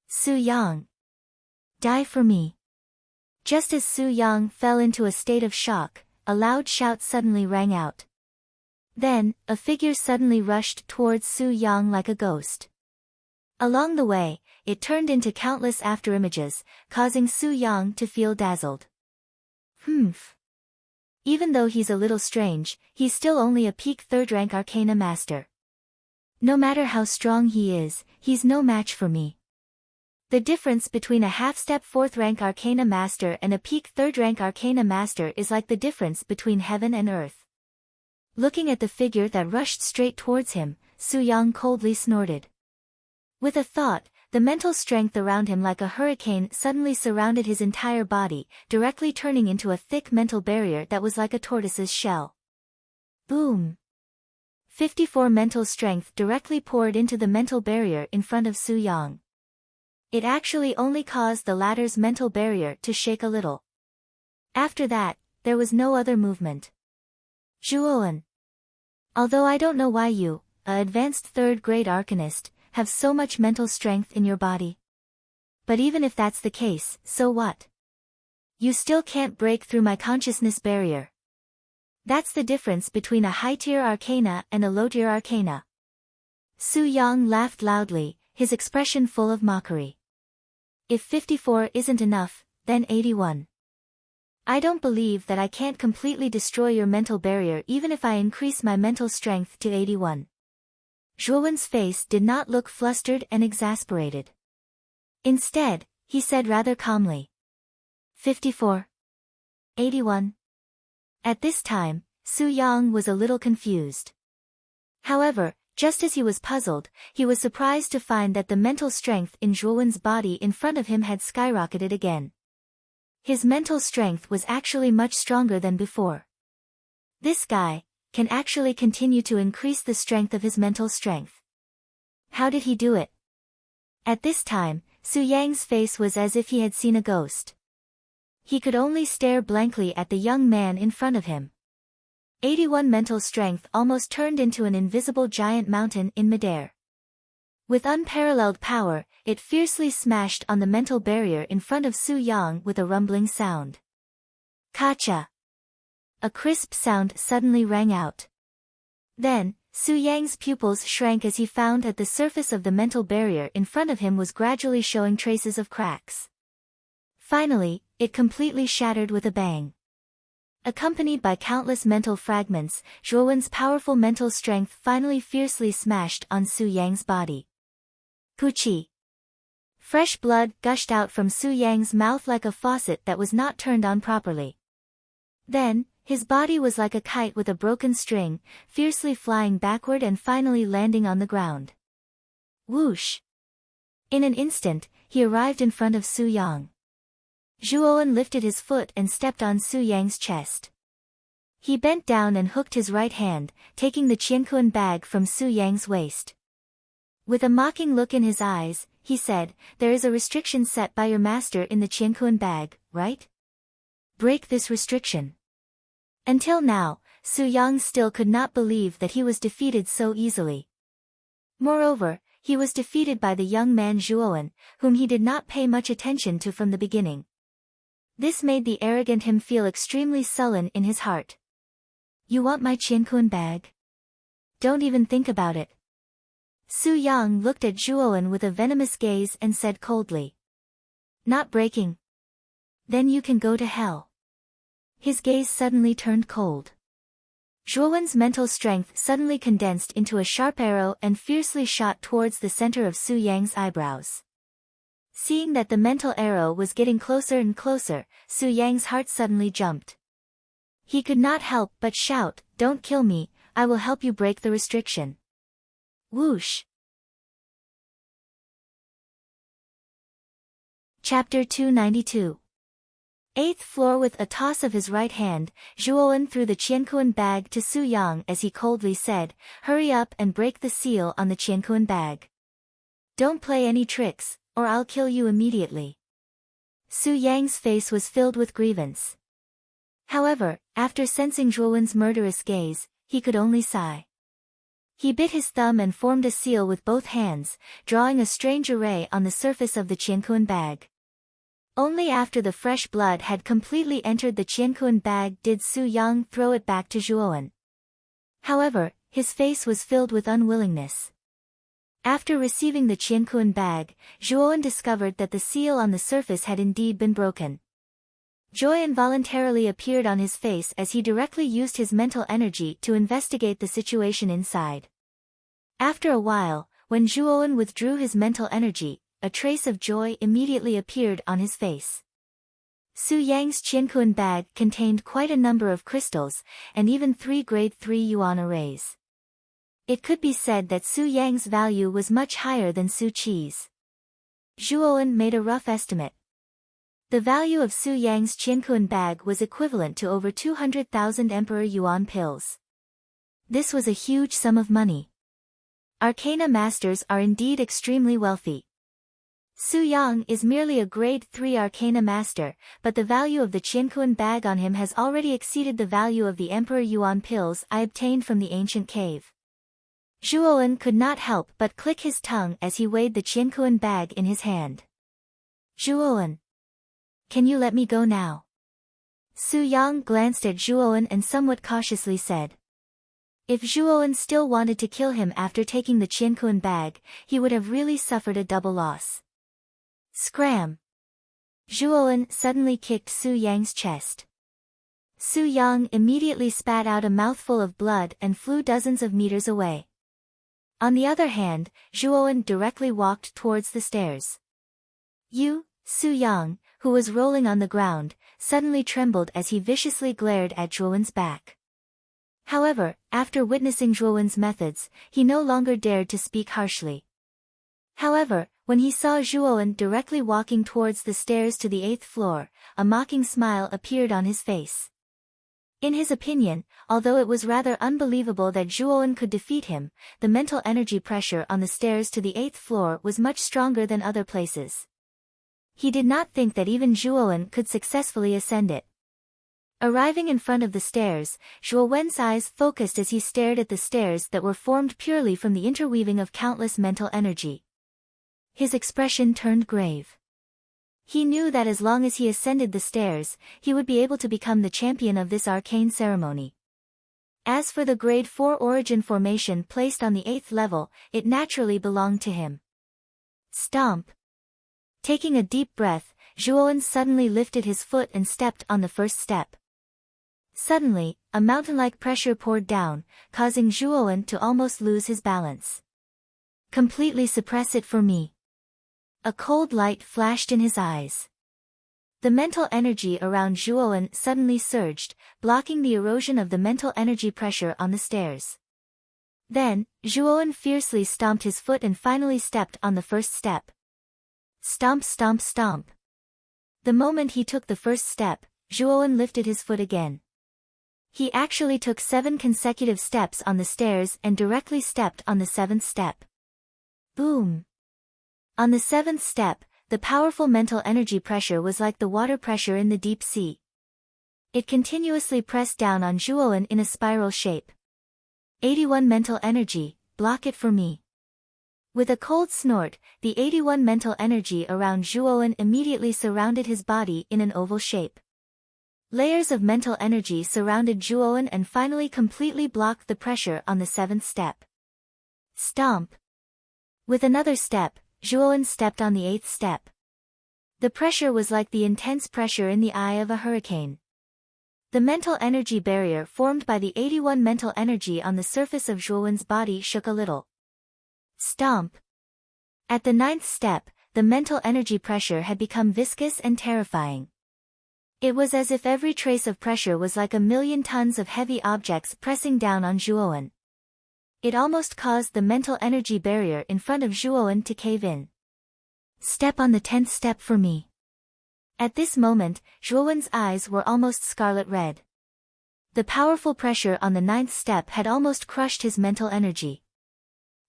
Su Yang! Die for me! Just as Su Yang fell into a state of shock, a loud shout suddenly rang out. Then, a figure suddenly rushed towards Su Yang like a ghost. Along the way, it turned into countless afterimages, causing Su Yang to feel dazzled. Humph. Even though he's a little strange, he's still only a peak 3rd rank Arcana Master. No matter how strong he is, he's no match for me. The difference between a half-step 4th rank Arcana Master and a peak 3rd rank Arcana Master is like the difference between heaven and earth. Looking at the figure that rushed straight towards him, Su Yang coldly snorted. With a thought, the mental strength around him like a hurricane suddenly surrounded his entire body, directly turning into a thick mental barrier that was like a tortoise's shell. Boom! 54 mental strength directly poured into the mental barrier in front of Su Yang. It actually only caused the latter's mental barrier to shake a little. After that, there was no other movement. Zhuowen. Although I don't know why you, a advanced 3rd grade arcanist, have so much mental strength in your body. But even if that's the case, so what? You still can't break through my consciousness barrier. That's the difference between a high-tier arcana and a low-tier arcana. Su Yang laughed loudly, his expression full of mockery. If 54 isn't enough, then 81. I don't believe that I can't completely destroy your mental barrier even if I increase my mental strength to 81. Zhuowen's face did not look flustered and exasperated. Instead, he said rather calmly. 54. 81. At this time, Su Yang was a little confused. However, just as he was puzzled, he was surprised to find that the mental strength in Zhuowen's body in front of him had skyrocketed again. His mental strength was actually much stronger than before. This guy can actually continue to increase the strength of his mental strength. How did he do it? At this time, Su Yang's face was as if he had seen a ghost. He could only stare blankly at the young man in front of him. 81 mental strength almost turned into an invisible giant mountain in midair. With unparalleled power, it fiercely smashed on the mental barrier in front of Su Yang with a rumbling sound. Kacha! A crisp sound suddenly rang out. Then, Su Yang's pupils shrank as he found that the surface of the mental barrier in front of him was gradually showing traces of cracks. Finally, it completely shattered with a bang. Accompanied by countless mental fragments, Zhuowen's powerful mental strength finally fiercely smashed on Su Yang's body. Puchi! Fresh blood gushed out from Su Yang's mouth like a faucet that was not turned on properly. Then, his body was like a kite with a broken string, fiercely flying backward and finally landing on the ground. Whoosh! In an instant, he arrived in front of Su Yang. Zhuowen lifted his foot and stepped on Su Yang's chest. He bent down and hooked his right hand, taking the Qianquan bag from Su Yang's waist. With a mocking look in his eyes, he said, "There is a restriction set by your master in the Qianquan bag, right? Break this restriction." Until now, Su Yang still could not believe that he was defeated so easily. Moreover, he was defeated by the young man Zhuowen, whom he did not pay much attention to from the beginning. This made the arrogant him feel extremely sullen in his heart. "You want my Qianquan bag? Don't even think about it." Su Yang looked at Zhuowen with a venomous gaze and said coldly. "Not breaking? Then you can go to hell." His gaze suddenly turned cold. Zhuowen's mental strength suddenly condensed into a sharp arrow and fiercely shot towards the center of Su Yang's eyebrows. Seeing that the mental arrow was getting closer and closer, Su Yang's heart suddenly jumped. He could not help but shout, "Don't kill me, I will help you break the restriction." Whoosh! Chapter 292. Eighth floor. With a toss of his right hand, Zhuowen threw the Qiankuan bag to Su Yang as he coldly said, "Hurry up and break the seal on the Qiankuan bag. Don't play any tricks, or I'll kill you immediately." Su Yang's face was filled with grievance. However, after sensing Zhuowen's murderous gaze, he could only sigh. He bit his thumb and formed a seal with both hands, drawing a strange array on the surface of the Qiankuan bag. Only after the fresh blood had completely entered the Qiankuan bag did Su Yang throw it back to Zhuowen. However, his face was filled with unwillingness. After receiving the Qiankuan bag, Zhuowen discovered that the seal on the surface had indeed been broken. Joy involuntarily appeared on his face as he directly used his mental energy to investigate the situation inside. After a while, when Zhuowen withdrew his mental energy, a trace of joy immediately appeared on his face. Su Yang's Qiankuan bag contained quite a number of crystals, and even 3 grade 3 yuan arrays. It could be said that Su Yang's value was much higher than Su Qi's. Zhuowen made a rough estimate. The value of Su Yang's Qiankuan bag was equivalent to over 200,000 Emperor Yuan pills. This was a huge sum of money. Arcana masters are indeed extremely wealthy. Su Yang is merely a grade 3 Arcana master, but the value of the Qiankuan bag on him has already exceeded the value of the Emperor Yuan pills I obtained from the ancient cave. Zhuowen could not help but click his tongue as he weighed the Qiankuan bag in his hand. "Zhuowen, can you let me go now?" Su Yang glanced at Zhuowen and somewhat cautiously said. If Zhuowen still wanted to kill him after taking the Qiankuan bag, he would have really suffered a double loss. Scram! Zhuowen suddenly kicked Su Yang's chest. Su Yang immediately spat out a mouthful of blood and flew dozens of meters away. On the other hand, Zhuowen directly walked towards the stairs. Su Yang, who was rolling on the ground, suddenly trembled as he viciously glared at Zhuowen's back. However, after witnessing Zhuowen's methods, he no longer dared to speak harshly. However, when he saw Zhuowen directly walking towards the stairs to the 8th floor, a mocking smile appeared on his face. In his opinion, although it was rather unbelievable that Zhuowen could defeat him, the mental energy pressure on the stairs to the 8th floor was much stronger than other places. He did not think that even Zhuowen could successfully ascend it. Arriving in front of the stairs, Zhuowen's eyes focused as he stared at the stairs that were formed purely from the interweaving of countless mental energy. His expression turned grave. He knew that as long as he ascended the stairs, he would be able to become the champion of this arcane ceremony. As for the grade 4 origin formation placed on the 8th level, it naturally belonged to him. Stomp! Taking a deep breath, Zhuowen suddenly lifted his foot and stepped on the first step. Suddenly, a mountain-like pressure poured down, causing Zhuowen to almost lose his balance. "Completely suppress it for me." A cold light flashed in his eyes. The mental energy around Zhuowen suddenly surged, blocking the erosion of the mental energy pressure on the stairs. Then, Zhuowen fiercely stomped his foot and finally stepped on the first step. Stomp, stomp, stomp. The moment he took the first step, Zhuowen lifted his foot again. He actually took 7 consecutive steps on the stairs and directly stepped on the 7th step. Boom! On the 7th step, the powerful mental energy pressure was like the water pressure in the deep sea. It continuously pressed down on Zhuowen in a spiral shape. 81 mental energy, block it for me. With a cold snort, the 81 mental energy around Zhuowen immediately surrounded his body in an oval shape. Layers of mental energy surrounded Zhuowen and finally completely blocked the pressure on the 7th step. Stomp! With another step, Zhuowen stepped on the 8th step. The pressure was like the intense pressure in the eye of a hurricane. The mental energy barrier formed by the 81 mental energy on the surface of Zhuowen's body shook a little. Stomp! At the 9th step, the mental energy pressure had become viscous and terrifying. It was as if every trace of pressure was like a million tons of heavy objects pressing down on Zhuowen. It almost caused the mental energy barrier in front of Zhuowen to cave in. "Step on the 10th step for me." At this moment, Zhuowen's eyes were almost scarlet red. The powerful pressure on the 9th step had almost crushed his mental energy.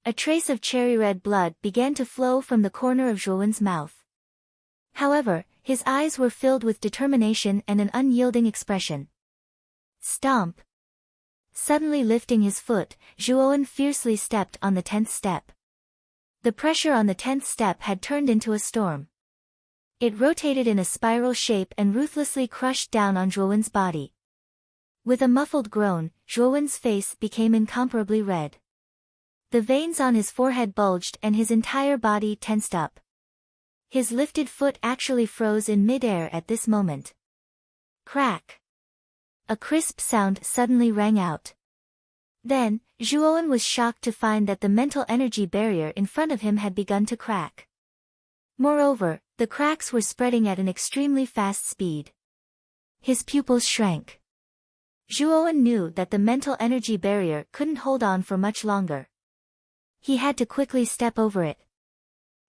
A trace of cherry-red blood began to flow from the corner of Zhuowen's mouth. However, his eyes were filled with determination and an unyielding expression. Stomp! Suddenly lifting his foot, Zhuowen fiercely stepped on the 10th step. The pressure on the 10th step had turned into a storm. It rotated in a spiral shape and ruthlessly crushed down on Zhuowen's body. With a muffled groan, Zhuowen's face became incomparably red. The veins on his forehead bulged and his entire body tensed up. His lifted foot actually froze in mid-air at this moment. Crack! A crisp sound suddenly rang out. Then, Zhuowen was shocked to find that the mental energy barrier in front of him had begun to crack. Moreover, the cracks were spreading at an extremely fast speed. His pupils shrank. Zhuowen knew that the mental energy barrier couldn't hold on for much longer. He had to quickly step over it.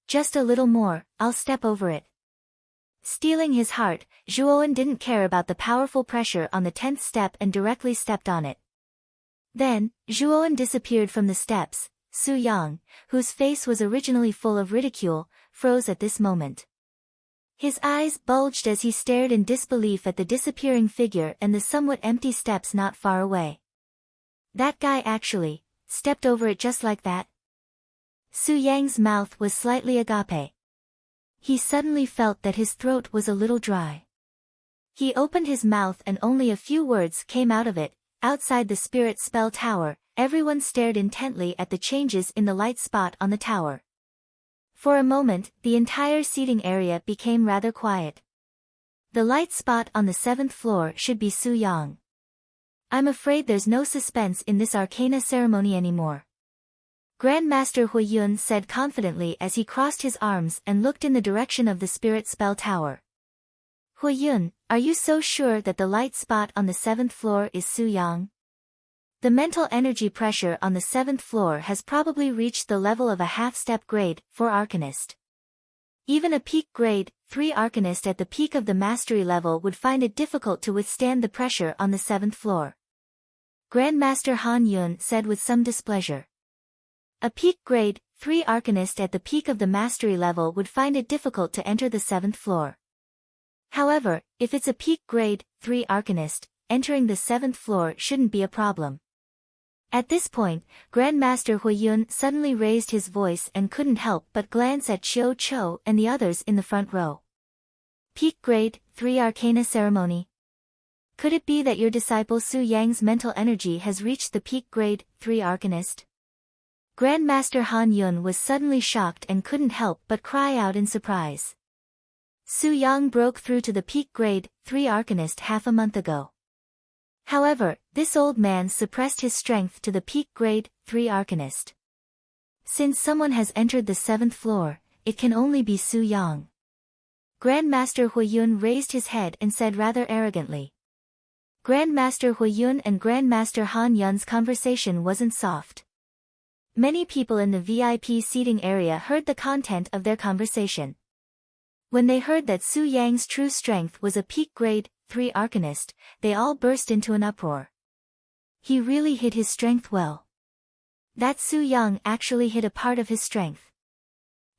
"Just a little more, I'll step over it." Steeling his heart, Zhuowen didn't care about the powerful pressure on the 10th step and directly stepped on it. Then, Zhuowen disappeared from the steps. Su Yang, whose face was originally full of ridicule, froze at this moment. His eyes bulged as he stared in disbelief at the disappearing figure and the somewhat empty steps not far away. That guy actually stepped over it just like that? Su Yang's mouth was slightly agape. He suddenly felt that his throat was a little dry. He opened his mouth and only a few words came out of it. Outside the spirit spell tower, everyone stared intently at the changes in the light spot on the tower. For a moment, the entire seating area became rather quiet. The light spot on the 7th floor should be Su Yang. "I'm afraid there's no suspense in this arcana ceremony anymore," Grandmaster Huiyun said confidently as he crossed his arms and looked in the direction of the spirit spell tower. "Huiyun, are you so sure that the light spot on the 7th floor is Su Yang? The mental energy pressure on the 7th floor has probably reached the level of a half-step grade 4 Arcanist. Even a peak grade 3 Arcanist at the peak of the mastery level would find it difficult to withstand the pressure on the 7th floor." Grandmaster Han Yun said with some displeasure. A peak grade 3 Arcanist at the peak of the mastery level would find it difficult to enter the 7th floor. However, if it's a peak grade 3 Arcanist, entering the 7th floor shouldn't be a problem. At this point, Grandmaster Huiyun suddenly raised his voice and couldn't help but glance at Chiu Chou and the others in the front row. "Peak grade 3 Arcana ceremony? Could it be that your disciple Su Yang's mental energy has reached the peak grade 3 Arcanist?" Grandmaster Han Yun was suddenly shocked and couldn't help but cry out in surprise. Su Yang broke through to the peak grade 3 Arcanist half a month ago. However, this old man suppressed his strength to the peak grade 3 Arcanist. Since someone has entered the 7th floor, it can only be Su Yang. Grandmaster Huiyun raised his head and said rather arrogantly. Grandmaster Huiyun and Grandmaster Han Yun's conversation wasn't soft. Many people in the VIP seating area heard the content of their conversation. When they heard that Su Yang's true strength was a peak grade 3 Arcanist, they all burst into an uproar. He really hid his strength well. That Su Yang actually hid a part of his strength.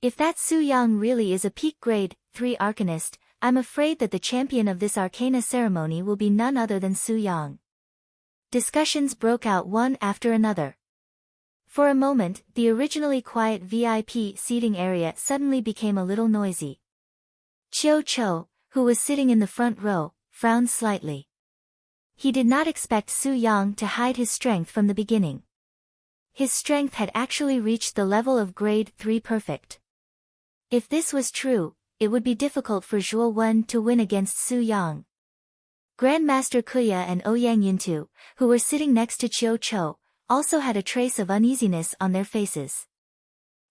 If that Su Yang really is a peak grade 3 Arcanist, I'm afraid that the champion of this arcana ceremony will be none other than Su Yang. Discussions broke out one after another. For a moment, the originally quiet VIP seating area suddenly became a little noisy. Chiu Chou, who was sitting in the front row, frowned slightly. He did not expect Su Yang to hide his strength from the beginning. His strength had actually reached the level of grade 3 perfect. If this was true, it would be difficult for Zhuo Wen to win against Su Yang. Grandmaster Kuya and Ouyang Yintu, who were sitting next to Chiu Chou, also had a trace of uneasiness on their faces.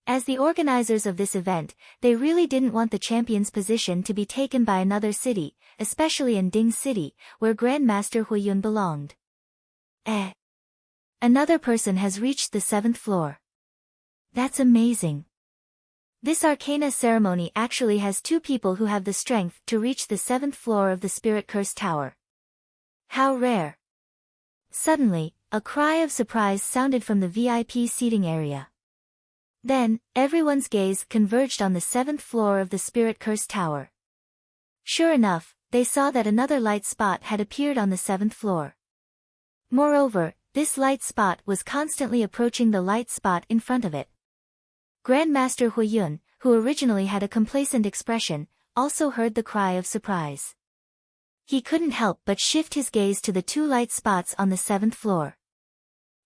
As the organizers of this event, they really didn't want the champion's position to be taken by another city, especially in Ding City, where Grandmaster Huiyun belonged. Another person has reached the 7th floor. That's amazing. This Arcana ceremony actually has 2 people who have the strength to reach the 7th floor of the Spirit Curse Tower. How rare. Suddenly, a cry of surprise sounded from the VIP seating area. Then, everyone's gaze converged on the 7th floor of the Spirit Curse Tower. Sure enough, they saw that another light spot had appeared on the 7th floor. Moreover, this light spot was constantly approaching the light spot in front of it. Grandmaster Huiyun, who originally had a complacent expression, also heard the cry of surprise. He couldn't help but shift his gaze to the 2 light spots on the 7th floor.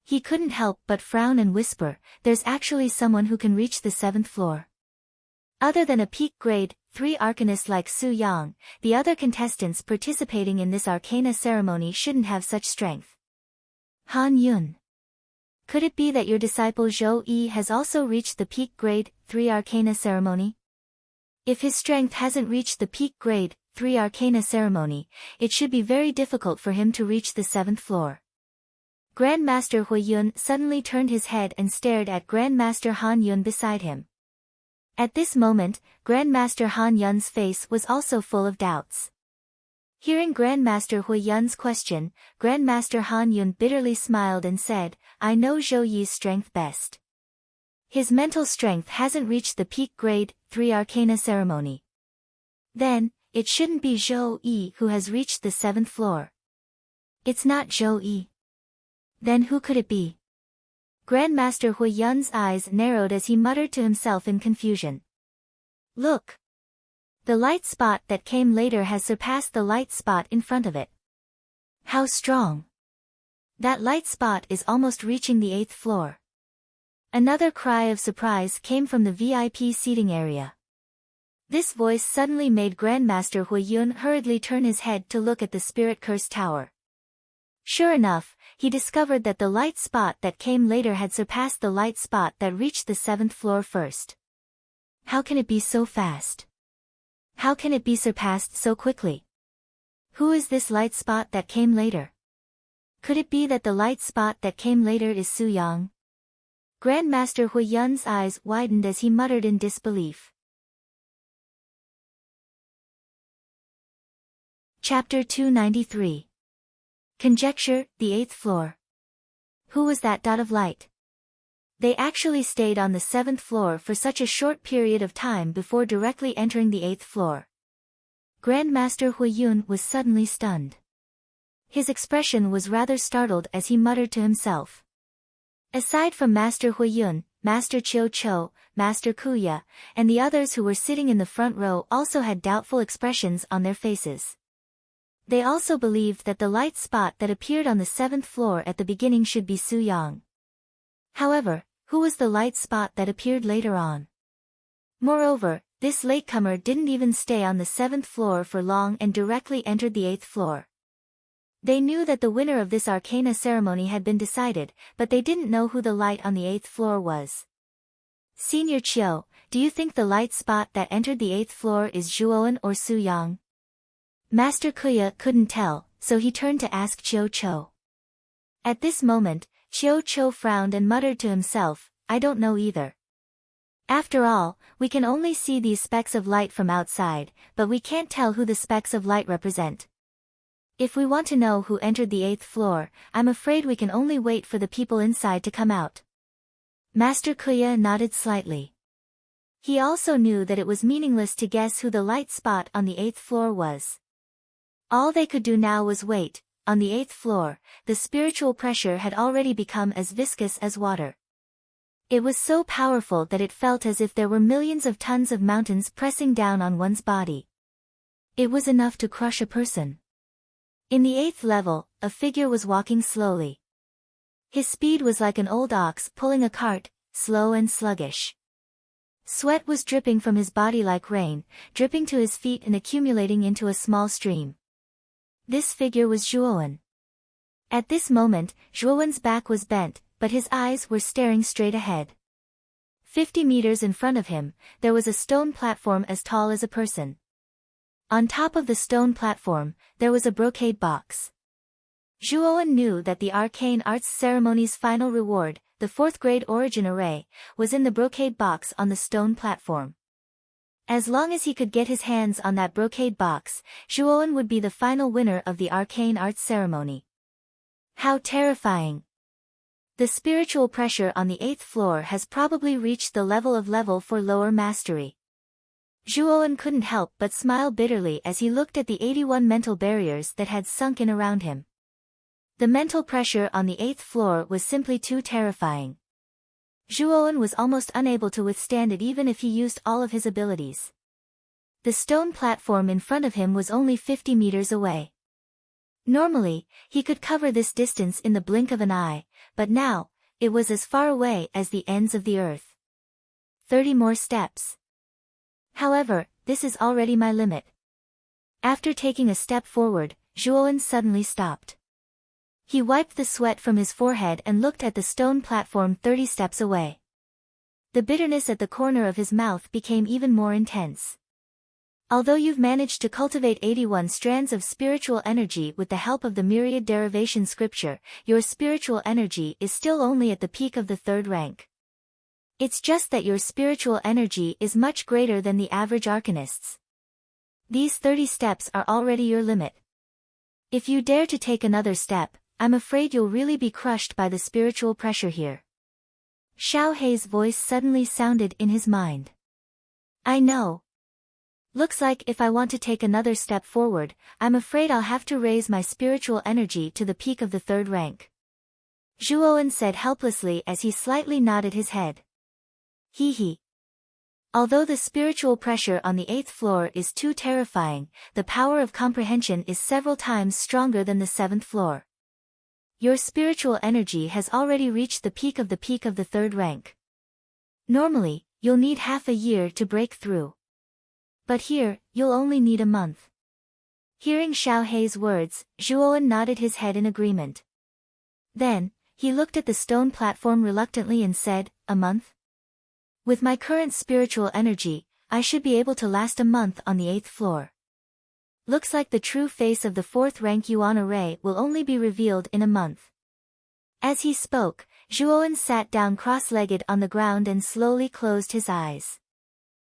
He couldn't help but frown and whisper, "There's actually someone who can reach the 7th floor." Other than a peak grade 3 arcanist like Su Yang, the other contestants participating in this Arcana ceremony shouldn't have such strength. Han Yun. Could it be that your disciple Zhou Yi has also reached the peak grade 3 Arcana ceremony? If his strength hasn't reached the peak grade 3 Arcana ceremony, it should be very difficult for him to reach the 7th floor. Grandmaster Huiyun suddenly turned his head and stared at Grandmaster Han Yun beside him. At this moment, Grandmaster Han Yun's face was also full of doubts. Hearing Grandmaster Huiyun's question, Grandmaster Han Yun bitterly smiled and said, "I know Zhou Yi's strength best. His mental strength hasn't reached the peak grade 3 Arcana ceremony. Then, it shouldn't be Zhou Yi who has reached the 7th floor. It's not Zhou Yi. Then who could it be?" Grandmaster Huiyun's eyes narrowed as he muttered to himself in confusion. "Look! The light spot that came later has surpassed the light spot in front of it. How strong! That light spot is almost reaching the 8th floor." Another cry of surprise came from the VIP seating area. This voice suddenly made Grandmaster Huiyun hurriedly turn his head to look at the Spirit Curse Tower. Sure enough, he discovered that the light spot that came later had surpassed the light spot that reached the 7th floor first. How can it be so fast? How can it be surpassed so quickly? Who is this light spot that came later? Could it be that the light spot that came later is Su Yang? Grandmaster Huiyun's eyes widened as he muttered in disbelief. Chapter 293. Conjecture, the 8th floor. Who was that dot of light? They actually stayed on the 7th floor for such a short period of time before directly entering the 8th floor. Grandmaster Huiyun was suddenly stunned. His expression was rather startled as he muttered to himself. Aside from Master Huiyun, Master Chiu Chou, Master Kuya, and the others who were sitting in the front row also had doubtful expressions on their faces. They also believed that the light spot that appeared on the 7th floor at the beginning should be Su Yang. However, who was the light spot that appeared later on? Moreover, this latecomer didn't even stay on the 7th floor for long and directly entered the 8th floor. They knew that the winner of this Arcana ceremony had been decided, but they didn't know who the light on the 8th floor was. Senior Chiu, do you think the light spot that entered the 8th floor is Zhuoan or Su Yang? Master Kuya couldn't tell, so he turned to ask Chiu Chou. At this moment, Chiu Chou frowned and muttered to himself, "I don't know either. After all, we can only see these specks of light from outside, but we can't tell who the specks of light represent. If we want to know who entered the 8th floor, I'm afraid we can only wait for the people inside to come out." Master Kuya nodded slightly. He also knew that it was meaningless to guess who the light spot on the 8th floor was. All they could do now was wait. On the 8th floor, the spiritual pressure had already become as viscous as water. It was so powerful that it felt as if there were millions of tons of mountains pressing down on one's body. It was enough to crush a person. In the 8th level, a figure was walking slowly. His speed was like an old ox pulling a cart, slow and sluggish. Sweat was dripping from his body like rain, dripping to his feet and accumulating into a small stream. This figure was Zhuoan. At this moment, Zhuoan's back was bent, but his eyes were staring straight ahead. 50 meters in front of him, there was a stone platform as tall as a person. On top of the stone platform, there was a brocade box. Zhuowen knew that the arcane arts ceremony's final reward, the 4th grade origin array, was in the brocade box on the stone platform. As long as he could get his hands on that brocade box, Zhuowen would be the final winner of the arcane arts ceremony. How terrifying! The spiritual pressure on the 8th floor has probably reached the level for lower mastery. Zhuowen couldn't help but smile bitterly as he looked at the 81 mental barriers that had sunk in around him. The mental pressure on the 8th floor was simply too terrifying. Zhuowen was almost unable to withstand it even if he used all of his abilities. The stone platform in front of him was only 50 meters away. Normally, he could cover this distance in the blink of an eye, but now, it was as far away as the ends of the earth. 30 more steps. However, this is already my limit. After taking a step forward, Zhuowen suddenly stopped. He wiped the sweat from his forehead and looked at the stone platform 30 steps away. The bitterness at the corner of his mouth became even more intense. Although you've managed to cultivate 81 strands of spiritual energy with the help of the myriad derivation scripture, your spiritual energy is still only at the peak of the 3rd rank. It's just that your spiritual energy is much greater than the average arcanists. These 30 steps are already your limit. If you dare to take another step, I'm afraid you'll really be crushed by the spiritual pressure here. Xiao Hei's voice suddenly sounded in his mind. I know. Looks like if I want to take another step forward, I'm afraid I'll have to raise my spiritual energy to the peak of the 3rd rank. Zhuowen said helplessly as he slightly nodded his head. Hee. Although the spiritual pressure on the 8th floor is too terrifying, the power of comprehension is several times stronger than the 7th floor. Your spiritual energy has already reached the peak of the 3rd rank. Normally, you'll need half a year to break through. But here, you'll only need a month. Hearing Xiao Hei's words, Zhuowen nodded his head in agreement. Then, he looked at the stone platform reluctantly and said, a month? With my current spiritual energy, I should be able to last a month on the 8th floor. Looks like the true face of the 4th rank Yuan array will only be revealed in a month. As he spoke, Zhuowen sat down cross-legged on the ground and slowly closed his eyes.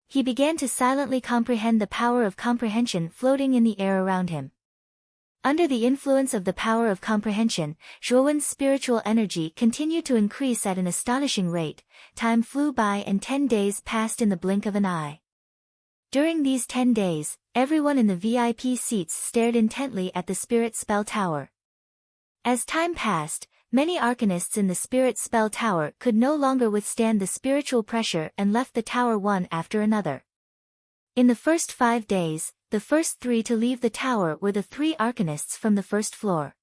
He began to silently comprehend the power of comprehension floating in the air around him. Under the influence of the power of comprehension, Zhuowen's spiritual energy continued to increase at an astonishing rate. Time flew by and 10 days passed in the blink of an eye. During these 10 days, everyone in the VIP seats stared intently at the Spirit Spell Tower. As time passed, many arcanists in the Spirit Spell Tower could no longer withstand the spiritual pressure and left the tower one after another. In the first 5 days, the first 3 to leave the tower were the 3 arcanists from the 1st floor.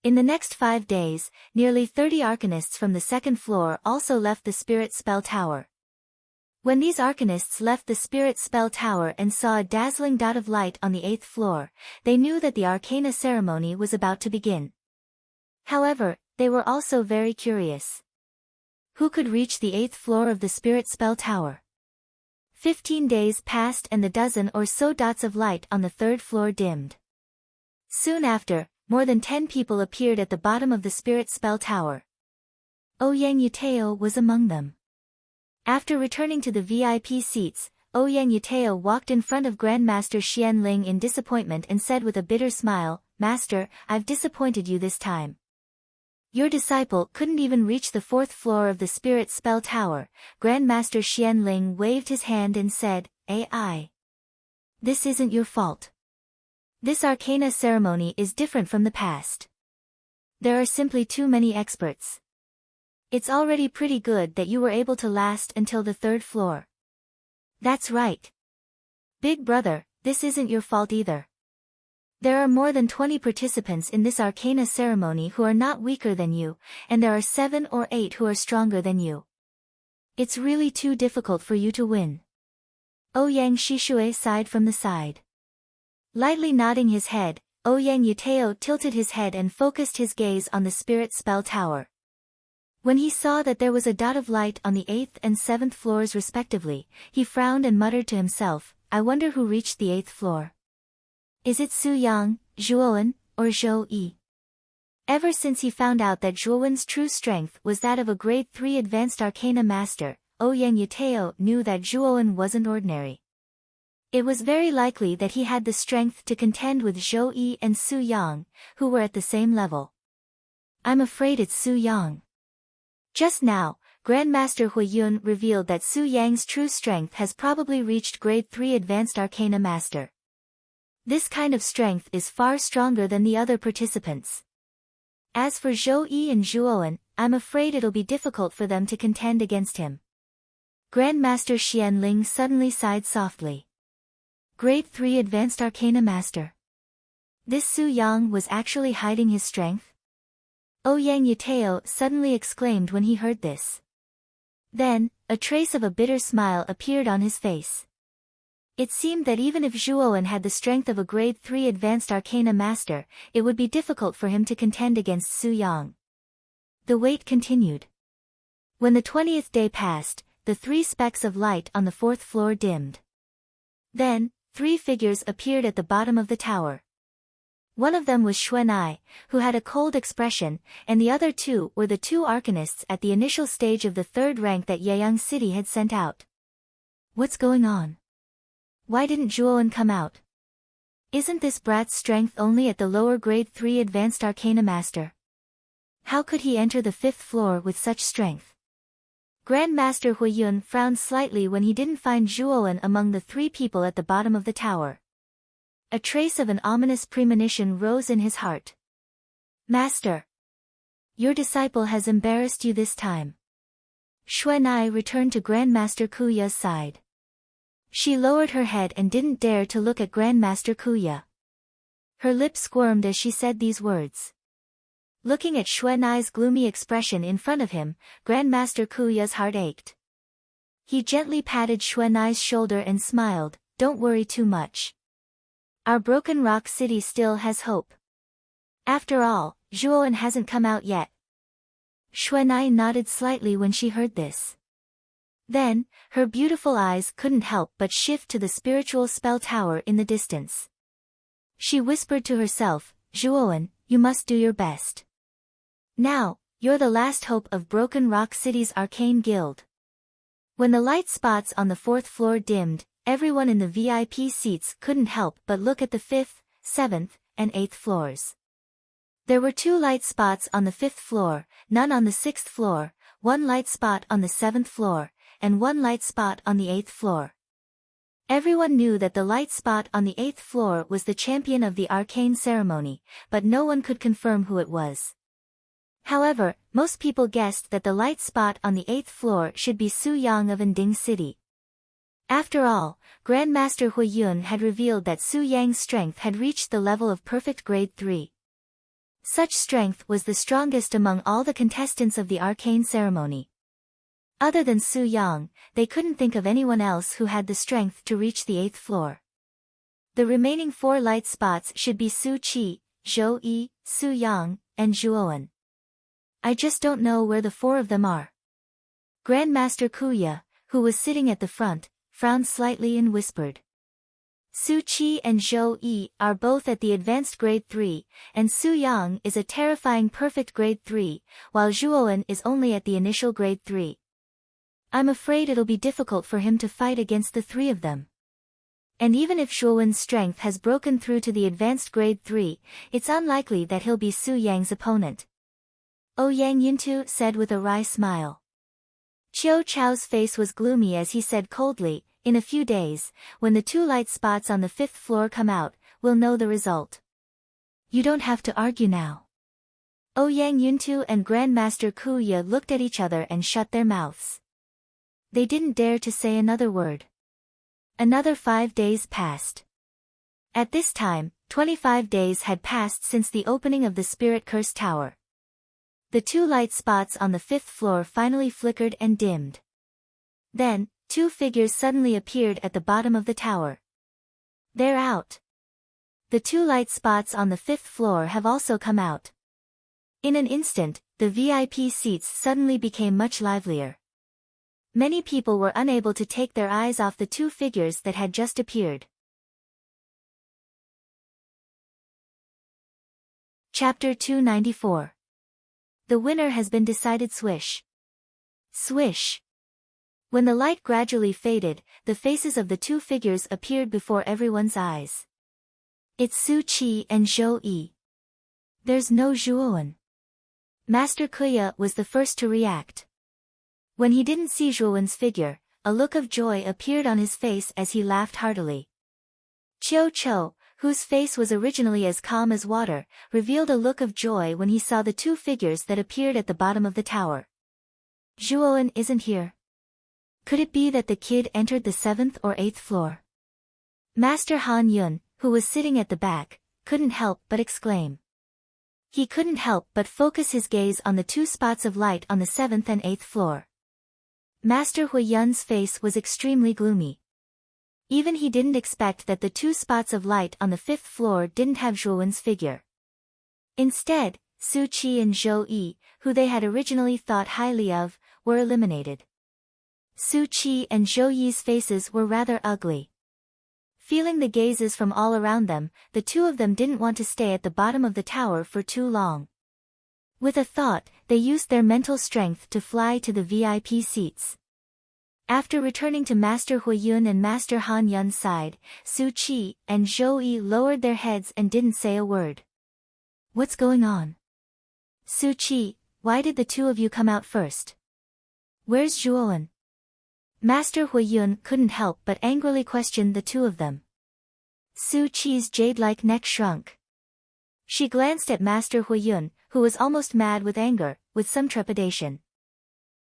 In the next 5 days, nearly 30 arcanists from the 2nd floor also left the Spirit Spell Tower. When these arcanists left the Spirit Spell Tower and saw a dazzling dot of light on the 8th floor, they knew that the Arcana ceremony was about to begin. However, they were also very curious. Who could reach the 8th floor of the Spirit Spell Tower? 15 days passed and the dozen or so dots of light on the 3rd floor dimmed. Soon after, more than 10 people appeared at the bottom of the Spirit Spell Tower. Ouyang Yuteo was among them. After returning to the VIP seats, Ouyang Yuteo walked in front of Grandmaster Xian Ling in disappointment and said with a bitter smile, Master, I've disappointed you this time. Your disciple couldn't even reach the 4th floor of the Spirit Spell Tower. Grandmaster Xian Ling waved his hand and said, AI. This isn't your fault. This Arcana ceremony is different from the past. There are simply too many experts. It's already pretty good that you were able to last until the 3rd floor. That's right. Big brother, this isn't your fault either. There are more than 20 participants in this Arcana ceremony who are not weaker than you, and there are 7 or 8 who are stronger than you. It's really too difficult for you to win. Ouyang Shishue sighed from the side. Lightly nodding his head, Ouyang Yuteo tilted his head and focused his gaze on the Spirit Spell Tower. When he saw that there was a dot of light on the 8th and 7th floors respectively, he frowned and muttered to himself, I wonder who reached the 8th floor. Is it Su Yang, Zhuowen, or Zhou Yi? Ever since he found out that Zhuowen's true strength was that of a grade 3 advanced arcana master, Ouyang Yutao knew that Zhuowen wasn't ordinary. It was very likely that he had the strength to contend with Zhou Yi and Su Yang, who were at the same level. I'm afraid it's Su Yang. Just now, Grandmaster Huiyun revealed that Su Yang's true strength has probably reached grade 3 advanced arcana master. This kind of strength is far stronger than the other participants. As for Zhou Yi and Zhuowen, I'm afraid it'll be difficult for them to contend against him. Grandmaster Xianling suddenly sighed softly. Grade 3 advanced arcana master. This Su Yang was actually hiding his strength? Ouyang Yutao suddenly exclaimed when he heard this. Then, a trace of a bitter smile appeared on his face. It seemed that even if Zhuowen had the strength of a grade 3 advanced arcana master, it would be difficult for him to contend against Su Yang. The wait continued. When the 20th day passed, the 3 specks of light on the 4th floor dimmed. Then, 3 figures appeared at the bottom of the tower. One of them was Xuanai, who had a cold expression, and the other 2 were the 2 arcanists at the initial stage of the 3rd rank that Yeyang City had sent out. What's going on? Why didn't Zhuowen come out? Isn't this brat's strength only at the lower grade 3 advanced arcana master? How could he enter the 5th floor with such strength? Grandmaster Huiyun frowned slightly when he didn't find Zhuowen among the 3 people at the bottom of the tower. A trace of an ominous premonition rose in his heart. Master! Your disciple has embarrassed you this time. Xuanai returned to Grandmaster Kuya's side. She lowered her head and didn't dare to look at Grandmaster Kuya. Her lips squirmed as she said these words. Looking at Xuanai's gloomy expression in front of him, Grandmaster Kuya's heart ached. He gently patted Xuanai's shoulder and smiled, Don't worry too much. Our Broken Rock City still has hope. After all, Zhuowen hasn't come out yet. Xuanai nodded slightly when she heard this. Then, her beautiful eyes couldn't help but shift to the spiritual spell tower in the distance. She whispered to herself, Zhuowen, you must do your best. Now, you're the last hope of Broken Rock City's arcane guild. When the light spots on the 4th floor dimmed, everyone in the VIP seats couldn't help but look at the 5th, 7th, and 8th floors. There were 2 light spots on the 5th floor, none on the 6th floor, 1 light spot on the 7th floor, and 1 light spot on the 8th floor. Everyone knew that the light spot on the 8th floor was the champion of the arcane ceremony, but no one could confirm who it was. However, most people guessed that the light spot on the 8th floor should be Su Yang of Ending City. After all, Grandmaster Huiyun had revealed that Su Yang's strength had reached the level of perfect grade 3. Such strength was the strongest among all the contestants of the arcane ceremony. Other than Su Yang, they couldn't think of anyone else who had the strength to reach the 8th floor. The remaining 4 light spots should be Su Qi, Zhou Yi, Su Yang, and Zhuowen. I just don't know where the 4 of them are. Grandmaster Kuya, who was sitting at the front, frowned slightly and whispered. Su Qi and Zhou Yi are both at the advanced grade 3, and Su Yang is a terrifying perfect grade 3, while Zhuowen is only at the initial grade 3. I'm afraid it'll be difficult for him to fight against the 3 of them. And even if Zhuowen's strength has broken through to the advanced grade 3, it's unlikely that he'll be Su Yang's opponent. Ouyang Yuntu said with a wry smile. Qiu Chao's face was gloomy as he said coldly, In a few days, when the 2 light spots on the 5th floor come out, we'll know the result. You don't have to argue now. Ouyang Yuntu and Grandmaster Kuya looked at each other and shut their mouths. They didn't dare to say another word. Another 5 days passed. At this time, 25 days had passed since the opening of the Spirit Curse Tower. The 2 light spots on the 5th floor finally flickered and dimmed. Then, 2 figures suddenly appeared at the bottom of the tower. They're out. The 2 light spots on the 5th floor have also come out. In an instant, the VIP seats suddenly became much livelier. Many people were unable to take their eyes off the two figures that had just appeared. Chapter 294. The winner has been decided. Swish. Swish. When the light gradually faded, the faces of the two figures appeared before everyone's eyes. It's Su Qi and Zhou Yi. There's no Zhuowen. Master Kuya was the first to react. When he didn't see Zhuowen's figure, a look of joy appeared on his face as he laughed heartily. Qiu Chou, whose face was originally as calm as water, revealed a look of joy when he saw the two figures that appeared at the bottom of the tower. Zhuowen isn't here. Could it be that the kid entered the 7th or 8th floor? Master Han Yun, who was sitting at the back, couldn't help but exclaim. He couldn't help but focus his gaze on the two spots of light on the 7th and 8th floor. Master Hui Yun's face was extremely gloomy. Even he didn't expect that the two spots of light on the 5th floor didn't have Zhuowen's figure. Instead, Su Qi and Zhou Yi, who they had originally thought highly of, were eliminated. Su Qi and Zhou Yi's faces were rather ugly. Feeling the gazes from all around them, the two of them didn't want to stay at the bottom of the tower for too long. With a thought, they used their mental strength to fly to the VIP seats. After returning to Master Hui Yun and Master Han Yun's side, Su Qi and Zhou Yi lowered their heads and didn't say a word. What's going on? Su Qi, why did the two of you come out first? Where's Zhuowen? Master Hui Yun couldn't help but angrily question the two of them. Su Qi's jade-like neck shrunk. She glanced at Master Hui Yun, who was almost mad with anger, with some trepidation.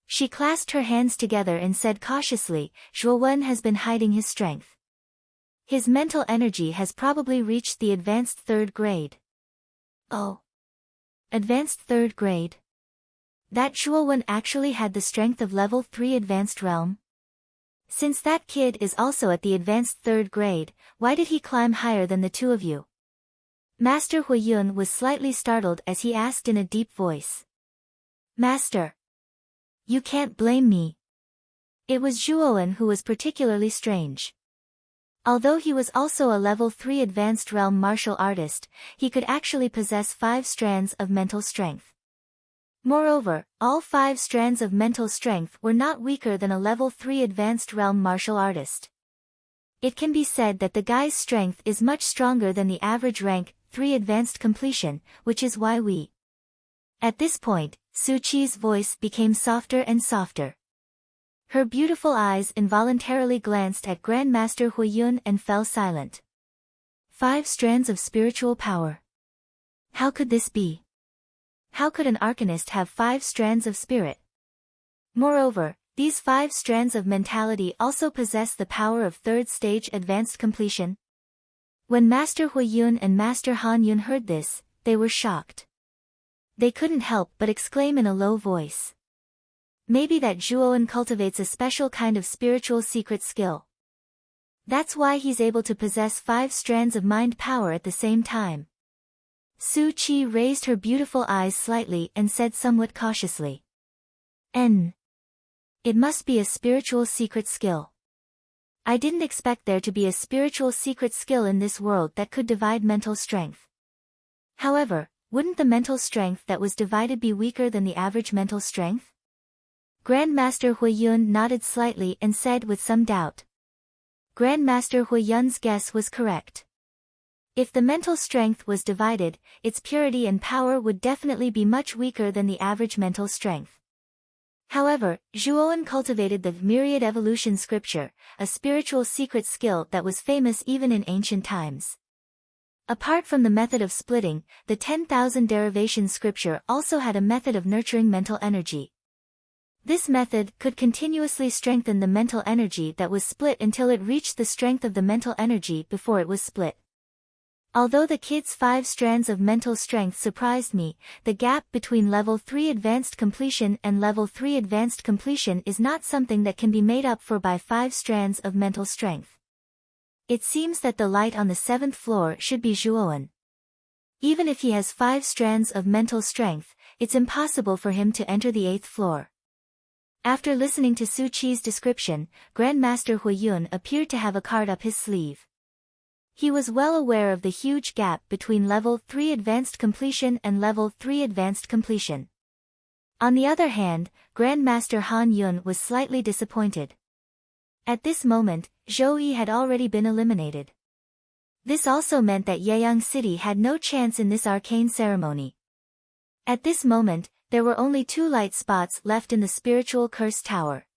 She clasped her hands together and said cautiously, Zhuowen has been hiding his strength. His mental energy has probably reached the advanced 3rd grade. Oh. Advanced 3rd grade? That Zhuowen actually had the strength of level 3 advanced realm? Since that kid is also at the advanced 3rd grade, why did he climb higher than the two of you? Master Hui Yun was slightly startled as he asked in a deep voice. Master. You can't blame me. It was Zhuowen who was particularly strange. Although he was also a level 3 advanced realm martial artist, he could actually possess 5 strands of mental strength. Moreover, all 5 strands of mental strength were not weaker than a level 3 advanced realm martial artist. It can be said that the guy's strength is much stronger than the average rank 3 advanced completion, which is why we. At this point, Su Qi's voice became softer and softer. Her beautiful eyes involuntarily glanced at Grandmaster Hui Yun and fell silent. 5 strands of spiritual power. How could this be? How could an arcanist have 5 strands of spirit? Moreover, these 5 strands of mentality also possess the power of 3rd stage advanced completion. When Master Hui Yun and Master Han Yun heard this, they were shocked. They couldn't help but exclaim in a low voice. Maybe that Zhuowen cultivates a special kind of spiritual secret skill. That's why he's able to possess 5 strands of mind power at the same time. Su Qi raised her beautiful eyes slightly and said somewhat cautiously. It must be a spiritual secret skill. I didn't expect there to be a spiritual secret skill in this world that could divide mental strength. However, wouldn't the mental strength that was divided be weaker than the average mental strength? Grandmaster Hui Yun nodded slightly and said with some doubt. Grandmaster Hui Yun's guess was correct. If the mental strength was divided, its purity and power would definitely be much weaker than the average mental strength. However, Zhuowen cultivated the Myriad Evolution Scripture, a spiritual secret skill that was famous even in ancient times. Apart from the method of splitting, the 10,000 derivation scripture also had a method of nurturing mental energy. This method could continuously strengthen the mental energy that was split until it reached the strength of the mental energy before it was split. Although the kid's 5 strands of mental strength surprised me, the gap between level 3 advanced completion and level 3 advanced completion is not something that can be made up for by 5 strands of mental strength. It seems that the light on the 7th floor should be Zhuowen. Even if he has 5 strands of mental strength, it's impossible for him to enter the 8th floor. After listening to Su Qi's description, Grandmaster Huiyun appeared to have a card up his sleeve. He was well aware of the huge gap between Level 3 Advanced Completion and Level 3 Advanced Completion. On the other hand, Grandmaster Han Yun was slightly disappointed. At this moment, Zhou Yi had already been eliminated. This also meant that Yeyang City had no chance in this arcane ceremony. At this moment, there were only 2 light spots left in the spiritual curse tower.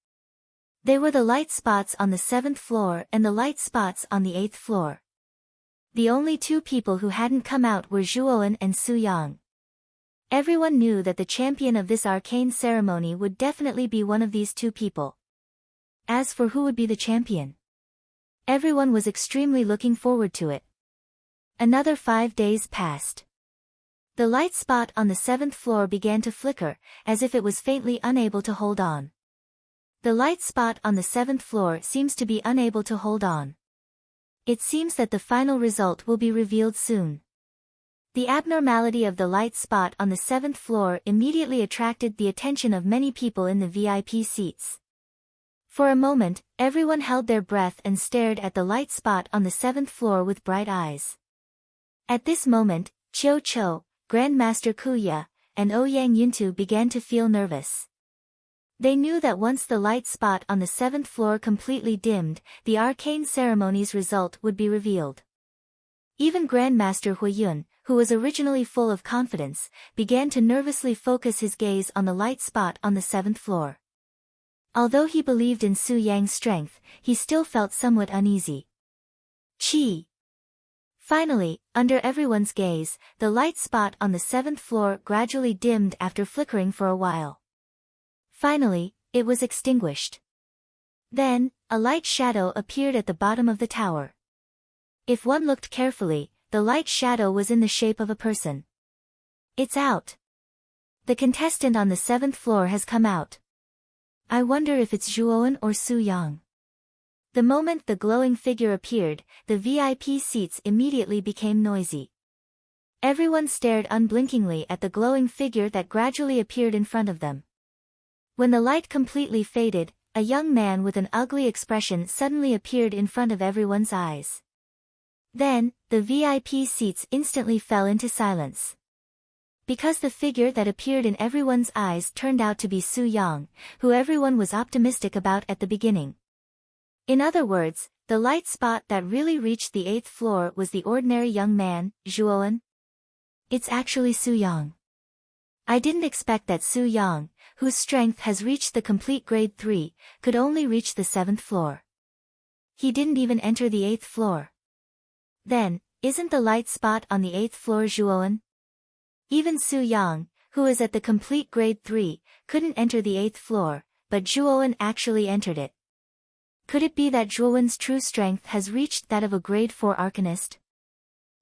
They were the light spots on the 7th floor and the light spots on the 8th floor. The only 2 people who hadn't come out were Zhuowen and Su Yang. Everyone knew that the champion of this arcane ceremony would definitely be one of these 2 people. As for who would be the champion, everyone was extremely looking forward to it. Another 5 days passed. The light spot on the 7th floor began to flicker, as if it was faintly unable to hold on. The light spot on the 7th floor seems to be unable to hold on. It seems that the final result will be revealed soon. The abnormality of the light spot on the 7th floor immediately attracted the attention of many people in the VIP seats. For a moment, everyone held their breath and stared at the light spot on the 7th floor with bright eyes. At this moment, Qiu Chou, Grandmaster Kuya, and Ouyang Yuntu began to feel nervous. They knew that once the light spot on the 7th floor completely dimmed, the arcane ceremony's result would be revealed. Even Grandmaster Huiyun, who was originally full of confidence, began to nervously focus his gaze on the light spot on the 7th floor. Although he believed in Su Yang's strength, he still felt somewhat uneasy. Chi! Finally, under everyone's gaze, the light spot on the 7th floor gradually dimmed after flickering for a while. Finally, it was extinguished. Then, a light shadow appeared at the bottom of the tower. If one looked carefully, the light shadow was in the shape of a person. It's out. The contestant on the 7th floor has come out. I wonder if it's Zhuowen or Su Yang. The moment the glowing figure appeared, the VIP seats immediately became noisy. Everyone stared unblinkingly at the glowing figure that gradually appeared in front of them. When the light completely faded, a young man with an ugly expression suddenly appeared in front of everyone's eyes. Then, the VIP seats instantly fell into silence. Because the figure that appeared in everyone's eyes turned out to be Su Yang, who everyone was optimistic about at the beginning. In other words, the light spot that really reached the 8th floor was the ordinary young man, Zhuowen. It's actually Su Yang. I didn't expect that Su Yang, whose strength has reached the complete grade 3, could only reach the 7th floor. He didn't even enter the 8th floor. Then, isn't the light spot on the 8th floor Zhuowen? Even Su Yang, who is at the complete grade 3, couldn't enter the 8th floor, but Zhuowen actually entered it. Could it be that Zhuowen's true strength has reached that of a grade 4 arcanist?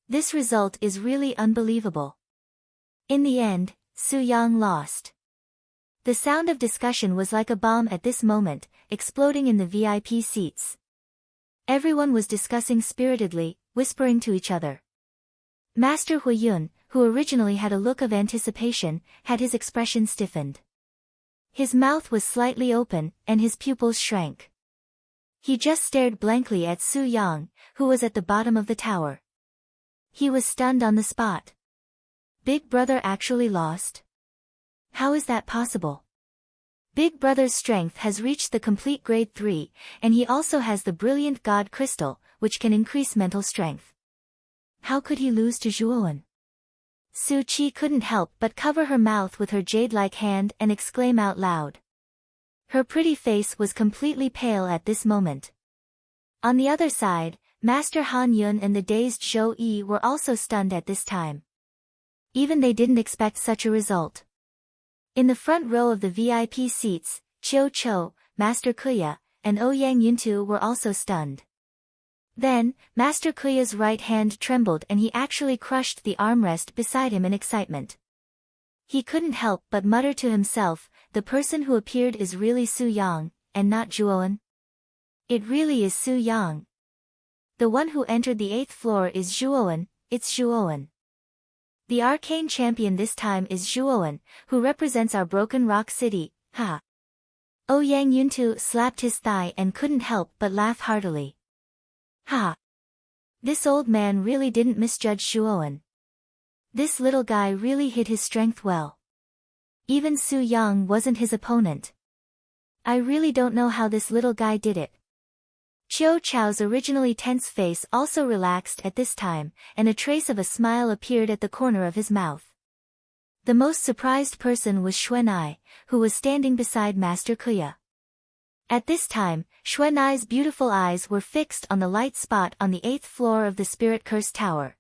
This result is really unbelievable. In the end, Su Yang lost. The sound of discussion was like a bomb at this moment, exploding in the VIP seats. Everyone was discussing spiritedly, whispering to each other. Master Huiyun, who originally had a look of anticipation, had his expression stiffened. His mouth was slightly open, and his pupils shrank. He just stared blankly at Su Yang, who was at the bottom of the tower. He was stunned on the spot. Big Brother actually lost? How is that possible? Big Brother's strength has reached the complete grade 3, and he also has the brilliant God Crystal, which can increase mental strength. How could he lose to Zhuowen? Su Qi couldn't help but cover her mouth with her jade-like hand and exclaim out loud. Her pretty face was completely pale at this moment. On the other side, Master Han Yun and the dazed Zhou Yi were also stunned at this time. Even they didn't expect such a result. In the front row of the VIP seats, Qiu Chou, Master Kuya, and Ouyang Yuntu were also stunned. Then, Master Kuya's right hand trembled and he actually crushed the armrest beside him in excitement. He couldn't help but mutter to himself, the person who appeared is really Su Yang, and not Zhuowen. It really is Su Yang. The one who entered the 8th floor is Zhuowen, it's Zhuowen. The arcane champion this time is Zhuowen, who represents our broken rock city, ha. Yang Yuntu slapped his thigh and couldn't help but laugh heartily. Ha. This old man really didn't misjudge Zhuowen. This little guy really hid his strength well. Even Su Yang wasn't his opponent. I really don't know how this little guy did it. Chiu Chao's originally tense face also relaxed at this time, and a trace of a smile appeared at the corner of his mouth. The most surprised person was Xuan'ai, who was standing beside Master Kuya. At this time, Xuan'ai's beautiful eyes were fixed on the light spot on the 8th floor of the Spirit Curse Tower.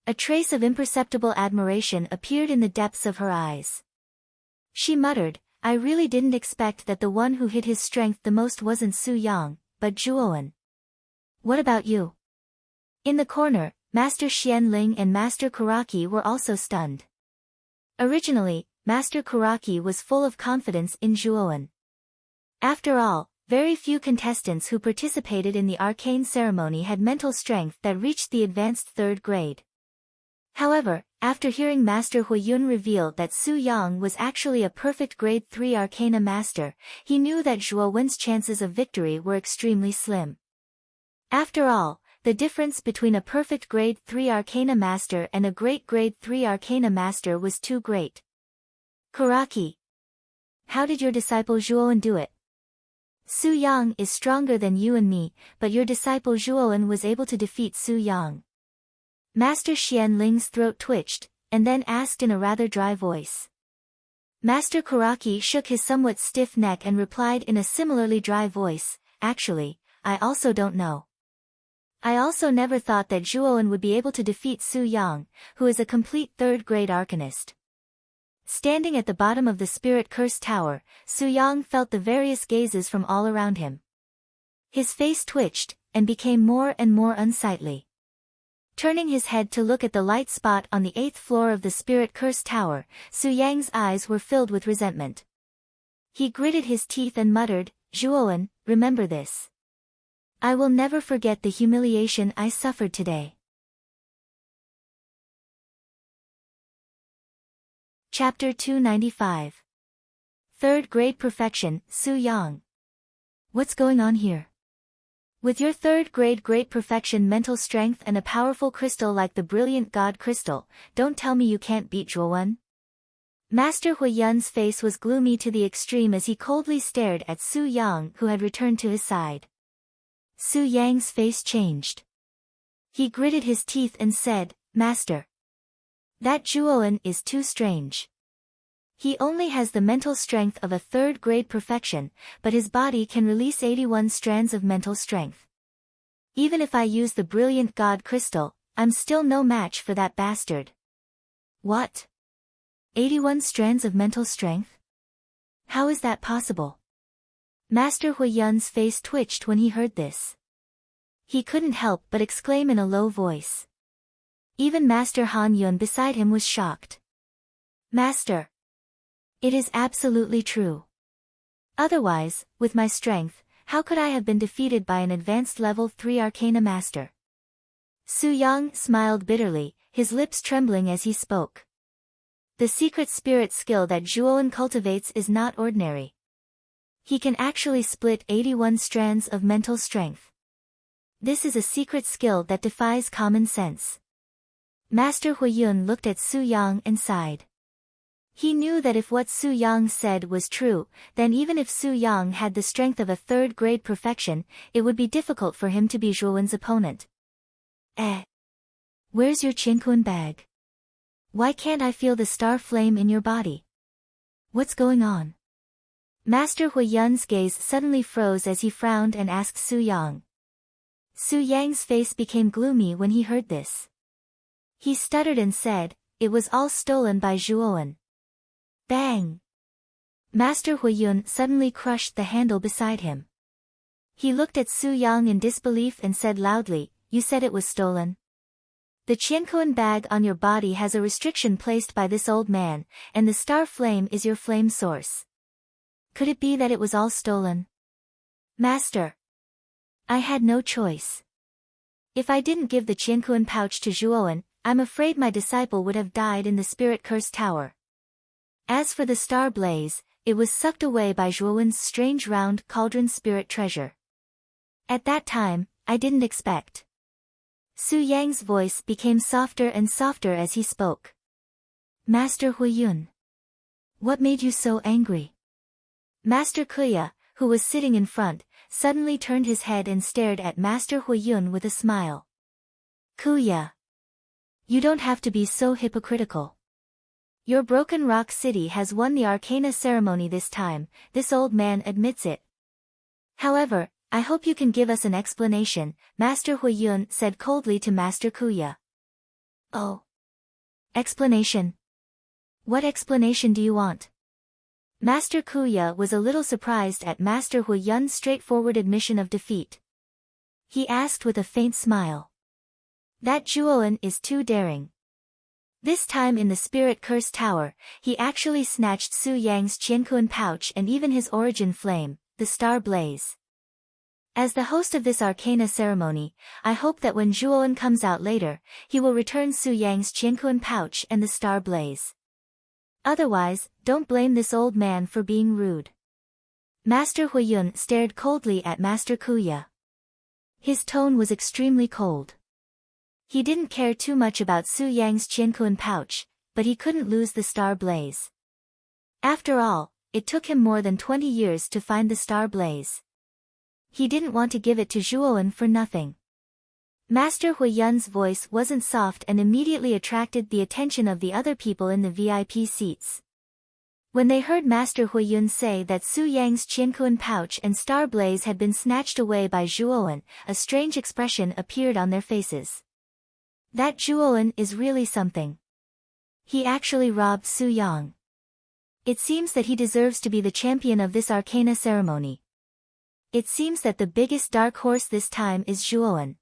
A trace of imperceptible admiration appeared in the depths of her eyes. She muttered, I really didn't expect that the one who hid his strength the most wasn't Su Yang, but Zhuowen. What about you? In the corner, Master Xianling and Master Kuraki were also stunned. Originally, Master Kuraki was full of confidence in Zhuowen. After all, very few contestants who participated in the arcane ceremony had mental strength that reached the advanced 3rd grade. However, after hearing Master Huiyun reveal that Su Yang was actually a perfect grade 3 arcana master, he knew that Zhuowen's chances of victory were extremely slim. After all, the difference between a perfect grade 3 arcana master and a great grade 3 arcana master was too great. Kuraki. How did your disciple Zhuowen do it? Su Yang is stronger than you and me, but your disciple Zhuowen was able to defeat Su Yang. Master Xianling's throat twitched, and then asked in a rather dry voice. Master Kuraki shook his somewhat stiff neck and replied in a similarly dry voice, Actually, I also don't know. I also never thought that Zhuowen would be able to defeat Su Yang, who is a complete 3rd grade arcanist. Standing at the bottom of the Spirit Curse Tower, Su Yang felt the various gazes from all around him. His face twitched, and became more and more unsightly. Turning his head to look at the light spot on the 8th floor of the Spirit Curse Tower, Su Yang's eyes were filled with resentment. He gritted his teeth and muttered, Zhuowen, remember this. I will never forget the humiliation I suffered today. Chapter 295. 3rd Grade Perfection, Su Yang. What's going on here? With your 3rd grade great perfection mental strength and a powerful crystal like the brilliant God Crystal, don't tell me you can't beat Zhuowen. Master Huiyun's face was gloomy to the extreme as he coldly stared at Su Yang who had returned to his side. Su Yang's face changed. He gritted his teeth and said, Master. That Zhuowen is too strange. He only has the mental strength of a 3rd grade perfection, but his body can release 81 strands of mental strength. Even if I use the brilliant God Crystal, I'm still no match for that bastard. What? 81 strands of mental strength? How is that possible? Master Huiyun's face twitched when he heard this. He couldn't help but exclaim in a low voice. Even Master Han Yun beside him was shocked. Master! It is absolutely true. Otherwise, with my strength, how could I have been defeated by an advanced level 3 arcana master? Su Yang smiled bitterly, his lips trembling as he spoke. The secret spirit skill that Zhuowen cultivates is not ordinary. He can actually split 81 strands of mental strength. This is a secret skill that defies common sense. Master Huiyun looked at Su Yang and sighed. He knew that if what Su Yang said was true, then even if Su Yang had the strength of a 3rd grade perfection, it would be difficult for him to be Zhuowen's opponent. Where's your Qinquan bag? Why can't I feel the star flame in your body? What's going on? Master Huiyun's gaze suddenly froze as he frowned and asked Su Yang. Su Yang's face became gloomy when he heard this. He stuttered and said, It was all stolen by Zhuowen. Bang! Master Huiyun suddenly crushed the handle beside him. He looked at Su Yang in disbelief and said loudly, You said it was stolen? The Qianquan bag on your body has a restriction placed by this old man, and the star flame is your flame source. Could it be that it was all stolen? Master! I had no choice. If I didn't give the Qianquan pouch to Zhuowen, I'm afraid my disciple would have died in the spirit-cursed tower. As for the star blaze, it was sucked away by Zhuowen's strange round cauldron spirit treasure. At that time, I didn't expect. Su Yang's voice became softer and softer as he spoke. Master Huiyun. What made you so angry? Master Kuya, who was sitting in front, suddenly turned his head and stared at Master Huiyun with a smile. Kuya. You don't have to be so hypocritical. Your Broken Rock City has won the Arcana ceremony this time, this old man admits it. However, I hope you can give us an explanation, Master Huiyun said coldly to Master Kuya. Oh. Explanation? What explanation do you want? Master Kuya was a little surprised at Master Huiyun's straightforward admission of defeat. He asked with a faint smile. That Zhuowen is too daring. This time in the spirit-cursed tower, he actually snatched Su Yang's Qiankuan pouch and even his origin flame, the star blaze. As the host of this Arcana ceremony, I hope that when Zhuowen comes out later, he will return Su Yang's Qiankuan pouch and the star blaze. Otherwise, don't blame this old man for being rude. Master Huiyun stared coldly at Master Kuya. His tone was extremely cold. He didn't care too much about Su Yang's Qiankuan pouch, but he couldn't lose the star blaze. After all, it took him more than 20 years to find the star blaze. He didn't want to give it to Zhuowen for nothing. Master Huiyun's voice wasn't soft and immediately attracted the attention of the other people in the VIP seats. When they heard Master Huiyun say that Su Yang's Qiankuan pouch and star blaze had been snatched away by Zhuowen, a strange expression appeared on their faces. That Zhuowen is really something. He actually robbed Su Yang. It seems that he deserves to be the champion of this Arcana ceremony. It seems that the biggest dark horse this time is Zhuowen.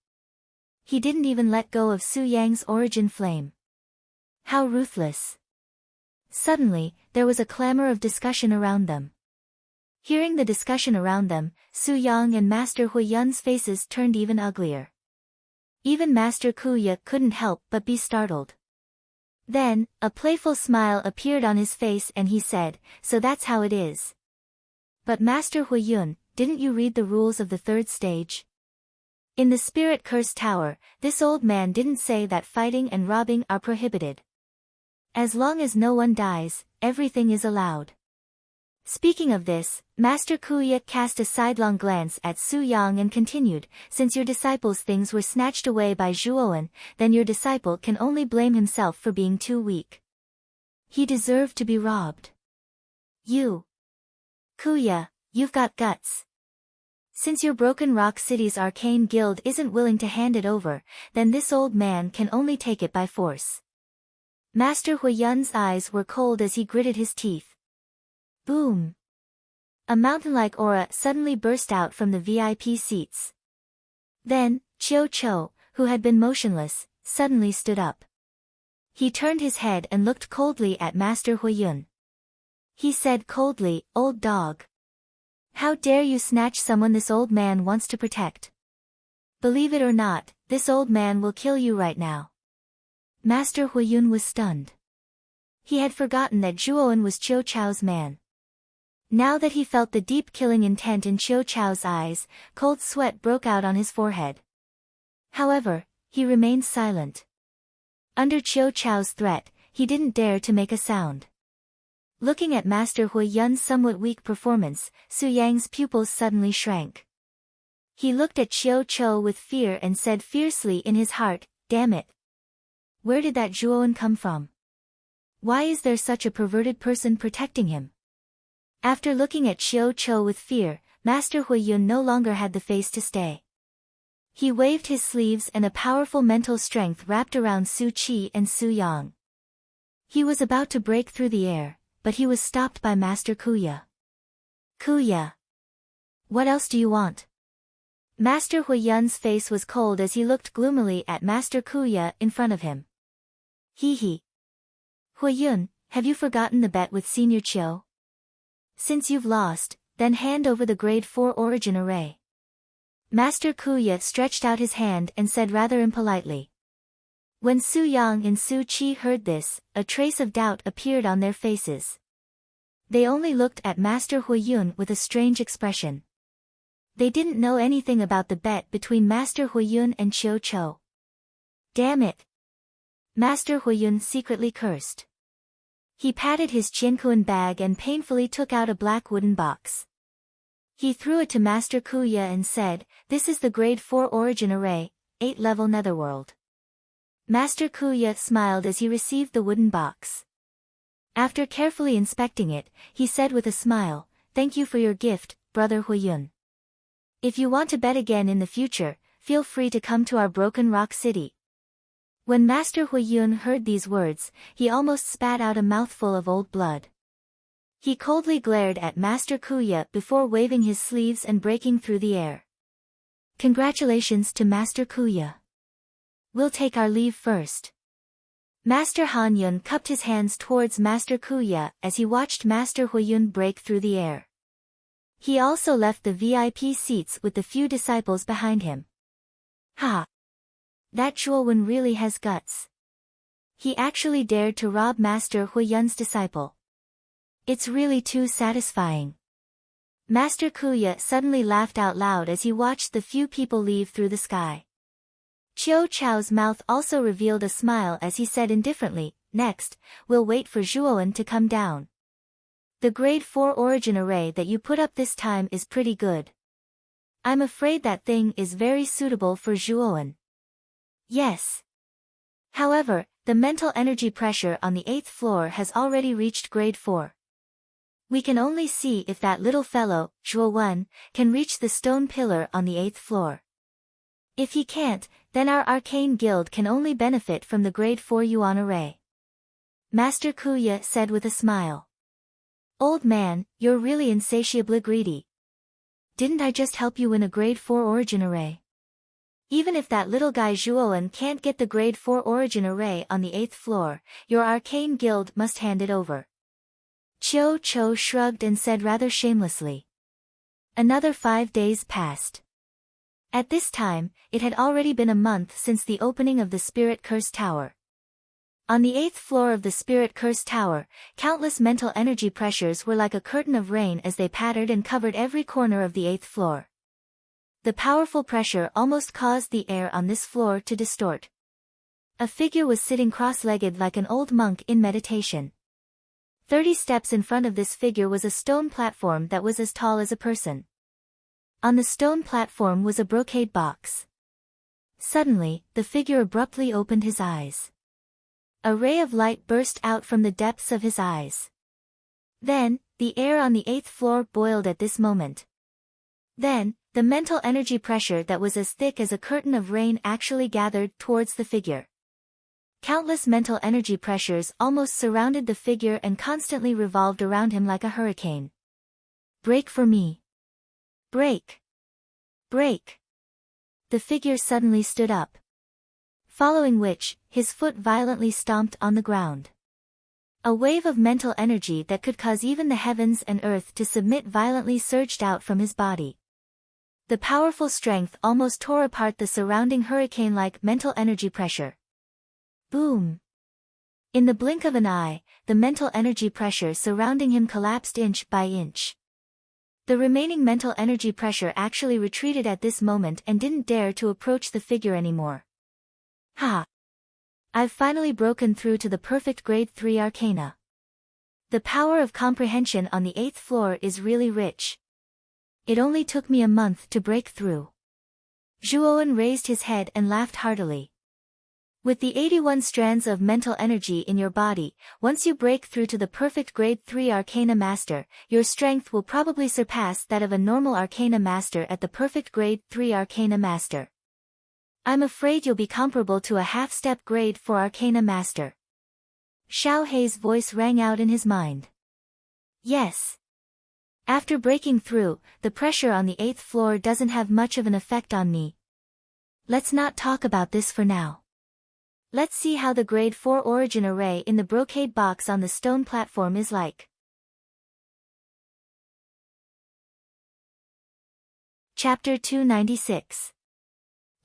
He didn't even let go of Su Yang's origin flame. How ruthless. Suddenly, there was a clamor of discussion around them. Hearing the discussion around them, Su Yang and Master Huiyun's faces turned even uglier. Even Master Kuya couldn't help but be startled. Then, a playful smile appeared on his face and he said, "So that's how it is. But Master Huiyun, didn't you read the rules of the third stage? In the spirit-cursed tower, this old man didn't say that fighting and robbing are prohibited. As long as no one dies, everything is allowed." Speaking of this, Master Kuya cast a sidelong glance at Su Yang and continued, "Since your disciple's things were snatched away by Zhuowen, then your disciple can only blame himself for being too weak. He deserved to be robbed. You, Kuya, you've got guts. Since your Broken Rock City's arcane guild isn't willing to hand it over, then this old man can only take it by force." Master Huiyun's eyes were cold as he gritted his teeth. Boom! A mountain-like aura suddenly burst out from the VIP seats. Then, Chiu Chou, who had been motionless, suddenly stood up. He turned his head and looked coldly at Master Huiyun. He said coldly, "Old dog. How dare you snatch someone this old man wants to protect? Believe it or not, this old man will kill you right now." Master Huiyun was stunned. He had forgotten that Zhuowen was Chiu Chou's man. Now that he felt the deep killing intent in Chiu Chou's eyes, cold sweat broke out on his forehead. However, he remained silent. Under Chiu Chou's threat, he didn't dare to make a sound. Looking at Master Huiyun's somewhat weak performance, Su Yang's pupils suddenly shrank. He looked at Chiu Chou with fear and said fiercely in his heart, "Damn it! Where did that Zhuowen come from? Why is there such a perverted person protecting him?" After looking at Chiu Chou with fear, Master Huiyun no longer had the face to stay. He waved his sleeves and a powerful mental strength wrapped around Su Qi and Su Yang. He was about to break through the air, but he was stopped by Master Kuya. "Kuya! What else do you want?" Master Huiyun's face was cold as he looked gloomily at Master Kuya in front of him. Hee. Huiyun, have you forgotten the bet with Senior Chiu? Since you've lost, then hand over the grade 4 origin array. Master Kuya stretched out his hand and said rather impolitely. When Su Yang and Su Qi heard this, a trace of doubt appeared on their faces. They only looked at Master Huiyun with a strange expression. They didn't know anything about the bet between Master Huiyun and Qiu Chou. Damn it! Master Huiyun secretly cursed. He patted his Jinkuan bag and painfully took out a black wooden box. He threw it to Master Kuya and said, "This is the Grade 4 Origin Array, 8-level Netherworld." Master Kuya smiled as he received the wooden box. After carefully inspecting it, he said with a smile, "Thank you for your gift, Brother Huiyun. If you want to bet again in the future, feel free to come to our Broken Rock City." When Master Huiyun heard these words, he almost spat out a mouthful of old blood. He coldly glared at Master Kuya before waving his sleeves and breaking through the air. "Congratulations to Master Kuya. We'll take our leave first." Master Hanyun cupped his hands towards Master Kuya as he watched Master Huiyun break through the air. He also left the VIP seats with the few disciples behind him. Ha! That Zhuowen really has guts. He actually dared to rob Master Huiyun's disciple. It's really too satisfying. Master Kuya suddenly laughed out loud as he watched the few people leave through the sky. Qiu Chou's mouth also revealed a smile as he said indifferently, "Next, we'll wait for Zhuowen to come down. The Grade 4 Origin Array that you put up this time is pretty good. I'm afraid that thing is very suitable for Zhuowen." Yes. However, the mental energy pressure on the 8th floor has already reached Grade 4. We can only see if that little fellow, Zhuowen, can reach the stone pillar on the 8th floor. If he can't, then our arcane guild can only benefit from the Grade 4 Yuan Array. Master Kuya said with a smile. "Old man, you're really insatiably greedy. Didn't I just help you win a Grade 4 Origin Array? Even if that little guy Zhuowen can't get the Grade 4 Origin Array on the 8th floor, your arcane guild must hand it over." Qiu Chou shrugged and said rather shamelessly. Another 5 days passed. At this time, it had already been a month since the opening of the Spirit Curse Tower. On the 8th floor of the Spirit Curse Tower, countless mental energy pressures were like a curtain of rain as they pattered and covered every corner of the 8th floor. The powerful pressure almost caused the air on this floor to distort. A figure was sitting cross-legged like an old monk in meditation. 30 steps in front of this figure was a stone platform that was as tall as a person. On the stone platform was a brocade box. Suddenly, the figure abruptly opened his eyes. A ray of light burst out from the depths of his eyes. Then, the air on the 8th floor boiled at this moment. Then, the mental energy pressure that was as thick as a curtain of rain actually gathered towards the figure. Countless mental energy pressures almost surrounded the figure and constantly revolved around him like a hurricane. "Break for me. Break. Break." The figure suddenly stood up. Following which, his foot violently stomped on the ground. A wave of mental energy that could cause even the heavens and earth to submit violently surged out from his body. The powerful strength almost tore apart the surrounding hurricane-like mental energy pressure. Boom! In the blink of an eye, the mental energy pressure surrounding him collapsed inch by inch. The remaining mental energy pressure actually retreated at this moment and didn't dare to approach the figure anymore. Ha! I've finally broken through to the perfect Grade 3 Arcana. The power of comprehension on the 8th floor is really rich. It only took me a month to break through. Zhuowen raised his head and laughed heartily. With the 81 strands of mental energy in your body, once you break through to the perfect Grade 3 Arcana Master, your strength will probably surpass that of a normal Arcana Master at the perfect Grade 3 Arcana Master. I'm afraid you'll be comparable to a half-step Grade 4 Arcana Master. Xiao Hei's voice rang out in his mind. Yes. After breaking through, the pressure on the 8th floor doesn't have much of an effect on me. Let's not talk about this for now. Let's see how the Grade 4 Origin Array in the brocade box on the stone platform is like. Chapter 296.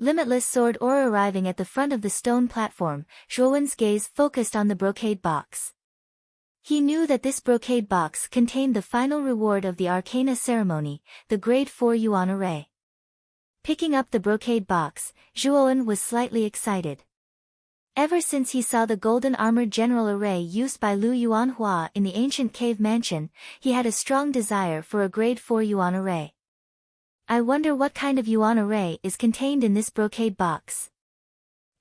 limitless sword aura arriving at the front of the stone platform, Zhuowen's gaze focused on the brocade box. He knew that this brocade box contained the final reward of the Arcana ceremony, the grade 4 Yuan array. Picking up the brocade box, Zhuowen was slightly excited. Ever since he saw the golden armored general array used by Lu Yuanhua in the ancient cave mansion, he had a strong desire for a grade 4 Yuan array. I wonder what kind of Yuan array is contained in this brocade box.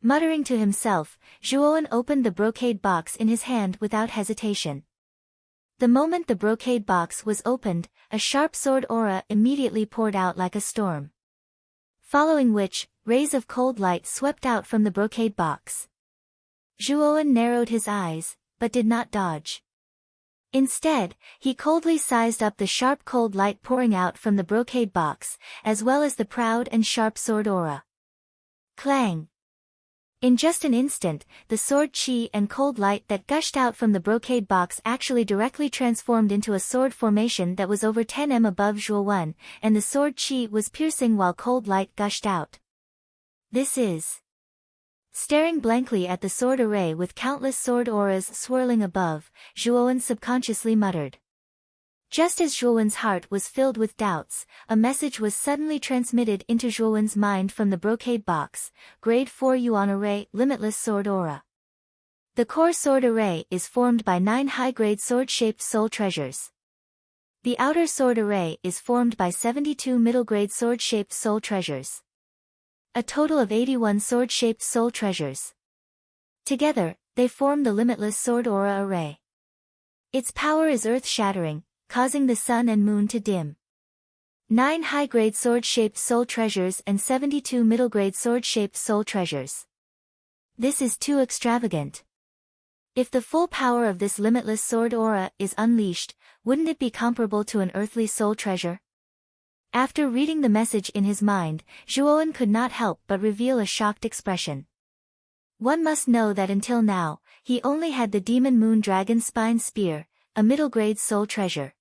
Muttering to himself, Zhuowen opened the brocade box in his hand without hesitation. The moment the brocade box was opened, a sharp sword aura immediately poured out like a storm. Following which, rays of cold light swept out from the brocade box. Zhuowen narrowed his eyes, but did not dodge. Instead, he coldly sized up the sharp cold light pouring out from the brocade box, as well as the proud and sharp sword aura. Clang! In just an instant, the sword chi and cold light that gushed out from the brocade box actually directly transformed into a sword formation that was over 10 m above Zhuowen, and the sword chi was piercing while cold light gushed out. This is... Staring blankly at the sword array with countless sword auras swirling above, Zhuowen subconsciously muttered. Just as Zhuowen's heart was filled with doubts, a message was suddenly transmitted into Zhuowen's mind from the brocade box, grade 4 Yuan array, limitless sword aura. The core sword array is formed by 9 high-grade sword-shaped soul treasures. The outer sword array is formed by 72 middle-grade sword-shaped soul treasures. A total of 81 sword-shaped soul treasures. Together, they form the limitless sword aura array. Its power is earth-shattering, causing the sun and moon to dim. 9 high-grade sword-shaped soul treasures and 72 middle-grade sword-shaped soul treasures. This is too extravagant. If the full power of this limitless sword aura is unleashed, wouldn't it be comparable to an earthly soul treasure? After reading the message in his mind, Zhuowen could not help but reveal a shocked expression. One must know that until now, he only had the Demon Moon Dragon Spine Spear, a middle-grade soul treasure.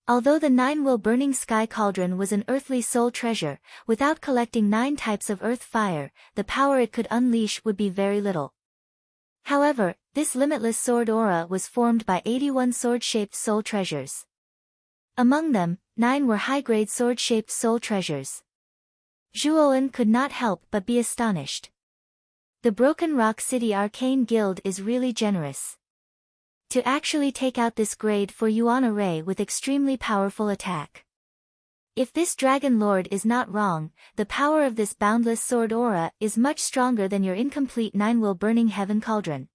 Although the 9-will burning sky cauldron was an earthly soul treasure, without collecting 9 types of earth fire, the power it could unleash would be very little. However, this limitless sword aura was formed by 81 sword-shaped soul treasures. Among them, 9 were high-grade sword-shaped soul treasures. Zhuowen could not help but be astonished. The Broken Rock City Arcane Guild is really generous. To actually take out this grade 4 Yuan array with extremely powerful attack. If this Dragon Lord is not wrong, the power of this boundless sword aura is much stronger than your incomplete 9-will burning heaven cauldron.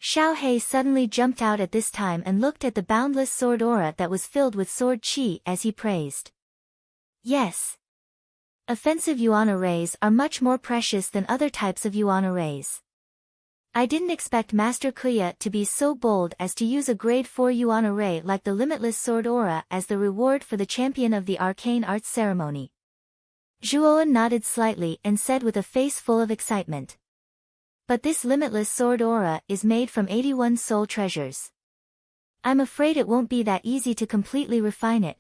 Xiao He suddenly jumped out at this time and looked at the boundless sword aura that was filled with sword chi as he praised. Yes. Offensive Yuan arrays are much more precious than other types of Yuan arrays. I didn't expect Master Kuya to be so bold as to use a grade 4 Yuan array like the limitless sword aura as the reward for the champion of the arcane arts ceremony. Zhuowen nodded slightly and said with a face full of excitement. But this limitless sword aura is made from 81 soul treasures. I'm afraid it won't be that easy to completely refine it.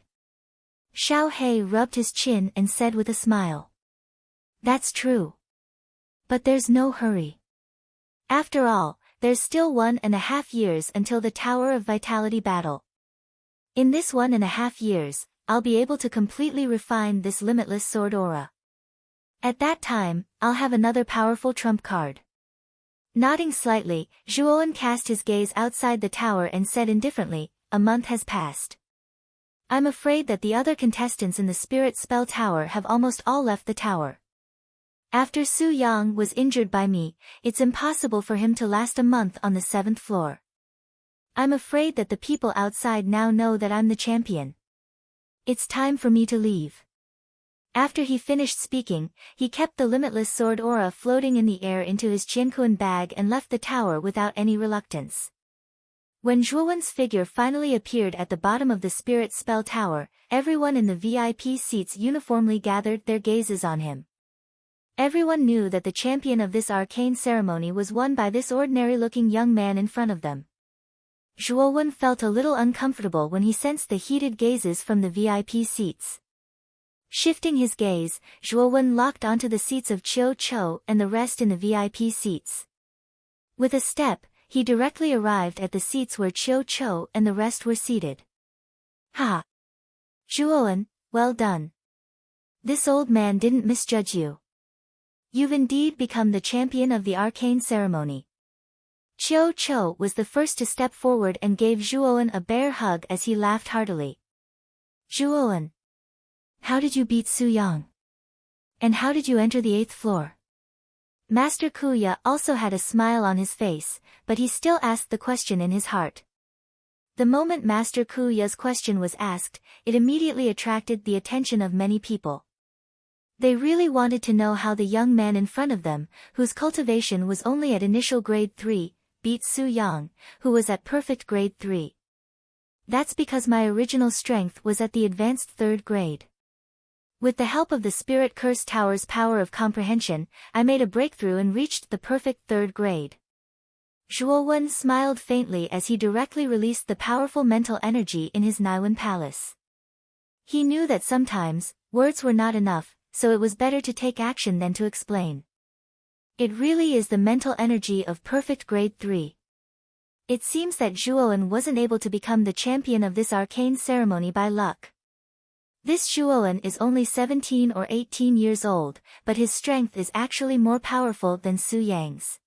Xiao He rubbed his chin and said with a smile. That's true. But there's no hurry. After all, there's still 1.5 years until the Tower of Vitality battle. In this 1.5 years, I'll be able to completely refine this limitless sword aura. At that time, I'll have another powerful trump card. Nodding slightly, Zhuowen cast his gaze outside the tower and said indifferently, a month has passed. I'm afraid that the other contestants in the Spirit Spell Tower have almost all left the tower. After Su Yang was injured by me, it's impossible for him to last a month on the 7th floor. I'm afraid that the people outside now know that I'm the champion. It's time for me to leave. After he finished speaking, he kept the limitless sword aura floating in the air into his Qianquan bag and left the tower without any reluctance. When Zhuowen's figure finally appeared at the bottom of the Spirit Spell Tower, everyone in the VIP seats uniformly gathered their gazes on him. Everyone knew that the champion of this arcane ceremony was won by this ordinary-looking young man in front of them. Zhuowen felt a little uncomfortable when he sensed the heated gazes from the VIP seats. Shifting his gaze, Zhuowen locked onto the seats of Qiu Chou and the rest in the VIP seats. With a step, he directly arrived at the seats where Qiu Chou and the rest were seated. Ha! Zhuowen, well done. This old man didn't misjudge you. You've indeed become the champion of the arcane ceremony. Qiu Chou was the first to step forward and gave Zhuowen a bear hug as he laughed heartily. Zhuowen, how did you beat Su Yang? And how did you enter the 8th floor? Master Kuya also had a smile on his face, but he still asked the question in his heart. The moment Master Kuya's question was asked, it immediately attracted the attention of many people. They really wanted to know how the young man in front of them, whose cultivation was only at initial grade 3, beat Su Yang, who was at perfect grade 3. That's because my original strength was at the advanced 3rd grade. With the help of the Spirit Curse Tower's power of comprehension, I made a breakthrough and reached the perfect 3rd grade. Zhuowen smiled faintly as he directly released the powerful mental energy in his Naiwen Palace. He knew that sometimes, words were not enough, so it was better to take action than to explain. It really is the mental energy of perfect grade 3. It seems that Zhuowen wasn't able to become the champion of this arcane ceremony by luck. This Zhuowen is only 17 or 18 years old, but his strength is actually more powerful than Su Yang's.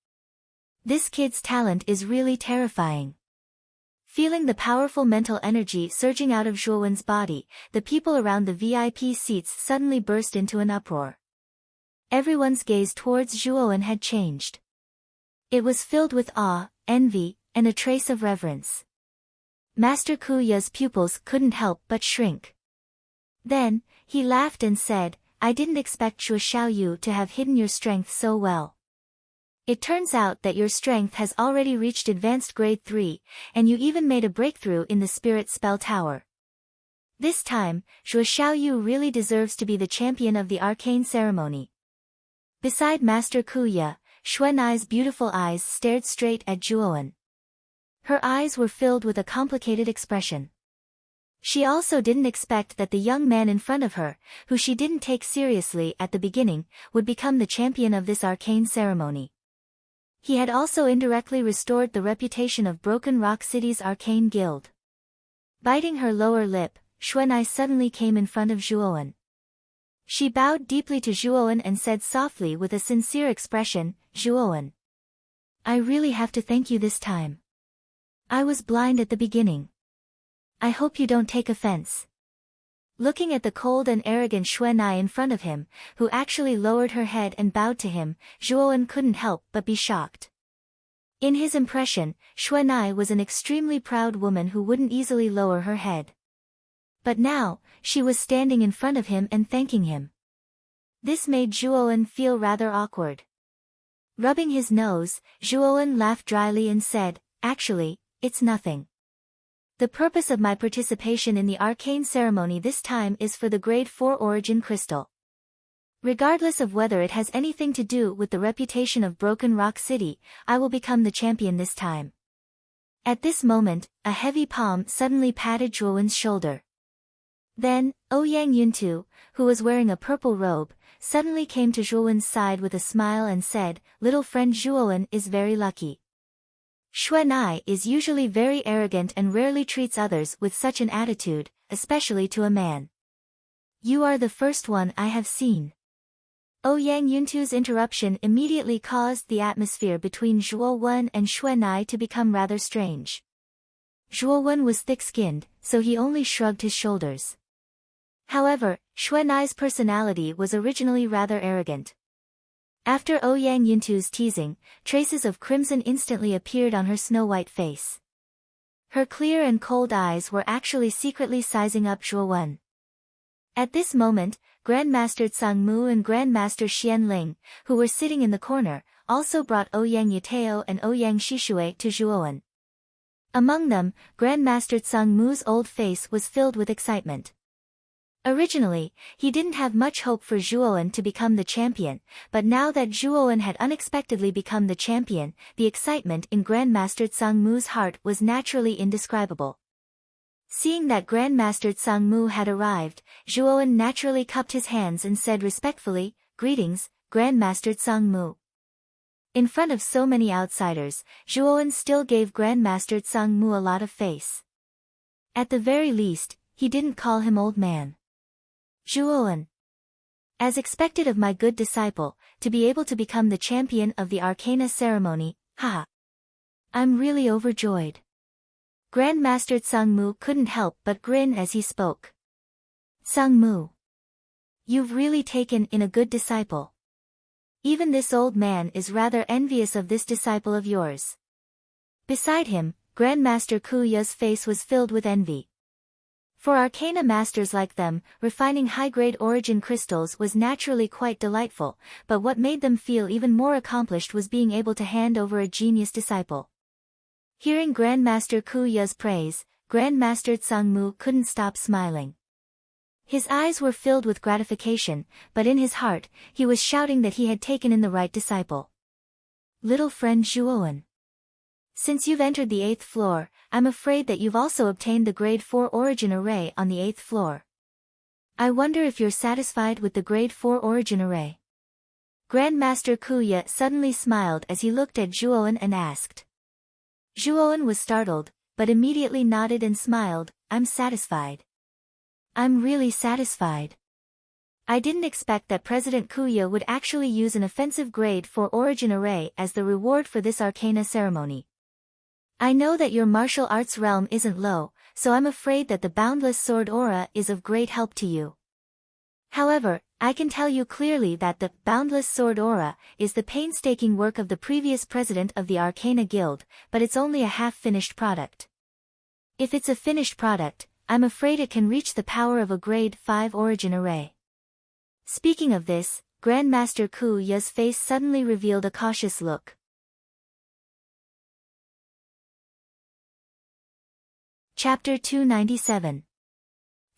This kid's talent is really terrifying. Feeling the powerful mental energy surging out of Zhuowen's body, the people around the VIP seats suddenly burst into an uproar. Everyone's gaze towards Zhuowen had changed. It was filled with awe, envy, and a trace of reverence. Master Kuya's pupils couldn't help but shrink. Then, he laughed and said, I didn't expect Shuo Xiaoyu to have hidden your strength so well. It turns out that your strength has already reached advanced grade 3, and you even made a breakthrough in the Spirit Spell Tower. This time, Shuo Xiaoyu really deserves to be the champion of the arcane ceremony. Beside Master Kuya, Xuanai's beautiful eyes stared straight at Zhuowen. Her eyes were filled with a complicated expression. She also didn't expect that the young man in front of her, who she didn't take seriously at the beginning, would become the champion of this arcane ceremony. He had also indirectly restored the reputation of Broken Rock City's arcane guild. Biting her lower lip, Xuanai suddenly came in front of Zhuowen. She bowed deeply to Zhuowen and said softly with a sincere expression, Zhuowen, I really have to thank you this time. I was blind at the beginning. I hope you don't take offense. Looking at the cold and arrogant Xuanai in front of him, who actually lowered her head and bowed to him, Zhuowen couldn't help but be shocked. In his impression, Xuanai was an extremely proud woman who wouldn't easily lower her head. But now, she was standing in front of him and thanking him. This made Zhuowen feel rather awkward. Rubbing his nose, Zhuowen laughed dryly and said, Actually, it's nothing. The purpose of my participation in the arcane ceremony this time is for the grade 4 origin crystal. Regardless of whether it has anything to do with the reputation of Broken Rock City, I will become the champion this time. At this moment, a heavy palm suddenly patted Zhuowen's shoulder. Then, Ouyang Yuntu, who was wearing a purple robe, suddenly came to Zhuowen's side with a smile and said, Little friend Zhuowen is very lucky. Xuanai is usually very arrogant and rarely treats others with such an attitude, especially to a man. You are the first one I have seen. Ouyang Yuntu's interruption immediately caused the atmosphere between Zhuowen and Xuanai to become rather strange. Zhuowen was thick-skinned, so he only shrugged his shoulders. However, Xuanai's personality was originally rather arrogant. After Ouyang Yuntu's teasing, traces of crimson instantly appeared on her snow-white face. Her clear and cold eyes were actually secretly sizing up Zhuowen. At this moment, Grandmaster Tsangmu and Grandmaster Xianling, who were sitting in the corner, also brought Ouyang Yateo and Ouyang Shishue to Zhuowen. Among them, Grandmaster Tsangmu's old face was filled with excitement. Originally, he didn't have much hope for Zhuowen to become the champion, but now that Zhuowen had unexpectedly become the champion, the excitement in Grandmaster Tsangmu's heart was naturally indescribable. Seeing that Grandmaster Tsangmu had arrived, Zhuowen naturally cupped his hands and said respectfully, "Greetings, Grandmaster Tsangmu." In front of so many outsiders, Zhuowen still gave Grandmaster Tsangmu a lot of face. At the very least, he didn't call him old man. Zhuowen. As expected of my good disciple, to be able to become the champion of the Arcana ceremony, haha. I'm really overjoyed. Grandmaster Tsangmu couldn't help but grin as he spoke. Tsangmu. You've really taken in a good disciple. Even this old man is rather envious of this disciple of yours. Beside him, Grandmaster Kuya's face was filled with envy. For arcana masters like them, refining high-grade origin crystals was naturally quite delightful, but what made them feel even more accomplished was being able to hand over a genius disciple. Hearing Grandmaster Kuya's praise, Grandmaster Tsangmu couldn't stop smiling. His eyes were filled with gratification, but in his heart, he was shouting that he had taken in the right disciple. Little friend Zhuowen. Since you've entered the 8th floor, I'm afraid that you've also obtained the grade 4 origin array on the 8th floor. I wonder if you're satisfied with the grade 4 origin array. Grandmaster Kuya suddenly smiled as he looked at Zhuowen and asked. Zhuowen was startled, but immediately nodded and smiled, I'm satisfied. I'm really satisfied. I didn't expect that President Kuya would actually use an offensive grade 4 origin array as the reward for this arcana ceremony. I know that your martial arts realm isn't low, so I'm afraid that the boundless sword aura is of great help to you. However, I can tell you clearly that the boundless sword aura is the painstaking work of the previous president of the Arcana Guild, but it's only a half-finished product. If it's a finished product, I'm afraid it can reach the power of a grade 5 origin array. Speaking of this, Grandmaster Kuya's face suddenly revealed a cautious look. Chapter 297.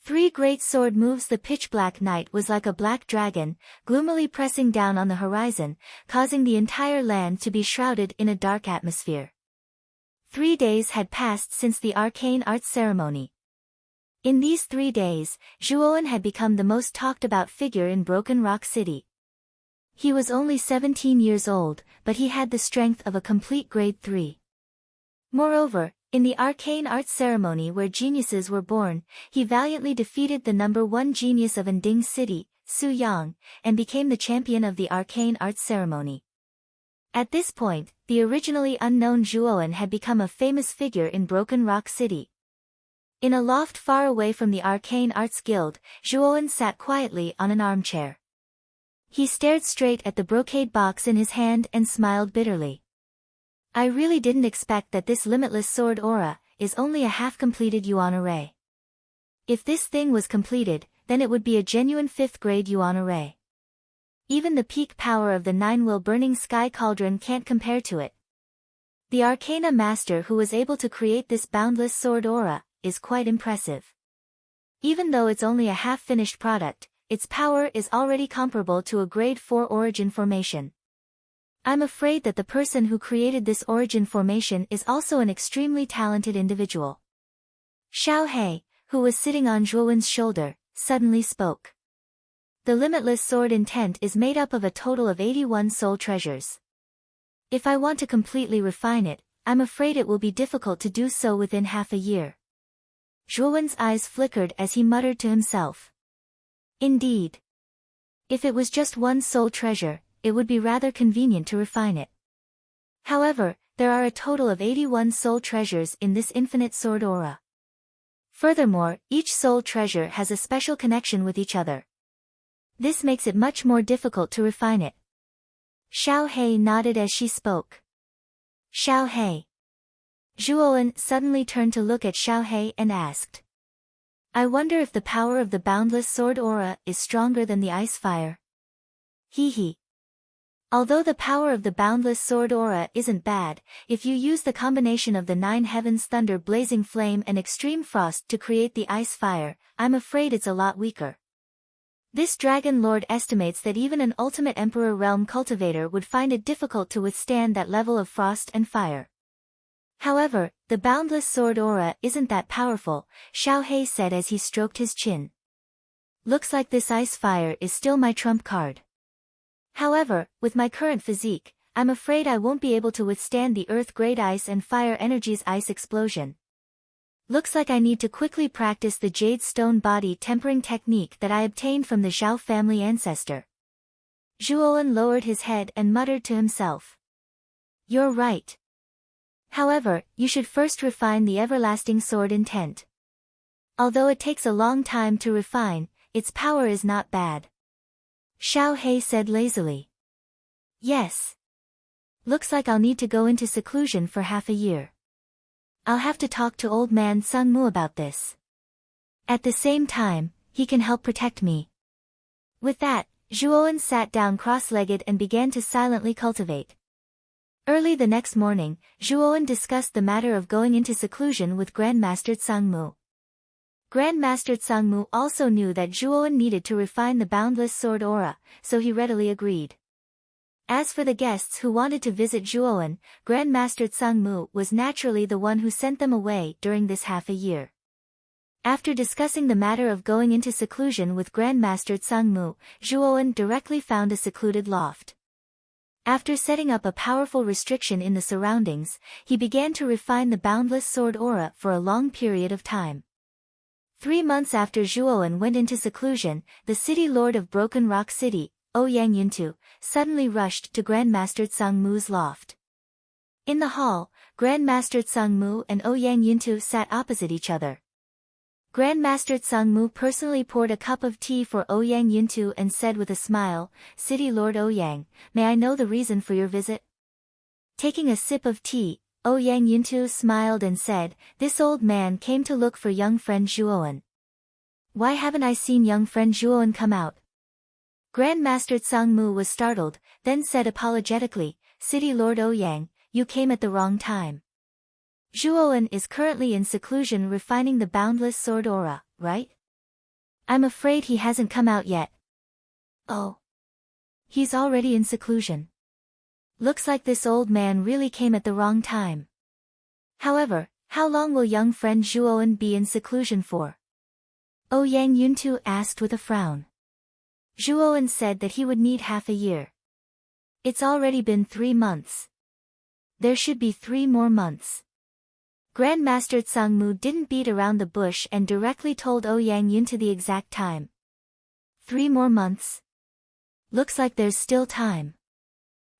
3 great sword moves. The pitch-black night was like a black dragon, gloomily pressing down on the horizon, causing the entire land to be shrouded in a dark atmosphere. 3 days had passed since the arcane arts ceremony. In these 3 days, Zhuowen had become the most talked-about figure in Broken Rock City. He was only 17 years old, but he had the strength of a complete grade 3. Moreover, in the arcane arts ceremony where geniuses were born, he valiantly defeated the number 1 genius of Anding City, Su Yang, and became the champion of the arcane arts ceremony. At this point, the originally unknown Zhuowen had become a famous figure in Broken Rock City. In a loft far away from the Arcane Arts Guild, Zhuowen sat quietly on an armchair. He stared straight at the brocade box in his hand and smiled bitterly. I really didn't expect that this limitless sword aura is only a half-completed yuan array. If this thing was completed, then it would be a genuine 5th grade yuan array. Even the peak power of the 9-will burning sky cauldron can't compare to it. The Arcana Master who was able to create this boundless sword aura is quite impressive. Even though it's only a half-finished product, its power is already comparable to a grade 4 origin formation. I'm afraid that the person who created this origin formation is also an extremely talented individual. Xiao He, who was sitting on Zhuowen's shoulder, suddenly spoke. The limitless sword intent is made up of a total of 81 soul treasures. If I want to completely refine it, I'm afraid it will be difficult to do so within half a year. Zhuowen's eyes flickered as he muttered to himself. Indeed. If it was just 1 soul treasure, it would be rather convenient to refine it. However, there are a total of 81 soul treasures in this infinite sword aura. Furthermore, each soul treasure has a special connection with each other. This makes it much more difficult to refine it. Xiao He nodded as she spoke. Xiao He. Zhuowen suddenly turned to look at Xiao He and asked. I wonder if the power of the boundless sword aura is stronger than the ice fire. Hee. Although the power of the boundless sword aura isn't bad, if you use the combination of the 9 heavens thunder blazing flame and extreme frost to create the ice fire, I'm afraid it's a lot weaker. This Dragon Lord estimates that even an ultimate Emperor Realm cultivator would find it difficult to withstand that level of frost and fire. However, the boundless sword aura isn't that powerful, Xiao Hei said as he stroked his chin. Looks like this ice fire is still my trump card. However, with my current physique, I'm afraid I won't be able to withstand the earth-grade ice and fire energy's ice explosion. Looks like I need to quickly practice the jade stone body tempering technique that I obtained from the Zhao family ancestor. Zhuowen lowered his head and muttered to himself. You're right. However, you should first refine the everlasting sword intent. Although it takes a long time to refine, its power is not bad. Xiao Hei said lazily. Yes. Looks like I'll need to go into seclusion for half a year. I'll have to talk to old man Sung Mu about this. At the same time, he can help protect me. With that, Zhuowen sat down cross-legged and began to silently cultivate. Early the next morning, Zhuowen discussed the matter of going into seclusion with Grandmaster Sung Mu. Grandmaster Sung Mu also knew that Zhuowen needed to refine the boundless sword aura, so he readily agreed. As for the guests who wanted to visit Zhuowen, Grandmaster Sung Mu was naturally the one who sent them away during this half a year. After discussing the matter of going into seclusion with Grandmaster Sung Mu, Zhuowen directly found a secluded loft. After setting up a powerful restriction in the surroundings, he began to refine the boundless sword aura for a long period of time. 3 months after Zhuowen went into seclusion, the city lord of Broken Rock City, Ouyang Yuntu, suddenly rushed to Grandmaster Sung Mu's loft. In the hall, Grandmaster Sung Mu and Ouyang Yuntu sat opposite each other. Grandmaster Sung Mu personally poured a cup of tea for Ouyang Yuntu and said with a smile, City Lord Ouyang, may I know the reason for your visit? Taking a sip of tea, Ouyang Yuntu smiled and said, this old man came to look for young friend Zhuowen. Why haven't I seen young friend Zhuowen come out? Grandmaster Sung Mu was startled, then said apologetically, City Lord Ouyang, you came at the wrong time. Zhuowen is currently in seclusion refining the boundless sword aura, right? I'm afraid he hasn't come out yet. Oh. He's already in seclusion. Looks like this old man really came at the wrong time. However, how long will young friend Zhuowen be in seclusion for? Ouyang Yuntu asked with a frown. Zhuowen said that he would need half a year. It's already been 3 months. There should be 3 more months. Grandmaster Sung Mu didn't beat around the bush and directly told Ouyang Yuntu the exact time. 3 more months? Looks like there's still time.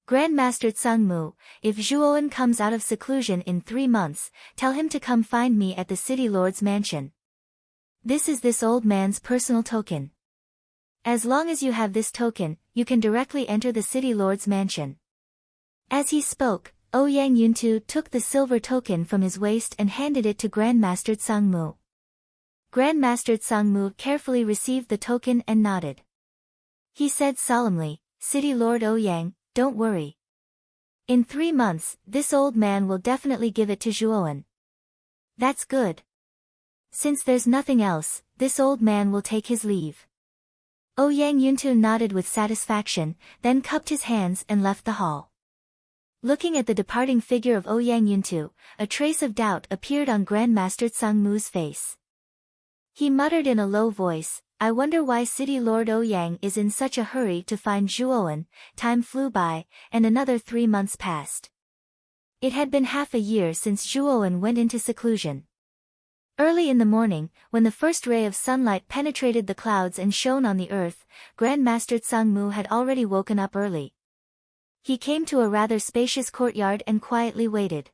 Grandmaster Sung Mu, if Zhuowen comes out of seclusion in 3 months, tell him to come find me at the city lord's mansion. This is this old man's personal token. As long as you have this token, you can directly enter the city lord's mansion. As he spoke, Ouyang Yuntu took the silver token from his waist and handed it to Grandmaster Sung Mu. Grandmaster Sung Mu carefully received the token and nodded. He said solemnly, City Lord Ouyang, don't worry. In 3 months, this old man will definitely give it to Zhuowen. That's good. Since there's nothing else, this old man will take his leave. Ouyang Yuntu nodded with satisfaction, then cupped his hands and left the hall. Looking at the departing figure of Ouyang Yuntu, a trace of doubt appeared on Grandmaster Sung Mu's face. He muttered in a low voice, I wonder why City Lord Ouyang is in such a hurry to find Zhuowen. Time flew by, and another 3 months passed. It had been half a year since Zhuowen went into seclusion. Early in the morning, when the first ray of sunlight penetrated the clouds and shone on the earth, Grandmaster Sung Mu had already woken up early. He came to a rather spacious courtyard and quietly waited.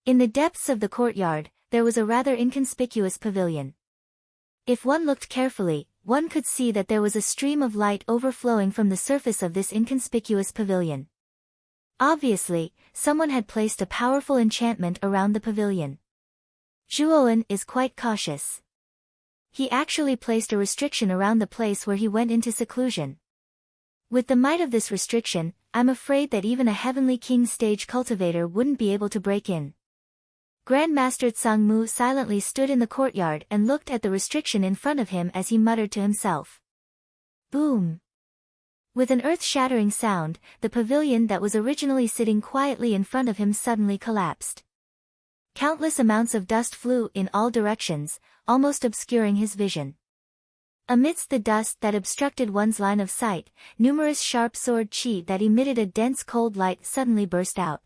In the depths of the courtyard, there was a rather inconspicuous pavilion. If one looked carefully, one could see that there was a stream of light overflowing from the surface of this inconspicuous pavilion. Obviously, someone had placed a powerful enchantment around the pavilion. Zhuowen is quite cautious. He actually placed a restriction around the place where he went into seclusion. With the might of this restriction, I'm afraid that even a Heavenly King stage cultivator wouldn't be able to break in. Grandmaster Sung Mu silently stood in the courtyard and looked at the restriction in front of him as he muttered to himself. Boom! With an earth-shattering sound, the pavilion that was originally sitting quietly in front of him suddenly collapsed. Countless amounts of dust flew in all directions, almost obscuring his vision. Amidst the dust that obstructed one's line of sight, numerous sharp sword chi that emitted a dense cold light suddenly burst out.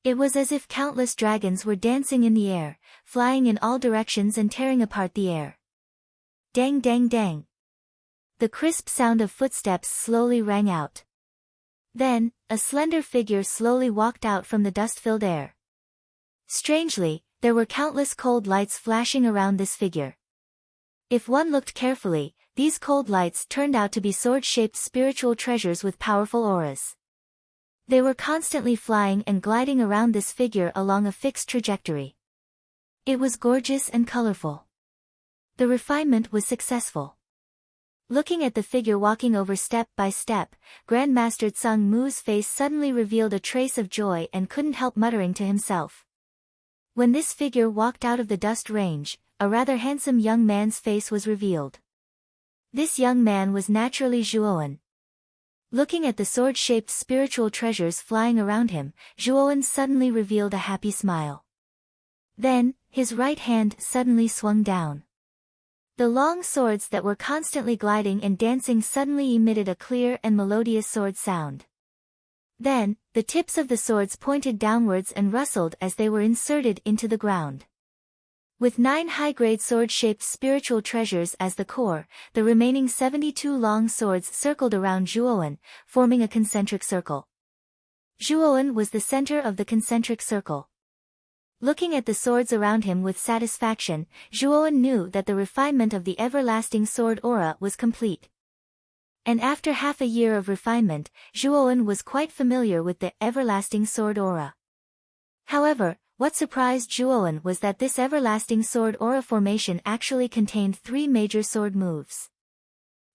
It was as if countless dragons were dancing in the air, flying in all directions and tearing apart the air. Dang dang dang. The crisp sound of footsteps slowly rang out. Then, a slender figure slowly walked out from the dust-filled air. Strangely, there were countless cold lights flashing around this figure. If one looked carefully, these cold lights turned out to be sword-shaped spiritual treasures with powerful auras. They were constantly flying and gliding around this figure along a fixed trajectory. It was gorgeous and colorful. The refinement was successful. Looking at the figure walking over step by step, Grandmaster Tsung Mu's face suddenly revealed a trace of joy and couldn't help muttering to himself. When this figure walked out of the dust range, a rather handsome young man's face was revealed. This young man was naturally Zhuowen. Looking at the sword-shaped spiritual treasures flying around him, Zhuowen suddenly revealed a happy smile. Then, his right hand suddenly swung down. The long swords that were constantly gliding and dancing suddenly emitted a clear and melodious sword sound. Then, the tips of the swords pointed downwards and rustled as they were inserted into the ground. With 9 high-grade sword-shaped spiritual treasures as the core, the remaining 72 long swords circled around Zhuowen, forming a concentric circle. Zhuowen was the center of the concentric circle. Looking at the swords around him with satisfaction, Zhuowen knew that the refinement of the everlasting sword aura was complete. And after half a year of refinement, Zhuowen was quite familiar with the everlasting sword aura. However, what surprised Zhuowen was that this everlasting sword aura formation actually contained 3 major sword moves.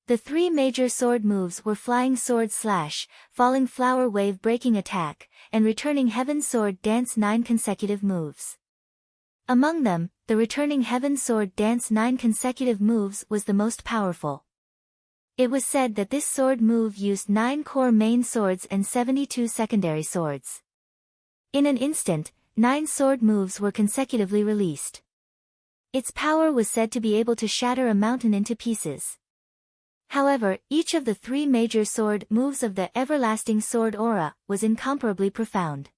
The 3 major sword moves were Flying Sword Slash, Falling Flower Wave Breaking Attack, and Returning Heaven Sword Dance 9 consecutive moves. Among them, the Returning Heaven Sword Dance 9 consecutive moves was the most powerful. It was said that this sword move used 9 core main swords and 72 secondary swords. In an instant, 9 sword moves were consecutively released. Its power was said to be able to shatter a mountain into pieces. However, each of the 3 major sword moves of the everlasting sword aura was incomparably profound.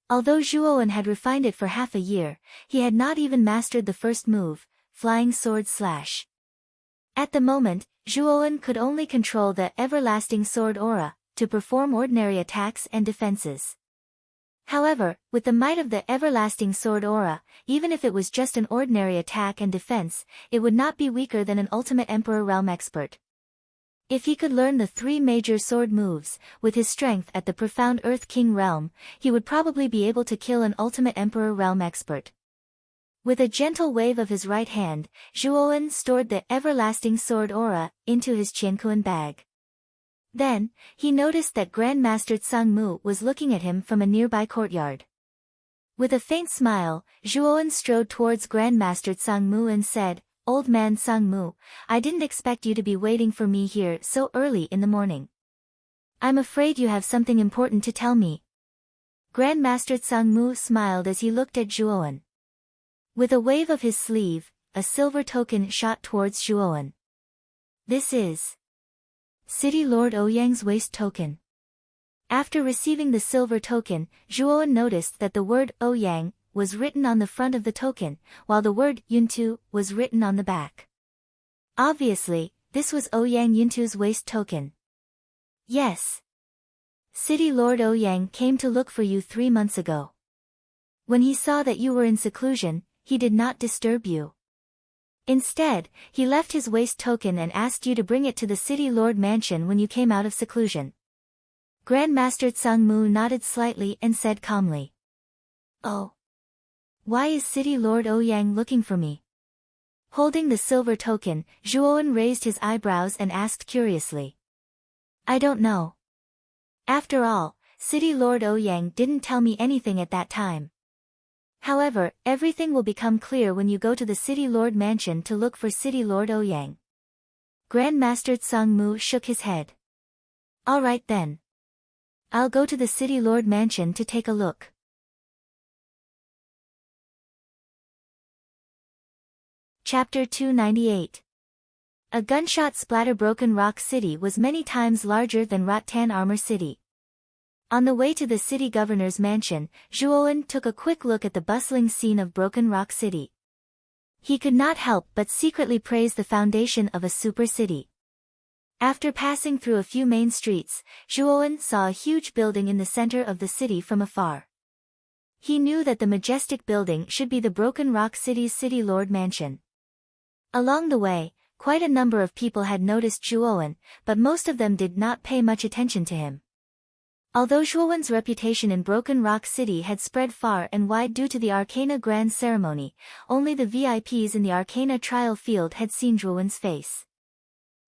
Although Zhuowen had refined it for half a year, he had not even mastered the first move, Flying Sword Slash. At the moment, Zhuowen could only control the everlasting sword aura to perform ordinary attacks and defenses. However, with the might of the everlasting sword aura, even if it was just an ordinary attack and defense, it would not be weaker than an ultimate Emperor Realm expert. If he could learn the 3 major sword moves, with his strength at the profound Earth King realm, he would probably be able to kill an ultimate Emperor Realm expert. With a gentle wave of his right hand, Zhuowen stored the everlasting sword aura into his Qiankuan bag. Then, he noticed that Grandmaster Tsung Mu was looking at him from a nearby courtyard. With a faint smile, Zhuowen strode towards Grandmaster Tsung Mu and said, "Old man Tsung Mu, I didn't expect you to be waiting for me here so early in the morning. I'm afraid you have something important to tell me." Grandmaster Tsung Mu smiled as he looked at Zhuowen. With a wave of his sleeve, a silver token shot towards Zhuowen. "This is City Lord Ouyang's waist token." After receiving the silver token, Zhuowen noticed that the word Ouyang was written on the front of the token, while the word Yuntu was written on the back. Obviously, this was Ouyang Yuntu's waist token. "Yes. City Lord Ouyang came to look for you 3 months ago. When he saw that you were in seclusion, he did not disturb you. Instead, he left his waist token and asked you to bring it to the City Lord Mansion when you came out of seclusion." Grandmaster Tsung Mu nodded slightly and said calmly, "Oh. Why is City Lord Ouyang looking for me?" Holding the silver token, Zhuowen raised his eyebrows and asked curiously. "I don't know. After all, City Lord Ouyang didn't tell me anything at that time. However, everything will become clear when you go to the City Lord Mansion to look for City Lord Ouyang." Grandmaster Tsung Mu shook his head. "All right then. I'll go to the City Lord Mansion to take a look." Chapter 298. A gunshot splatter. Broken Rock City was many times larger than Rattan Armor City. On the way to the city governor's mansion, Zhuowen took a quick look at the bustling scene of Broken Rock City. He could not help but secretly praise the foundation of a super city. After passing through a few main streets, Zhuowen saw a huge building in the center of the city from afar. He knew that the majestic building should be the Broken Rock City's City Lord Mansion. Along the way, quite a number of people had noticed Zhuowen, but most of them did not pay much attention to him. Although Zhuowen's reputation in Broken Rock City had spread far and wide due to the Arcana Grand Ceremony, only the VIPs in the Arcana trial field had seen Zhuowen's face.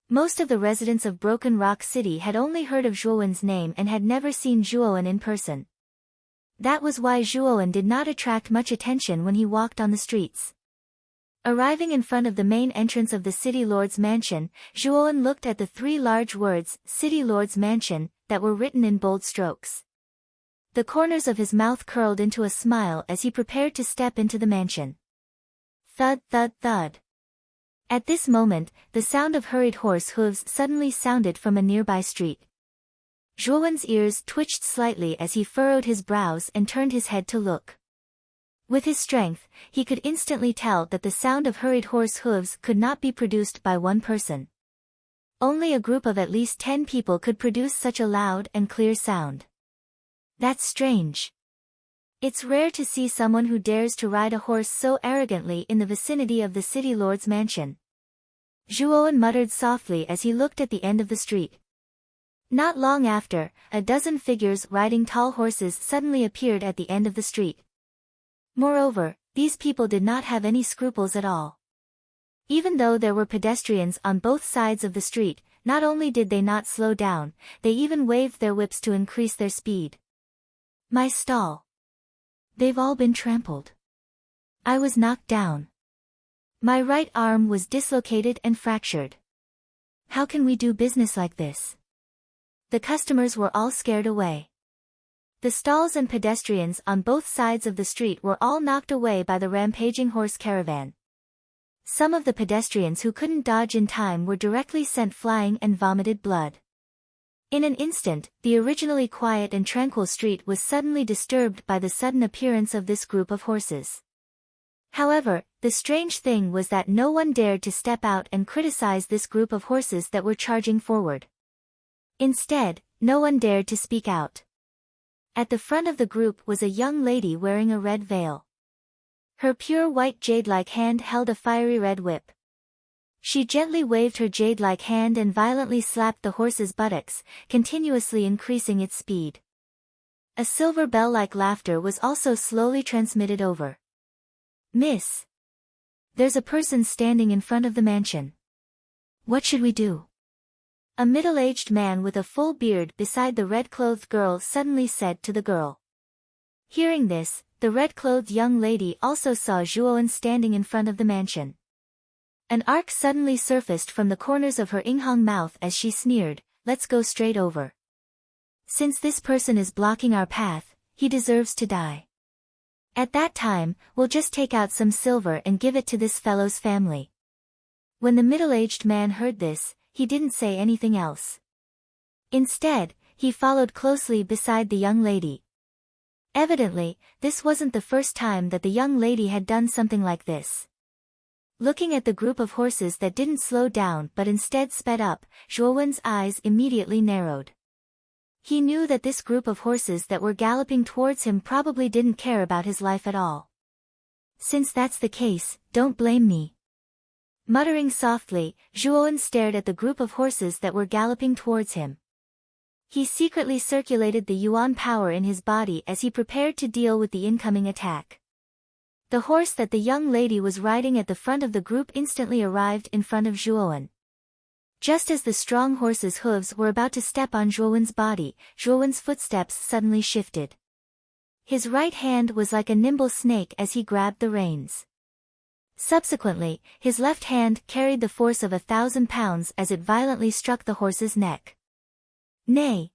Most of the residents of Broken Rock City had only heard of Zhuowen's name and had never seen Zhuowen in person. That was why Zhuowen did not attract much attention when he walked on the streets. Arriving in front of the main entrance of the City Lord's Mansion, Zhuowen looked at the three large words, City Lord's Mansion, that were written in bold strokes. The corners of his mouth curled into a smile as he prepared to step into the mansion. Thud, thud, thud. At this moment, the sound of hurried horse hooves suddenly sounded from a nearby street. Zhuowen's ears twitched slightly as he furrowed his brows and turned his head to look. With his strength, he could instantly tell that the sound of hurried horse hooves could not be produced by one person. Only a group of at least 10 people could produce such a loud and clear sound. That's strange. It's rare to see someone who dares to ride a horse so arrogantly in the vicinity of the City Lord's Mansion. Zhuowen muttered softly as he looked at the end of the street. Not long after, a dozen figures riding tall horses suddenly appeared at the end of the street. Moreover, these people did not have any scruples at all. Even though there were pedestrians on both sides of the street, not only did they not slow down, they even waved their whips to increase their speed. My stall. They've all been trampled. I was knocked down. My right arm was dislocated and fractured. How can we do business like this? The customers were all scared away. The stalls and pedestrians on both sides of the street were all knocked away by the rampaging horse caravan. Some of the pedestrians who couldn't dodge in time were directly sent flying and vomited blood. In an instant, the originally quiet and tranquil street was suddenly disturbed by the sudden appearance of this group of horses. However, the strange thing was that no one dared to step out and criticize this group of horses that were charging forward. Instead, no one dared to speak out. At the front of the group was a young lady wearing a red veil. Her pure white jade-like hand held a fiery red whip. She gently waved her jade-like hand and violently slapped the horse's buttocks, continuously increasing its speed. A silver bell-like laughter was also slowly transmitted over. Miss. There's a person standing in front of the mansion. What should we do? A middle-aged man with a full beard beside the red-clothed girl suddenly said to the girl. Hearing this, the red-clothed young lady also saw Zhuowen standing in front of the mansion. An arc suddenly surfaced from the corners of her Inghong mouth as she sneered, let's go straight over. Since this person is blocking our path, he deserves to die. At that time, we'll just take out some silver and give it to this fellow's family. When the middle-aged man heard this, he didn't say anything else. Instead, he followed closely beside the young lady. Evidently, this wasn't the first time that the young lady had done something like this. Looking at the group of horses that didn't slow down but instead sped up, Zhuowen's eyes immediately narrowed. He knew that this group of horses that were galloping towards him probably didn't care about his life at all. Since that's the case, don't blame me. Muttering softly, Zhuowen stared at the group of horses that were galloping towards him. He secretly circulated the yuan power in his body as he prepared to deal with the incoming attack. The horse that the young lady was riding at the front of the group instantly arrived in front of Zhuowen. Just as the strong horse's hooves were about to step on Zhuowen's body, Zhuowen's footsteps suddenly shifted. His right hand was like a nimble snake as he grabbed the reins. Subsequently, his left hand carried the force of 1,000 pounds as it violently struck the horse's neck. Nay!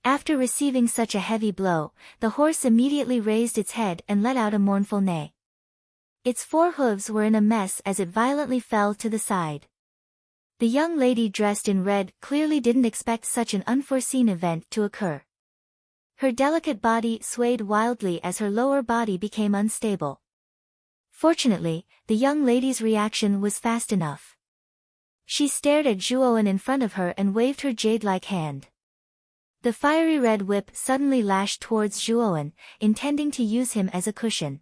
After receiving such a heavy blow, the horse immediately raised its head and let out a mournful neigh. Its four hooves were in a mess as it violently fell to the side. The young lady dressed in red clearly didn't expect such an unforeseen event to occur. Her delicate body swayed wildly as her lower body became unstable. Fortunately, the young lady's reaction was fast enough. She stared at Zhuowen in front of her and waved her jade-like hand. The fiery red whip suddenly lashed towards Zhuowen, intending to use him as a cushion.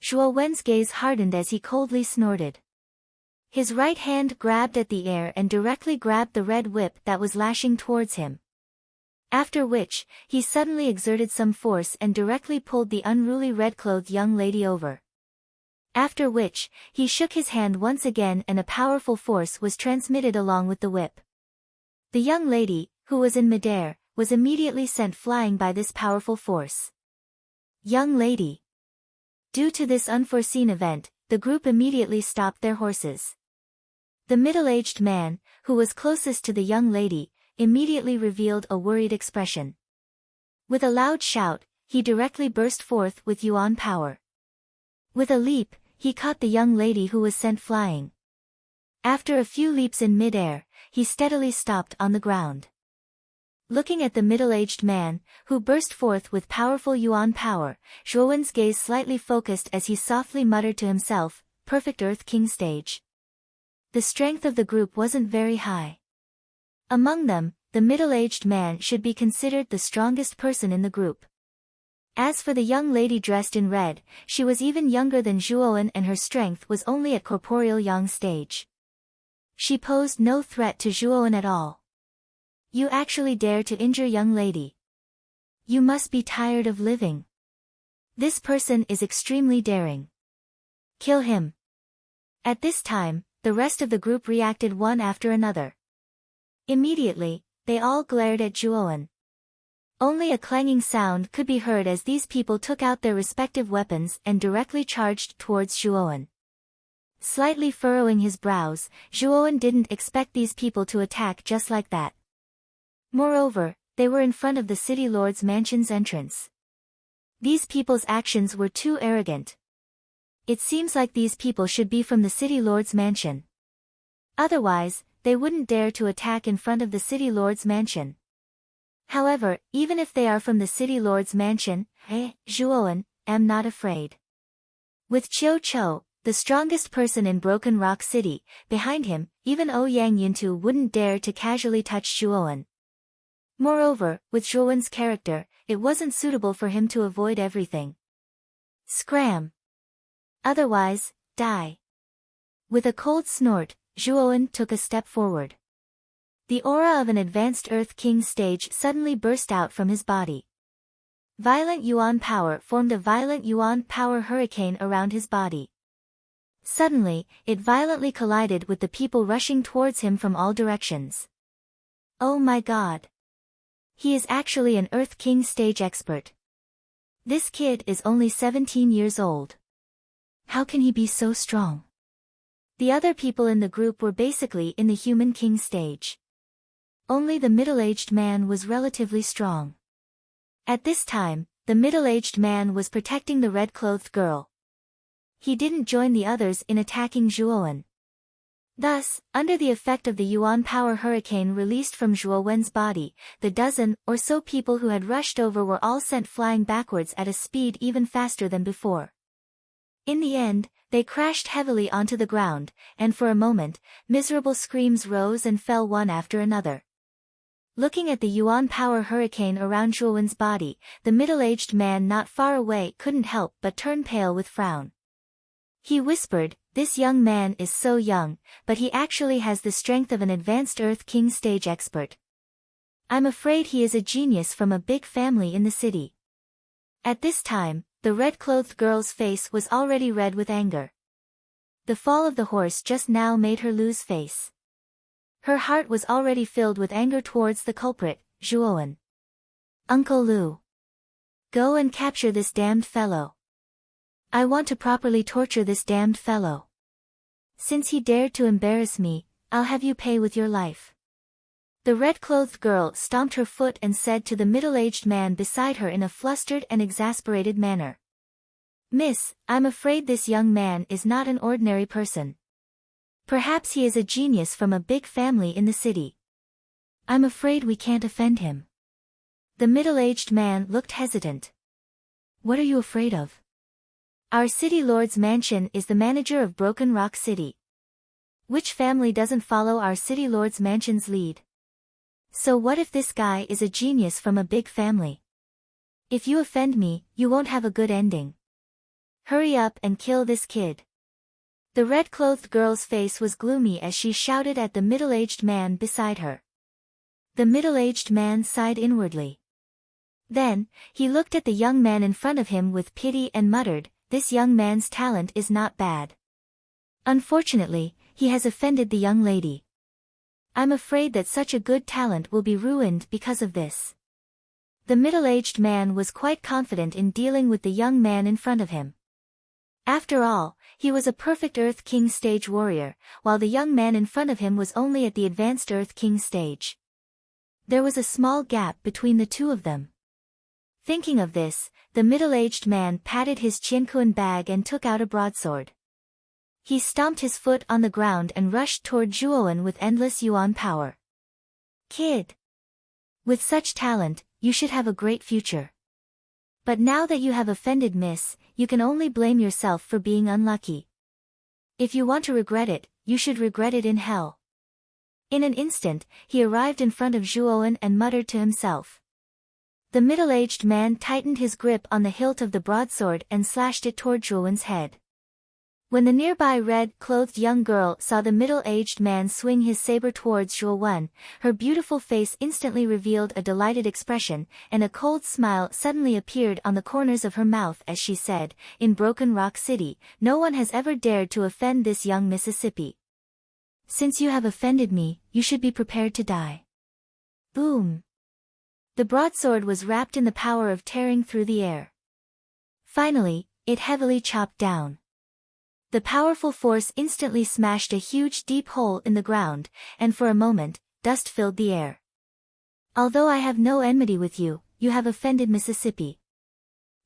Zhuowen's gaze hardened as he coldly snorted. His right hand grabbed at the air and directly grabbed the red whip that was lashing towards him. After which, he suddenly exerted some force and directly pulled the unruly red-clothed young lady over. After which, he shook his hand once again and a powerful force was transmitted along with the whip. The young lady, who was in midair, was immediately sent flying by this powerful force. Young lady. Due to this unforeseen event, the group immediately stopped their horses. The middle-aged man, who was closest to the young lady, immediately revealed a worried expression. With a loud shout, he directly burst forth with Yuan power. With a leap, he caught the young lady who was sent flying. After a few leaps in mid-air, he steadily stopped on the ground. Looking at the middle-aged man, who burst forth with powerful Yuan power, Zhuowen's gaze slightly focused as he softly muttered to himself, "Perfect Earth King stage." The strength of the group wasn't very high. Among them, the middle-aged man should be considered the strongest person in the group. As for the young lady dressed in red, she was even younger than Zhuowen and her strength was only at corporeal yang stage. She posed no threat to Zhuowen at all. "You actually dare to injure young lady. You must be tired of living. This person is extremely daring. Kill him." At this time, the rest of the group reacted one after another. Immediately, they all glared at Zhuowen. Only a clanging sound could be heard as these people took out their respective weapons and directly charged towards Zhuowen. Slightly furrowing his brows, Zhuowen didn't expect these people to attack just like that. Moreover, they were in front of the city lord's mansion's entrance. These people's actions were too arrogant. It seems like these people should be from the city lord's mansion. Otherwise, they wouldn't dare to attack in front of the city lord's mansion. However, even if they are from the city lord's mansion, Zhuowen, am not afraid. With Qiu Chou, the strongest person in Broken Rock City, behind him, even Ouyang Yintu wouldn't dare to casually touch Zhuowen. Moreover, with Zhuowen's character, it wasn't suitable for him to avoid everything. Scram! Otherwise, die. With a cold snort, Zhuowen took a step forward. The aura of an advanced Earth King stage suddenly burst out from his body. Violent Yuan power formed a violent Yuan power hurricane around his body. Suddenly, it violently collided with the people rushing towards him from all directions. Oh my god! He is actually an Earth King stage expert. This kid is only 17 years old. How can he be so strong? The other people in the group were basically in the Human King stage. Only the middle-aged man was relatively strong. At this time, the middle-aged man was protecting the red-clothed girl. He didn't join the others in attacking Zhuowen. Thus, under the effect of the Yuan power hurricane released from Zhuowen's body, the dozen or so people who had rushed over were all sent flying backwards at a speed even faster than before. In the end, they crashed heavily onto the ground, and for a moment, miserable screams rose and fell one after another. Looking at the Yuan power hurricane around Zhuowen's body, the middle-aged man not far away couldn't help but turn pale with frown. He whispered, "This young man is so young, but he actually has the strength of an advanced Earth King stage expert. I'm afraid he is a genius from a big family in the city." At this time, the red-clothed girl's face was already red with anger. The fall of the horse just now made her lose face. Her heart was already filled with anger towards the culprit, Zhuowen. "Uncle Lu. Go and capture this damned fellow. I want to properly torture this damned fellow. Since he dared to embarrass me, I'll have you pay with your life." The red-clothed girl stomped her foot and said to the middle-aged man beside her in a flustered and exasperated manner. Miss, I'm afraid this young man is not an ordinary person. Perhaps he is a genius from a big family in the city. I'm afraid we can't offend him. The middle-aged man looked hesitant. What are you afraid of? Our city lord's mansion is the manager of Broken Rock City. Which family doesn't follow our city lord's mansion's lead? So what if this guy is a genius from a big family? If you offend me, you won't have a good ending. Hurry up and kill this kid. The red-clothed girl's face was gloomy as she shouted at the middle-aged man beside her. The middle-aged man sighed inwardly. Then, he looked at the young man in front of him with pity and muttered, "This young man's talent is not bad. Unfortunately, he has offended the young lady. I'm afraid that such a good talent will be ruined because of this." The middle-aged man was quite confident in dealing with the young man in front of him. After all, he was a perfect Earth King stage warrior, while the young man in front of him was only at the advanced Earth King stage. There was a small gap between the two of them. Thinking of this, the middle-aged man patted his Qianquan bag and took out a broadsword. He stomped his foot on the ground and rushed toward Zhuowen with endless yuan power. Kid! With such talent, you should have a great future. But now that you have offended Miss, you can only blame yourself for being unlucky. If you want to regret it, you should regret it in hell. In an instant, he arrived in front of Zhuowen and muttered to himself. The middle-aged man tightened his grip on the hilt of the broadsword and slashed it toward Zhuowen's head. When the nearby red-clothed young girl saw the middle-aged man swing his saber towards Zhuowen, her beautiful face instantly revealed a delighted expression, and a cold smile suddenly appeared on the corners of her mouth as she said, "In Broken Rock City, no one has ever dared to offend this young Mississippi. Since you have offended me, you should be prepared to die." Boom! The broadsword was wrapped in the power of tearing through the air. Finally, it heavily chopped down. The powerful force instantly smashed a huge deep hole in the ground, and for a moment, dust filled the air. Although I have no enmity with you, you have offended Mississippi.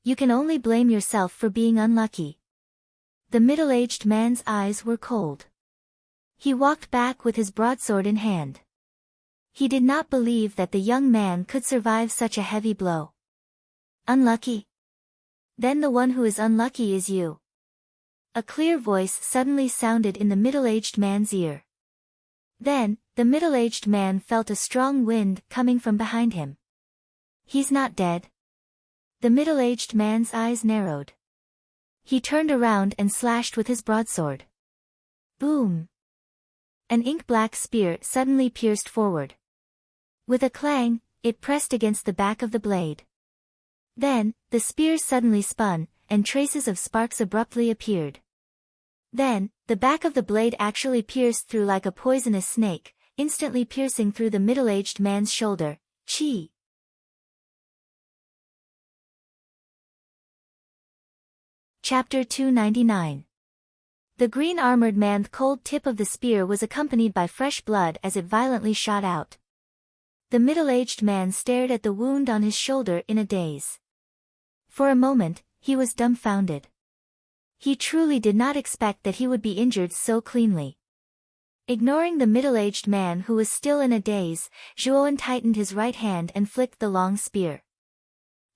You can only blame yourself for being unlucky. The middle-aged man's eyes were cold. He walked back with his broadsword in hand. He did not believe that the young man could survive such a heavy blow. Unlucky? Then the one who is unlucky is you. A clear voice suddenly sounded in the middle-aged man's ear. Then, the middle-aged man felt a strong wind coming from behind him. He's not dead. The middle-aged man's eyes narrowed. He turned around and slashed with his broadsword. Boom! An ink-black spear suddenly pierced forward. With a clang, it pressed against the back of the blade. Then, the spear suddenly spun, and traces of sparks abruptly appeared. Then, the back of the blade actually pierced through like a poisonous snake, instantly piercing through the middle-aged man's shoulder. Chi! Chapter 299. The green-armored man's cold tip of the spear was accompanied by fresh blood as it violently shot out. The middle-aged man stared at the wound on his shoulder in a daze. For a moment, he was dumbfounded. He truly did not expect that he would be injured so cleanly. Ignoring the middle-aged man who was still in a daze, Zhuowen tightened his right hand and flicked the long spear.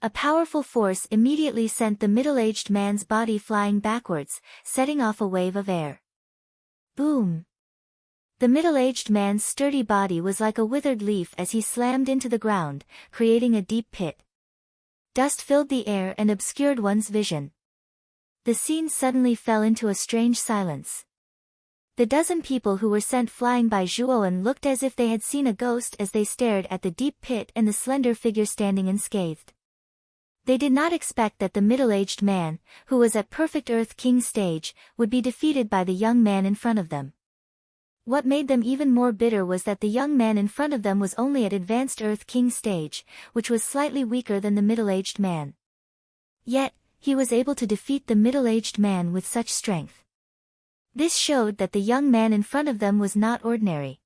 A powerful force immediately sent the middle-aged man's body flying backwards, setting off a wave of air. Boom! The middle-aged man's sturdy body was like a withered leaf as he slammed into the ground, creating a deep pit. Dust filled the air and obscured one's vision. The scene suddenly fell into a strange silence. The dozen people who were sent flying by Zhuowen looked as if they had seen a ghost as they stared at the deep pit and the slender figure standing unscathed. They did not expect that the middle-aged man, who was at perfect Earth King stage, would be defeated by the young man in front of them. What made them even more bitter was that the young man in front of them was only at advanced Earth King stage, which was slightly weaker than the middle-aged man. Yet, he was able to defeat the middle-aged man with such strength. This showed that the young man in front of them was not ordinary.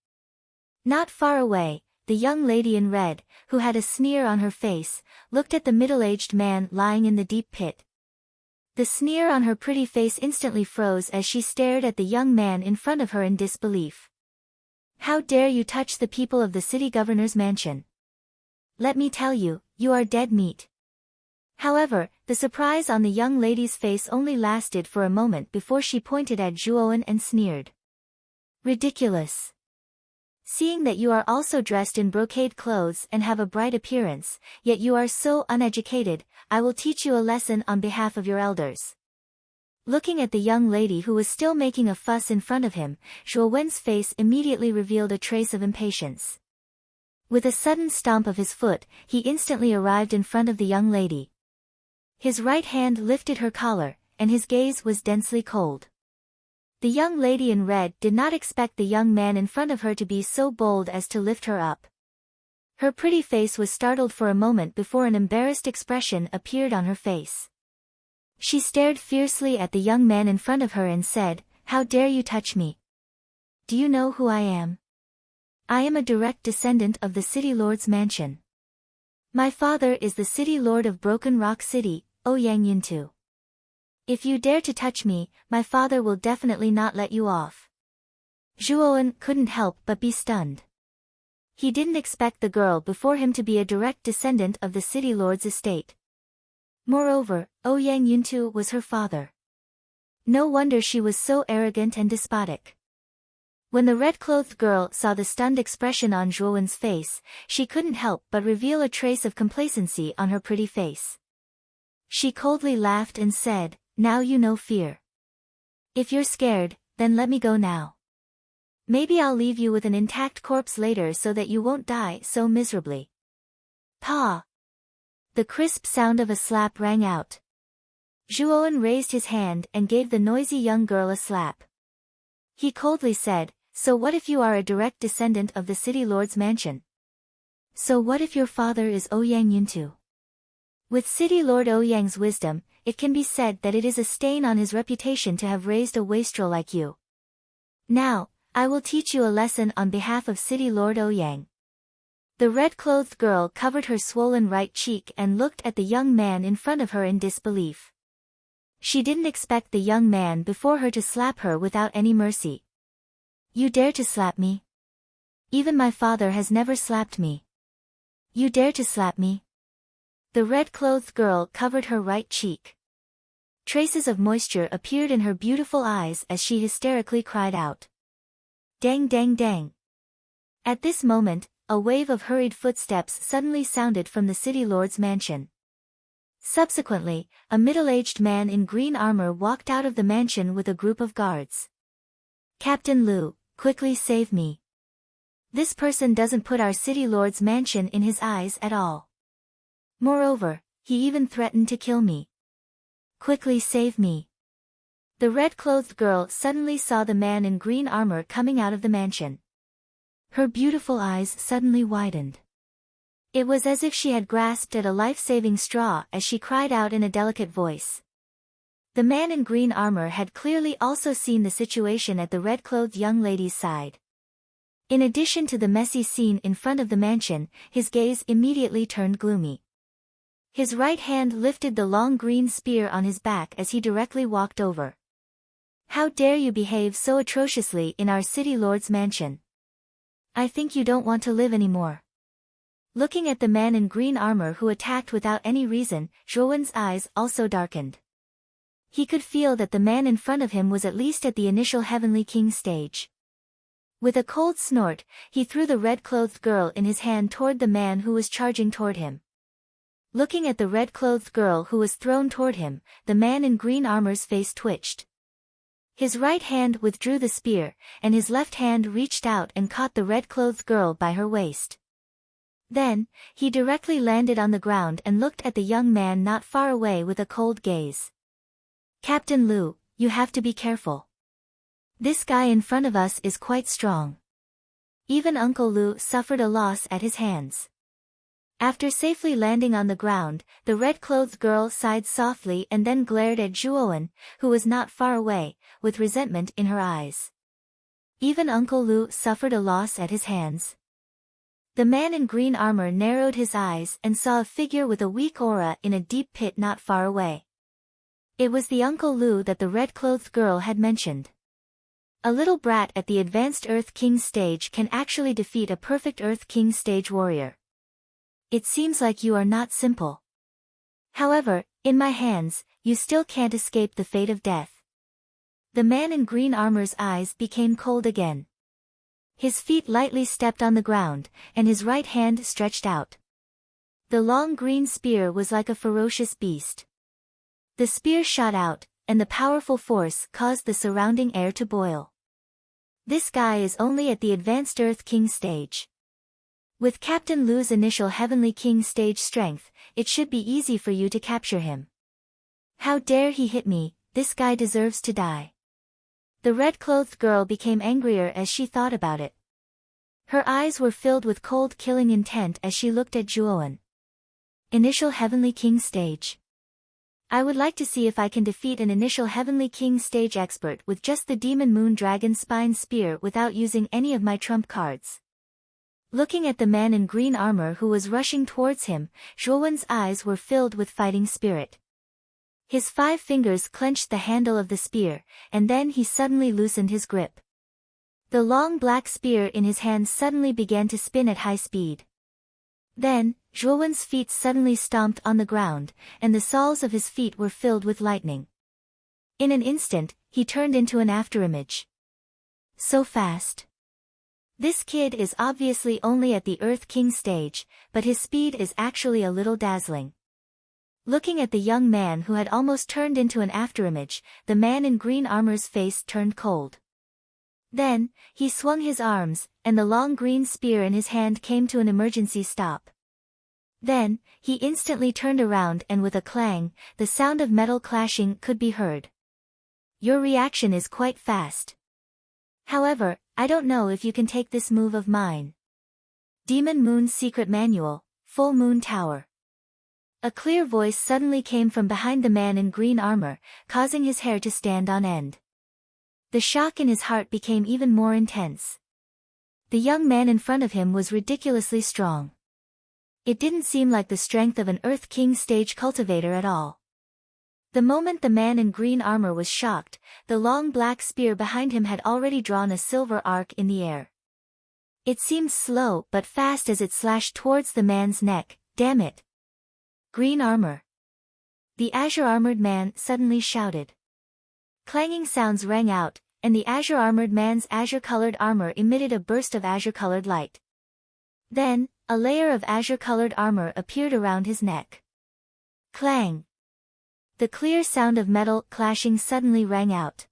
Not far away, the young lady in red, who had a sneer on her face, looked at the middle-aged man lying in the deep pit. The sneer on her pretty face instantly froze as she stared at the young man in front of her in disbelief. How dare you touch the people of the city governor's mansion? Let me tell you, you are dead meat. However, the surprise on the young lady's face only lasted for a moment before she pointed at Zhuowen and sneered. Ridiculous. Seeing that you are also dressed in brocade clothes and have a bright appearance, yet you are so uneducated, I will teach you a lesson on behalf of your elders. Looking at the young lady who was still making a fuss in front of him, Zhuowen's face immediately revealed a trace of impatience. With a sudden stomp of his foot, he instantly arrived in front of the young lady. His right hand lifted her collar, and his gaze was densely cold. The young lady in red did not expect the young man in front of her to be so bold as to lift her up. Her pretty face was startled for a moment before an embarrassed expression appeared on her face. She stared fiercely at the young man in front of her and said, "How dare you touch me? Do you know who I am? I am a direct descendant of the city lord's mansion. My father is the city lord of Broken Rock City, Ouyang Yuntu. If you dare to touch me, my father will definitely not let you off." Zhuowen couldn't help but be stunned. He didn't expect the girl before him to be a direct descendant of the city lord's estate. Moreover, Ouyang Yuntu was her father. No wonder she was so arrogant and despotic. When the red-clothed girl saw the stunned expression on Zhuowen's face, she couldn't help but reveal a trace of complacency on her pretty face. She coldly laughed and said, "Now you know fear. If you're scared, then let me go now. Maybe I'll leave you with an intact corpse later so that you won't die so miserably." Pa! The crisp sound of a slap rang out. Zhuowen raised his hand and gave the noisy young girl a slap. He coldly said, "So what if you are a direct descendant of the city lord's mansion? So what if your father is Ouyang Yuntu? With city lord Ouyang's wisdom, it can be said that it is a stain on his reputation to have raised a wastrel like you. Now, I will teach you a lesson on behalf of city lord Ouyang." The red-clothed girl covered her swollen right cheek and looked at the young man in front of her in disbelief. She didn't expect the young man before her to slap her without any mercy. "You dare to slap me? Even my father has never slapped me. You dare to slap me?" The red-clothed girl covered her right cheek. Traces of moisture appeared in her beautiful eyes as she hysterically cried out. "Dang dang dang." At this moment, a wave of hurried footsteps suddenly sounded from the city lord's mansion. Subsequently, a middle-aged man in green armor walked out of the mansion with a group of guards. "Captain Liu, quickly save me. This person doesn't put our city lord's mansion in his eyes at all. Moreover, he even threatened to kill me. Quickly save me." The red-clothed girl suddenly saw the man in green armor coming out of the mansion. Her beautiful eyes suddenly widened. It was as if she had grasped at a life-saving straw as she cried out in a delicate voice. The man in green armor had clearly also seen the situation at the red-clothed young lady's side. In addition to the messy scene in front of the mansion, his gaze immediately turned gloomy. His right hand lifted the long green spear on his back as he directly walked over. "How dare you behave so atrociously in our city lord's mansion? I think you don't want to live anymore." Looking at the man in green armor who attacked without any reason, Zhuowen's eyes also darkened. He could feel that the man in front of him was at least at the initial Heavenly King stage. With a cold snort, he threw the red-clothed girl in his hand toward the man who was charging toward him. Looking at the red-clothed girl who was thrown toward him, the man in green armor's face twitched. His right hand withdrew the spear, and his left hand reached out and caught the red-clothed girl by her waist. Then, he directly landed on the ground and looked at the young man not far away with a cold gaze. "Captain Liu, you have to be careful. This guy in front of us is quite strong. Even Uncle Liu suffered a loss at his hands." After safely landing on the ground, the red-clothed girl sighed softly and then glared at Zhuowen, who was not far away, with resentment in her eyes. Even Uncle Liu suffered a loss at his hands. The man in green armor narrowed his eyes and saw a figure with a weak aura in a deep pit not far away. It was the Uncle Lu that the red-clothed girl had mentioned. A little brat at the advanced Earth King stage can actually defeat a perfect Earth King stage warrior. It seems like you are not simple. However, in my hands, you still can't escape the fate of death. The man in green armor's eyes became cold again. His feet lightly stepped on the ground, and his right hand stretched out. The long green spear was like a ferocious beast. The spear shot out, and the powerful force caused the surrounding air to boil. This guy is only at the advanced Earth King stage. With Captain Lu's initial Heavenly King stage strength, it should be easy for you to capture him. How dare he hit me, this guy deserves to die. The red-clothed girl became angrier as she thought about it. Her eyes were filled with cold killing intent as she looked at Zhuowen. Initial Heavenly King stage. I would like to see if I can defeat an initial Heavenly King stage expert with just the Demon Moon Dragon Spine Spear without using any of my trump cards. Looking at the man in green armor who was rushing towards him, Zhuowen's eyes were filled with fighting spirit. His 5 fingers clenched the handle of the spear, and then he suddenly loosened his grip. The long black spear in his hand suddenly began to spin at high speed. Then, Zhuowen's feet suddenly stomped on the ground, and the soles of his feet were filled with lightning. In an instant, he turned into an afterimage. So fast. This kid is obviously only at the Earth King stage, but his speed is actually a little dazzling. Looking at the young man who had almost turned into an afterimage, the man in green armor's face turned cold. Then, he swung his arms, and the long green spear in his hand came to an emergency stop. Then, he instantly turned around and with a clang, the sound of metal clashing could be heard. Your reaction is quite fast. However, I don't know if you can take this move of mine. Demon Moon's Secret Manual, Full Moon Tower. A clear voice suddenly came from behind the man in green armor, causing his hair to stand on end. The shock in his heart became even more intense. The young man in front of him was ridiculously strong. It didn't seem like the strength of an Earth King stage cultivator at all. The moment the man in green armor was shocked, the long black spear behind him had already drawn a silver arc in the air. It seemed slow but fast as it slashed towards the man's neck. Damn it! Green armor! The azure-armored man suddenly shouted. Clanging sounds rang out, and the azure-armored man's azure-colored armor emitted a burst of azure-colored light. Then, a layer of azure-colored armor appeared around his neck. Clang! The clear sound of metal clashing suddenly rang out.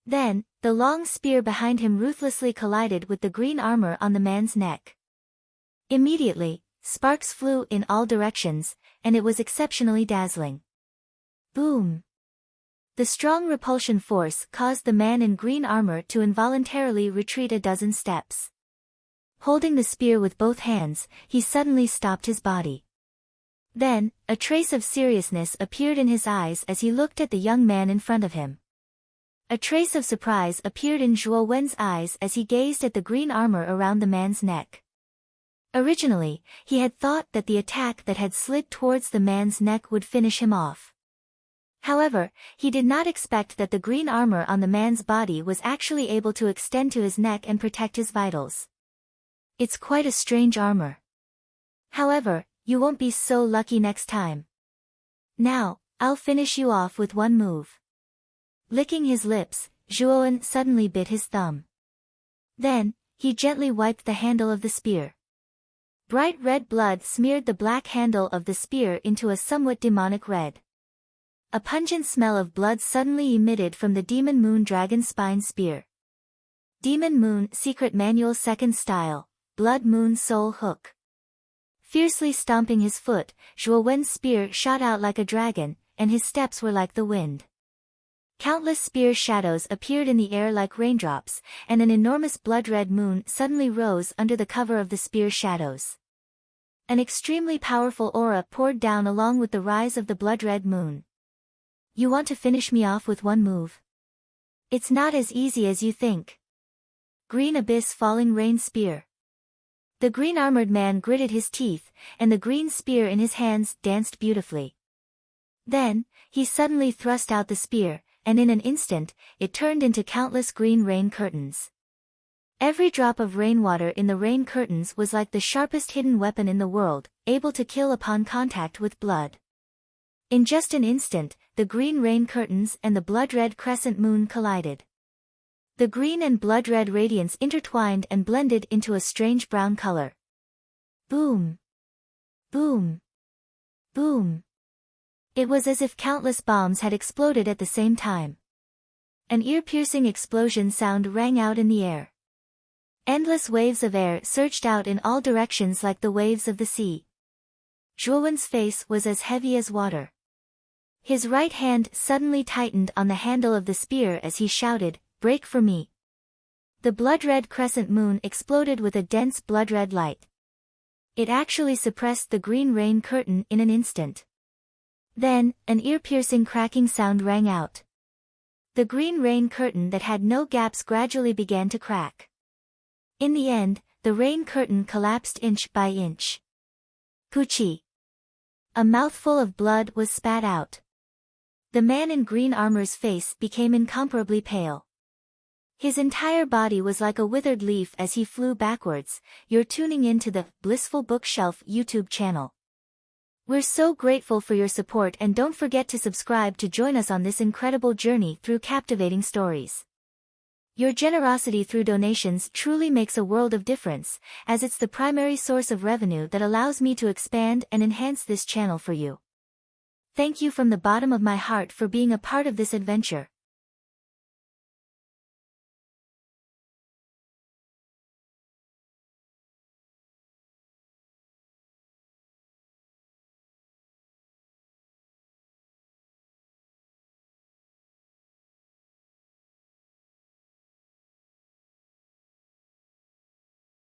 Then, the long spear behind him ruthlessly collided with the green armor on the man's neck. Immediately, sparks flew in all directions, and it was exceptionally dazzling. Boom! The strong repulsion force caused the man in green armor to involuntarily retreat a dozen steps. Holding the spear with both hands, he suddenly stopped his body. Then, a trace of seriousness appeared in his eyes as he looked at the young man in front of him. A trace of surprise appeared in Zhuowen's eyes as he gazed at the green armor around the man's neck. Originally, he had thought that the attack that had slid towards the man's neck would finish him off. However, he did not expect that the green armor on the man's body was actually able to extend to his neck and protect his vitals. It's quite a strange armor. However, you won't be so lucky next time. Now, I'll finish you off with one move. Licking his lips, Zhuowen suddenly bit his thumb. Then, he gently wiped the handle of the spear. Bright red blood smeared the black handle of the spear into a somewhat demonic red. A pungent smell of blood suddenly emitted from the Demon Moon Dragon Spine Spear. Demon Moon Secret Manual Second Style, Blood Moon Soul Hook. Fiercely stomping his foot, Zhuowen's spear shot out like a dragon, and his steps were like the wind. Countless spear shadows appeared in the air like raindrops, and an enormous blood-red moon suddenly rose under the cover of the spear shadows. An extremely powerful aura poured down along with the rise of the blood-red moon. You want to finish me off with one move? It's not as easy as you think. Green Abyss Falling Rain Spear. The green-armored man gritted his teeth, and the green spear in his hands danced beautifully. Then, he suddenly thrust out the spear, and in an instant, it turned into countless green rain curtains. Every drop of rainwater in the rain curtains was like the sharpest hidden weapon in the world, able to kill upon contact with blood. In just an instant, the green rain curtains and the blood-red crescent moon collided. The green and blood-red radiance intertwined and blended into a strange brown color. Boom! Boom! Boom! It was as if countless bombs had exploded at the same time. An ear-piercing explosion sound rang out in the air. Endless waves of air surged out in all directions like the waves of the sea. Zhuowen's face was as heavy as water. His right hand suddenly tightened on the handle of the spear as he shouted, "Break for me!" The blood-red crescent moon exploded with a dense blood-red light. It actually suppressed the green rain curtain in an instant. Then, an ear-piercing cracking sound rang out. The green rain curtain that had no gaps gradually began to crack. In the end, the rain curtain collapsed inch by inch. Puchi! A mouthful of blood was spat out. The man in green armor's face became incomparably pale. His entire body was like a withered leaf as he flew backwards. You're tuning into the Blissful Bookshelf YouTube channel. We're so grateful for your support, and don't forget to subscribe to join us on this incredible journey through captivating stories. Your generosity through donations truly makes a world of difference, as it's the primary source of revenue that allows me to expand and enhance this channel for you. Thank you from the bottom of my heart for being a part of this adventure.